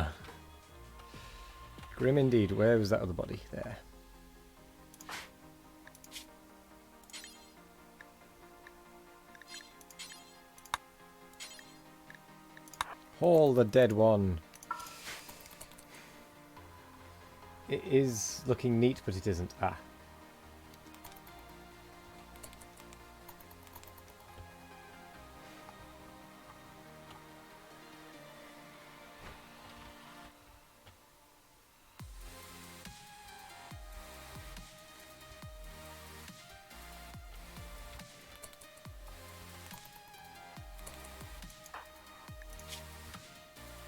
Grim indeed. Where was that other body? There. Haul the dead one. It is looking neat, but it isn't. Ah.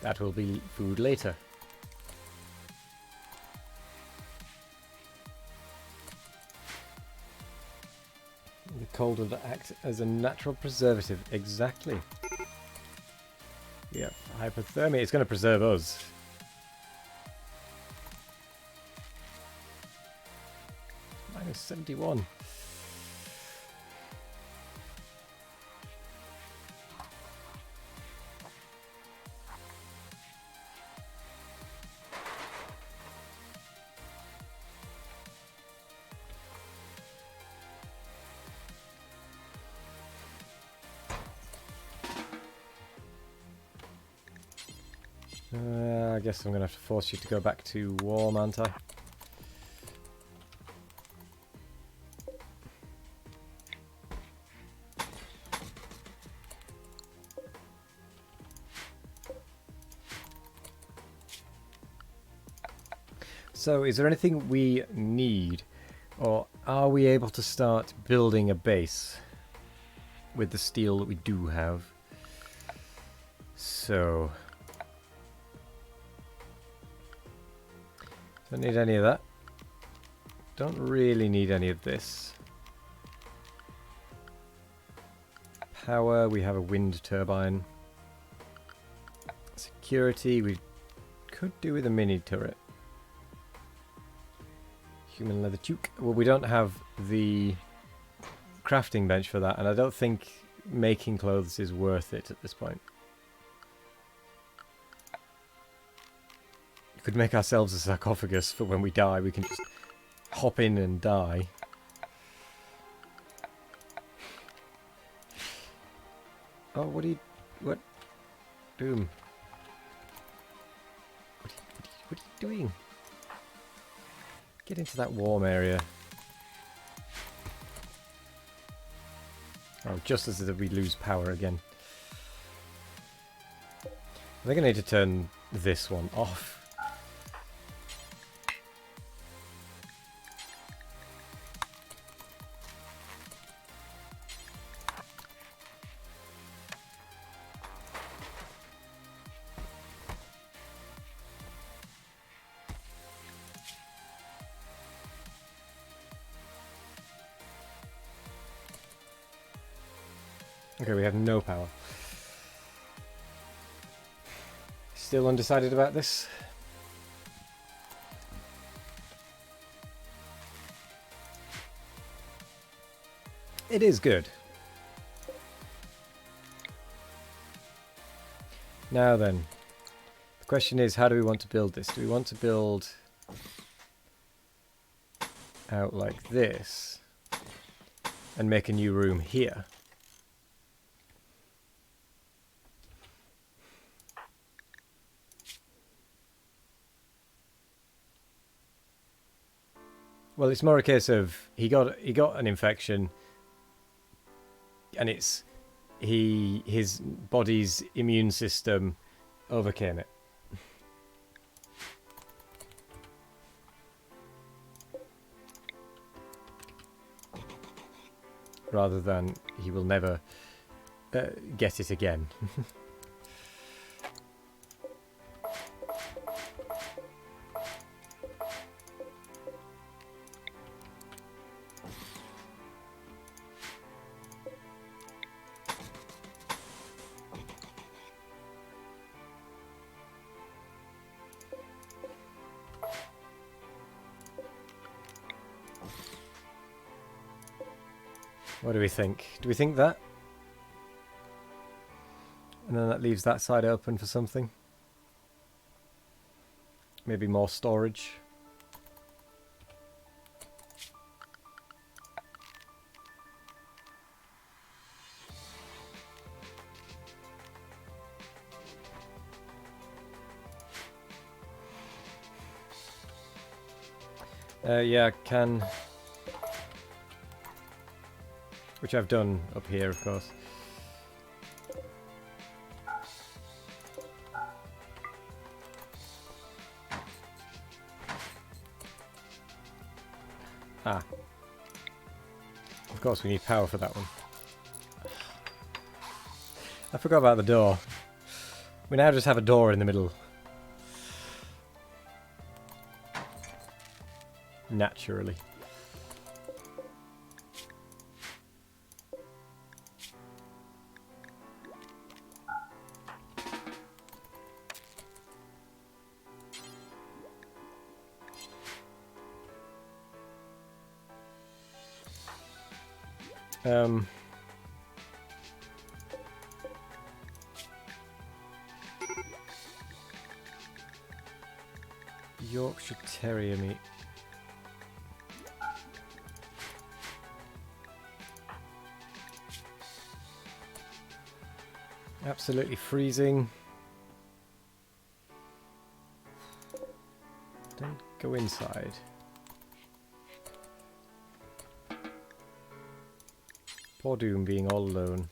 That will be food later. Cold would act as a natural preservative. Exactly. Yeah, hypothermia. It's going to preserve us. Minus 71. I guess I'm going to have to force you to go back to warm, aren't I? So, is there anything we need? Or are we able to start building a base with the steel that we do have? So... don't need any of that. Don't really need any of this. Power, we have a wind turbine. Security, we could do with a mini turret. Human leather toque. Well, we don't have the crafting bench for that, and I don't think making clothes is worth it at this point. We could make ourselves a sarcophagus for when we die. We can just hop in and die. Oh, what are you... what? Boom. What are you doing? Get into that warm area. Oh, just as we lose power again. I think I need to turn this one off. Okay, we have no power. Still undecided about this? It is good. Now then, the question is, how do we want to build this? Do we want to build out like this and make a new room here? Well, it's more a case of he got an infection, and it's his body's immune system overcame it. Rather than he will never get it again. What do we think? Do we think that? And then that leaves that side open for something. Maybe more storage. Yeah, can... which I've done up here, of course. Ah. Of course we need power for that one. I forgot about the door. We now just have a door in the middle. Naturally. Um, Yorkshire Terrier meat. Absolutely freezing. Don't go inside. Poor Doom being all alone.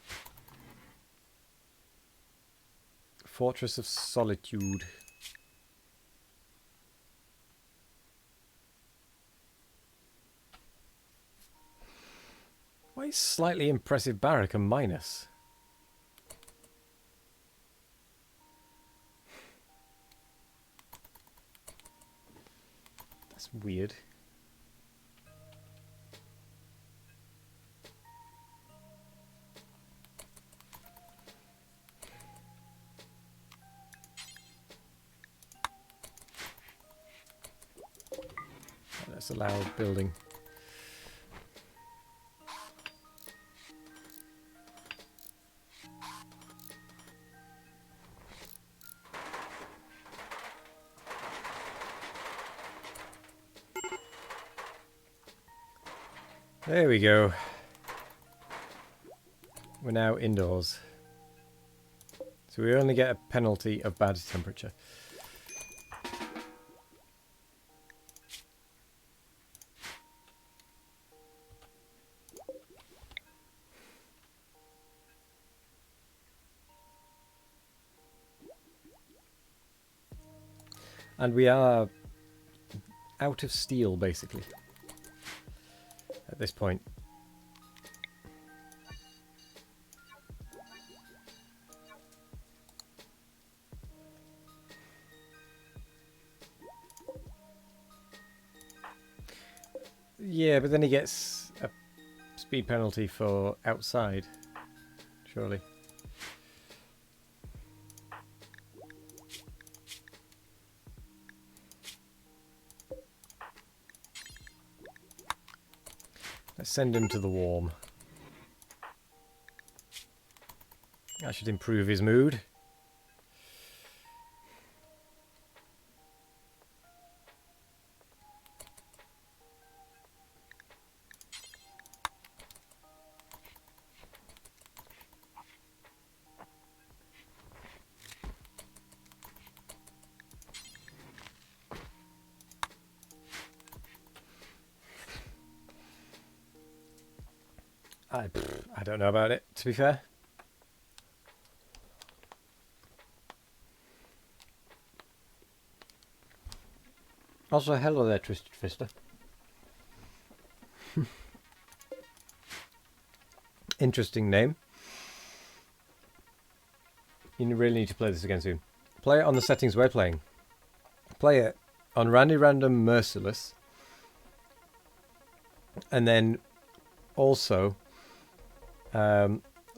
Fortress of Solitude. Why is slightly impressive barrack a minus? That's weird. Let's allow building. There we go. We're now indoors. So we only get a penalty of bad temperature. And we are out of steel, basically, at this point. Yeah, but then he gets a speed penalty for outside, surely. Let's send him to the warm. That should improve his mood. I don't know about it, to be fair. Also, hello there, Twisted Fister. Interesting name. You really need to play this again soon. Play it on the settings we're playing. Play it on Randy Random Merciless. And then also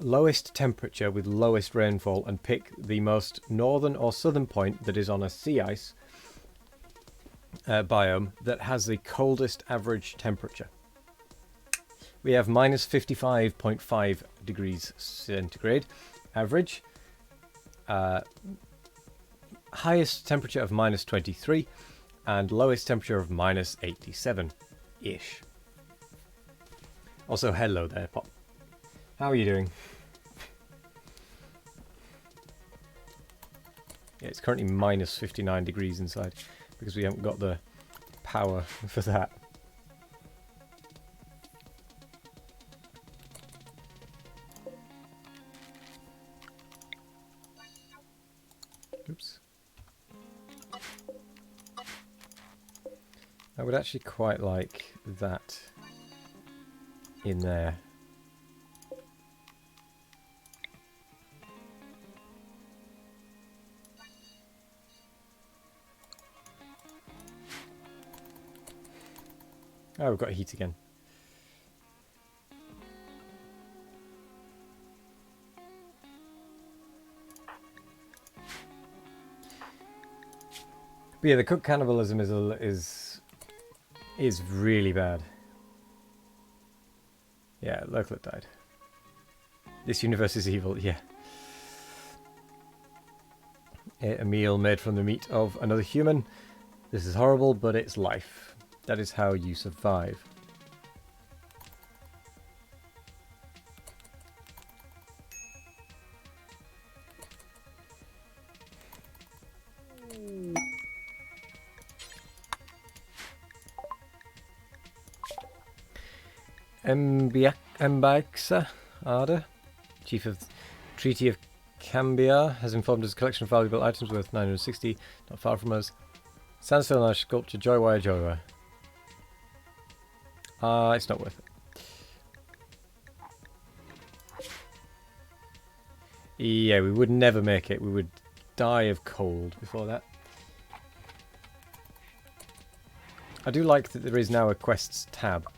lowest temperature with lowest rainfall, and pick the most northern or southern point that is on a sea ice biome that has the coldest average temperature. We have minus 55.5 degrees centigrade average. Highest temperature of minus 23 and lowest temperature of minus 87-ish. Also, hello there, Pop. How are you doing? Yeah, it's currently minus 59 degrees inside because we haven't got the power for that. Oops. I would actually quite like that in there. Oh, we've got heat again. But yeah, the cook cannibalism is really bad. Yeah, Lurklet died. This universe is evil, yeah. Ate a meal made from the meat of another human. This is horrible, but it's life. That is how you survive. Mbaxa Arda, Chief of Treaty of Cambia, has informed us a collection of valuable items worth 960, not far from us. Sandstone large sculpture, Joywire, Joywire. It's not worth it. Yeah, we would never make it. We would die of cold before that. I do like that there is now a quests tab.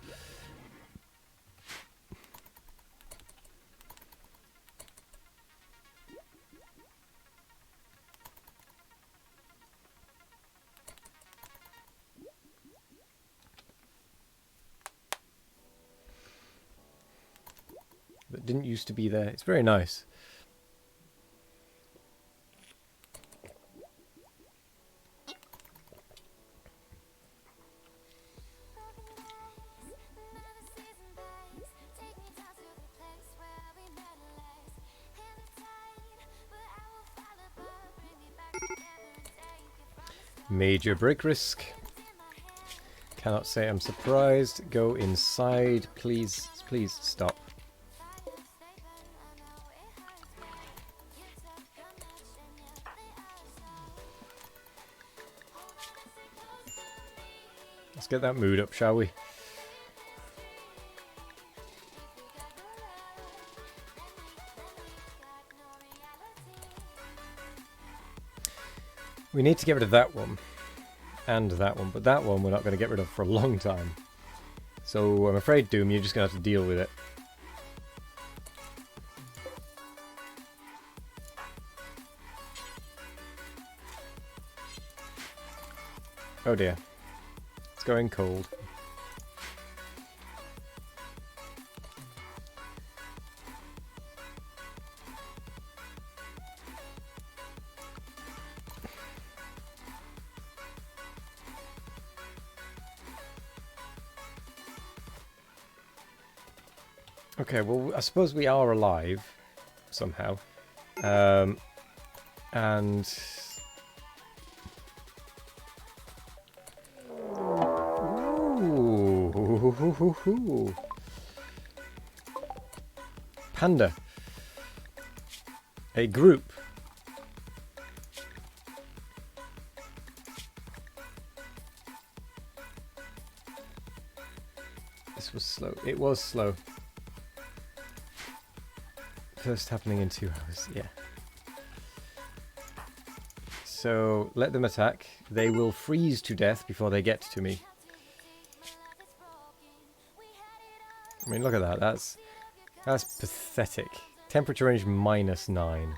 That didn't used to be there. It's very nice. Major break risk. Cannot say I'm surprised. Go inside. Please, please stop. Let's get that mood up, shall we? We need to get rid of that one. And that one. But that one we're not going to get rid of for a long time. So I'm afraid, Doom, you're just going to have to deal with it. Oh dear. It's going cold. Okay, well, I suppose we are alive somehow. And ooh. Panda. A group. This was slow. It was slow. First happening in 2 hours, yeah. So let them attack. They will freeze to death before they get to me. I mean, look at that. That's pathetic. Temperature range -9.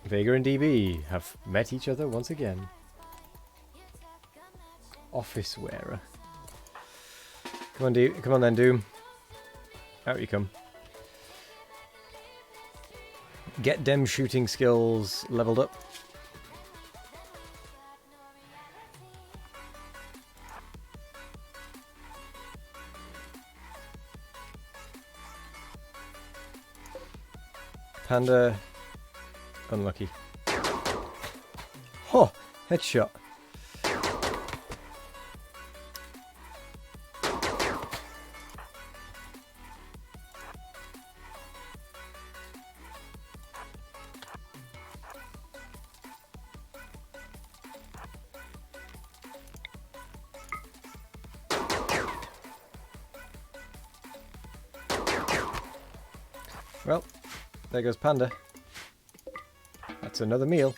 Vega and DB have met each other once again. Office wearer. Come on, come on then, Doom. Out you come. Get dem shooting skills leveled up. Panda. Unlucky. Oh, headshot. Well, there goes Panda. That's another meal.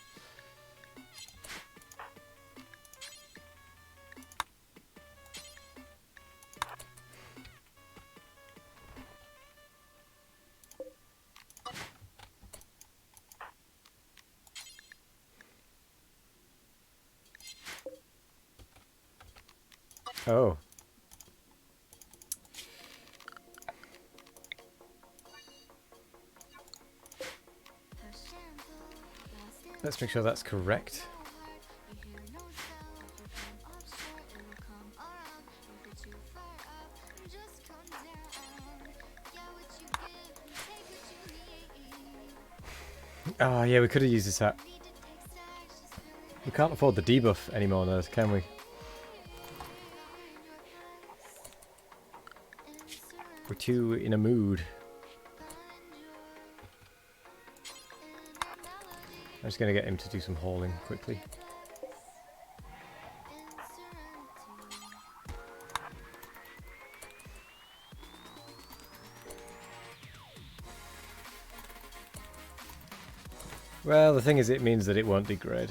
Oh. Let's make sure that's correct. Ah, yeah, we could have used this hat. We can't afford the debuff anymore now, can we? We're too in a mood. I'm just going to get him to do some hauling quickly. Well, the thing is, it means that it won't degrade.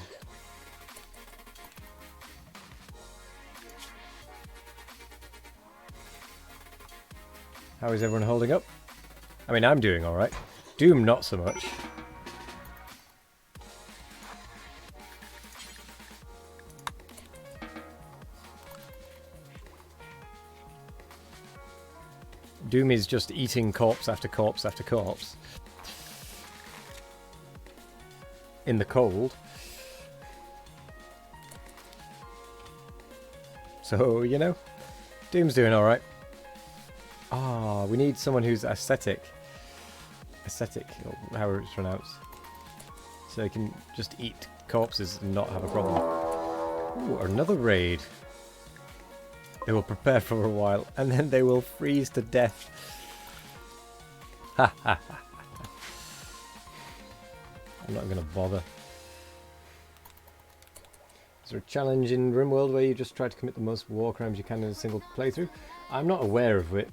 How is everyone holding up? I mean, I'm doing alright. Doom, not so much. Doom is just eating corpse after corpse after corpse. In the cold. So, you know, Doom's doing alright. Ah, we need someone who's aesthetic. Aesthetic, or however it's pronounced. So they can just eat corpses and not have a problem. Ooh, another raid. They will prepare for a while, and then they will freeze to death. Ha ha ha. I'm not going to bother. Is there a challenge in Rimworld where you just try to commit the most war crimes you can in a single playthrough? I'm not aware of it.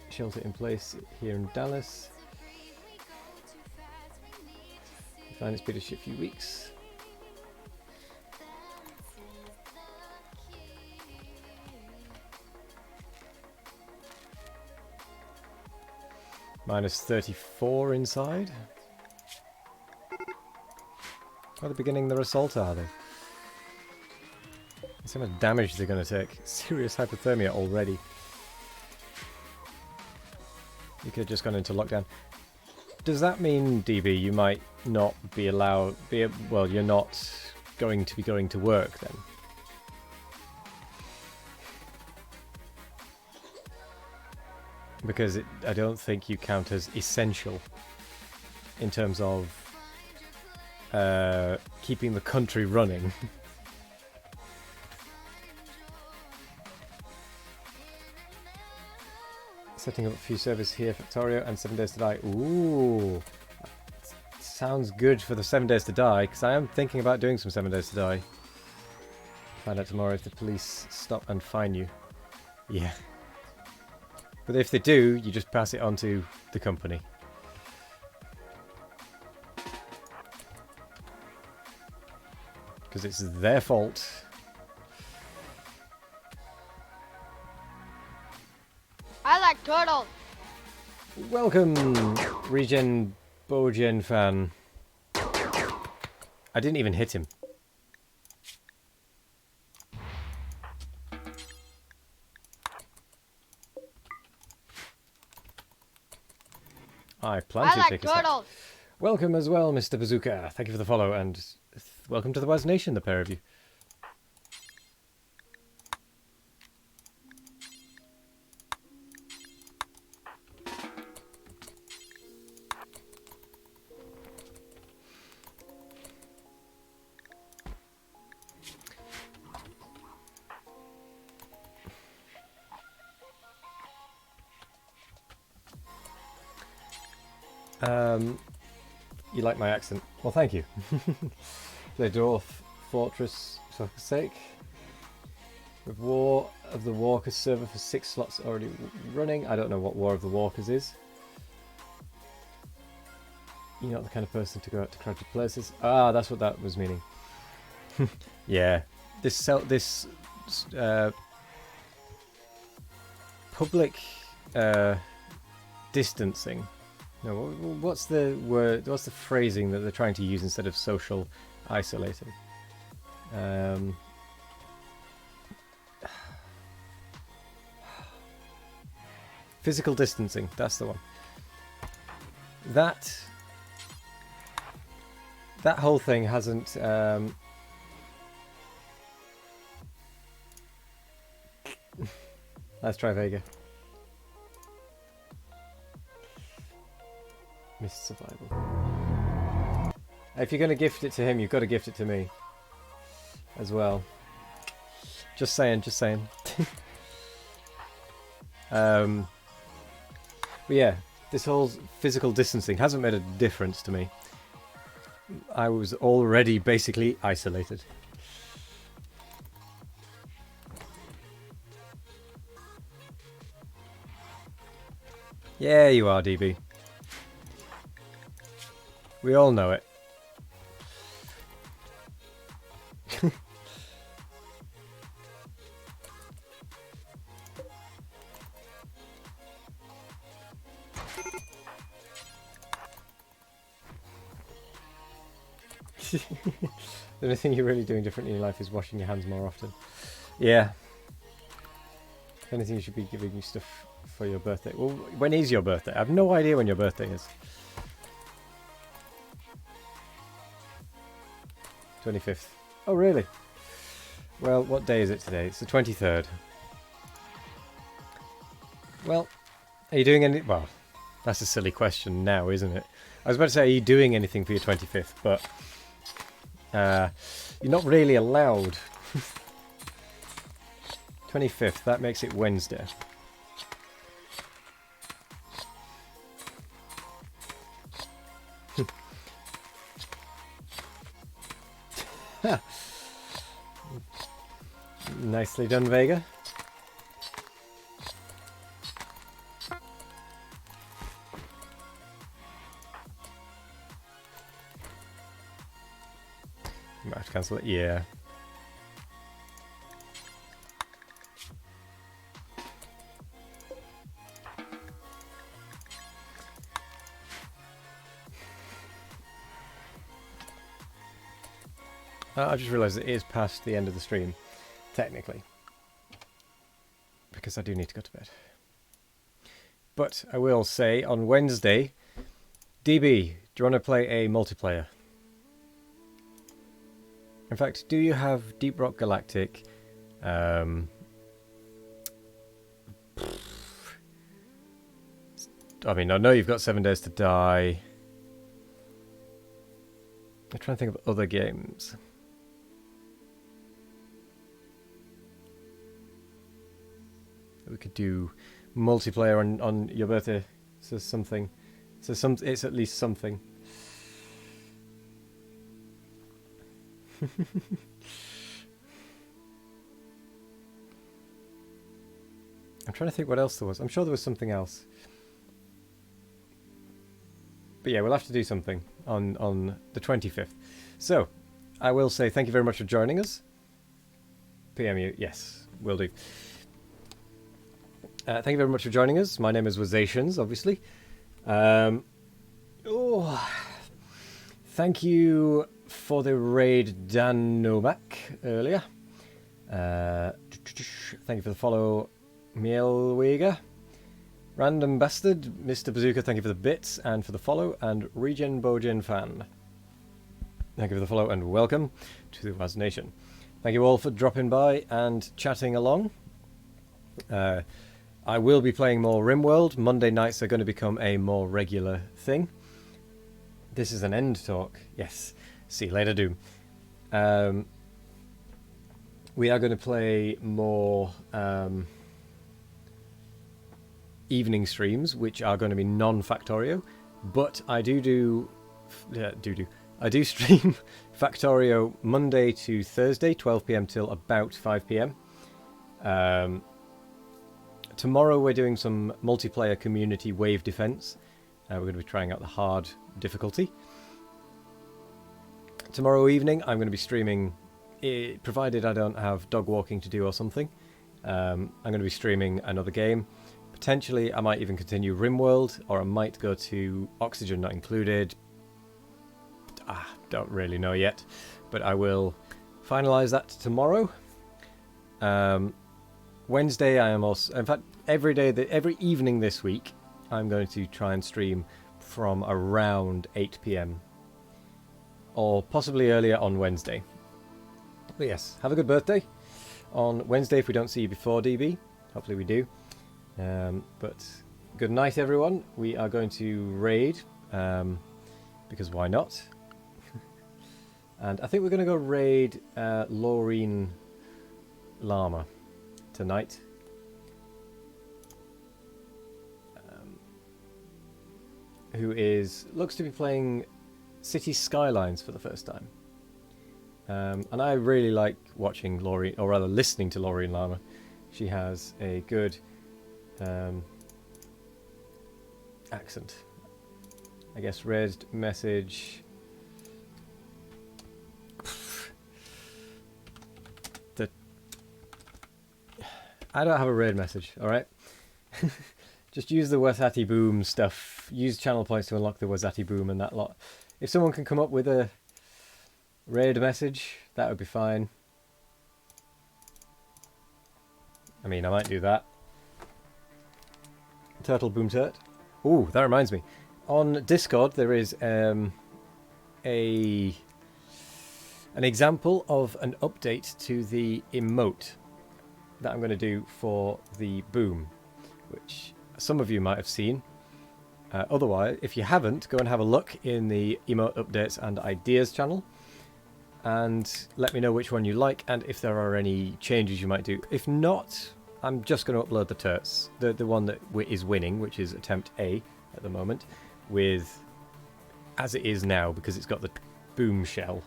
Shelter in place here in Dallas. Find it's been a shit few weeks. Minus 34 inside. Are they beginning their assault, are they? Let's see how much damage they're going to take. Serious hypothermia already. You could have just gone into lockdown. Does that mean, DB, you might not be allowed... well, you're not going to be going to work then? Because I don't think you count as essential in terms of keeping the country running. Setting up a few servers here, Factorio, and 7 Days to Die. Ooh, sounds good for the 7 Days to Die, because I am thinking about doing some 7 Days to Die. Find out tomorrow if the police stop and fine you. Yeah. But if they do, you just pass it on to the company. Because it's their fault. I like turtles. Welcome, Regen Bogen fan. I didn't even hit him. I plan to take a step. Welcome as well, Mr. Bazooka. Thank you for the follow, and welcome to the Waz Nation, the pair of you. You like my accent? Well, thank you. Play Dwarf Fortress for fuck's sake. With War of the Walkers server for 6 slots already running. I don't know what War of the Walkers is. You're not the kind of person to go out to crowded places. Ah, that's what that was meaning. Yeah, this public distancing. No, what's the word? What's the phrasing that they're trying to use instead of social isolating? Physical distancing, that's the one. That whole thing hasn't... Let's try Vega. Missed survival. If you're going to gift it to him, you've got to gift it to me as well. Just saying, just saying. But yeah, this whole physical distancing hasn't made a difference to me. I was already basically isolated. Yeah, you are, DB. We all know it. The only thing you're really doing differently in life is washing your hands more often. Yeah. If anything, you should be giving you stuff for your birthday. Well, when is your birthday? I have no idea when your birthday is. 25th. Oh, really? Well, what day is it today? It's the 23rd. Well, are you doing any... Well, that's a silly question now, isn't it? I was about to say, are you doing anything for your 25th? But you're not really allowed. 25th, that makes it Wednesday. Nicely done, Vega. You might have to cancel it. Yeah. I just realised it is past the end of the stream, technically. Because I do need to go to bed. But I will say, on Wednesday, DB, do you want to play a multiplayer? In fact, do you have Deep Rock Galactic? I mean, I know you've got 7 Days to Die. I'm trying to think of other games. We could do multiplayer on your birthday. So something. So it's at least something. I'm trying to think what else there was. I'm sure there was something else. But yeah, we'll have to do something on the 25th. So, I will say thank you very much for joining us. PMU, yes, will do. Thank you very much for joining us. My name is Wazations, obviously. Thank you for the raid, Dan Novak, earlier. Thank you for the follow, Mielwega. Random Bastard, Mr. Bazooka, thank you for the bits and for the follow. And Regen Bojen Fan, thank you for the follow and welcome to the Waz Nation. Thank you all for dropping by and chatting along. I will be playing more Rimworld. Monday nights are going to become a more regular thing. This is an end talk. Yes. See you later, Doom. We are going to play more evening streams, which are going to be non-Factorio. But I do stream Factorio Monday to Thursday, 12 PM till about 5 PM. Tomorrow we're doing some multiplayer community wave defense. We're going to be trying out the hard difficulty. Tomorrow evening I'm going to be streaming, provided I don't have dog walking to do or something. I'm going to be streaming another game. Potentially I might even continue Rimworld, or I might go to Oxygen Not Included. Don't really know yet, but I will finalise that tomorrow. Wednesday I am also, in fact, every day, every evening this week, I'm going to try and stream from around 8 p.m. or possibly earlier on Wednesday. But yes, have a good birthday on Wednesday if we don't see you before DB. Hopefully we do. But good night, everyone. We are going to raid, because why not? And I think we're going to go raid Laureen Llama tonight. Who looks to be playing City Skylines for the first time. And I really like watching Laureen, or rather listening to Laureen Llama. She has a good accent. I guess raised message. I don't have a raid message, alright? Just use the Wazati Boom stuff. Use channel points to unlock the Wazati Boom and that lot. If someone can come up with a raid message, that would be fine. I mean, I might do that. Turtle Boom Turt. Ooh, that reminds me. On Discord, there is an example of an update to the emote that I'm going to do for the boom, which some of you might have seen. Otherwise, if you haven't, go and have a look in the emote updates and ideas channel and let me know which one you like and if there are any changes you might do. If not, I'm just going to upload the turts, the one that is winning, which is attempt A at the moment, with as it is now because it's got the boom shell.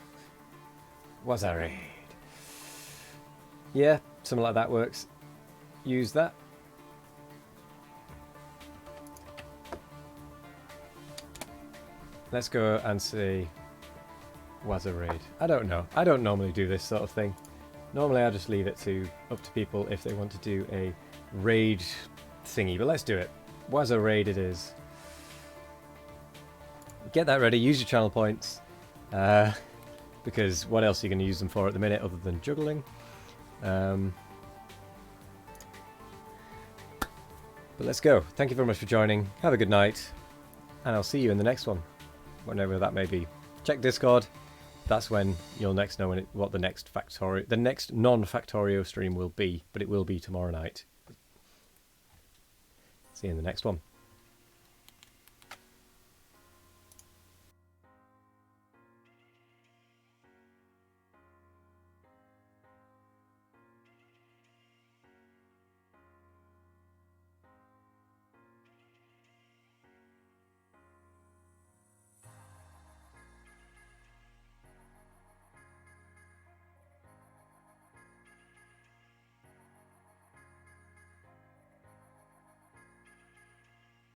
Was I right? Yeah, something like that works. Use that. Let's go and say was a raid. I don't know. I don't normally do this sort of thing. Normally I just leave it up to people if they want to do a raid thingy, but let's do it. Was a raid it is. Get that ready, use your channel points. Because what else are you going to use them for at the minute other than juggling? But let's go. Thank you very much for joining. Have a good night. And I'll see you in the next one. Whenever that may be. Check Discord. That's when you'll next know what the next non-Factorio stream will be. But it will be tomorrow night. See you in the next one.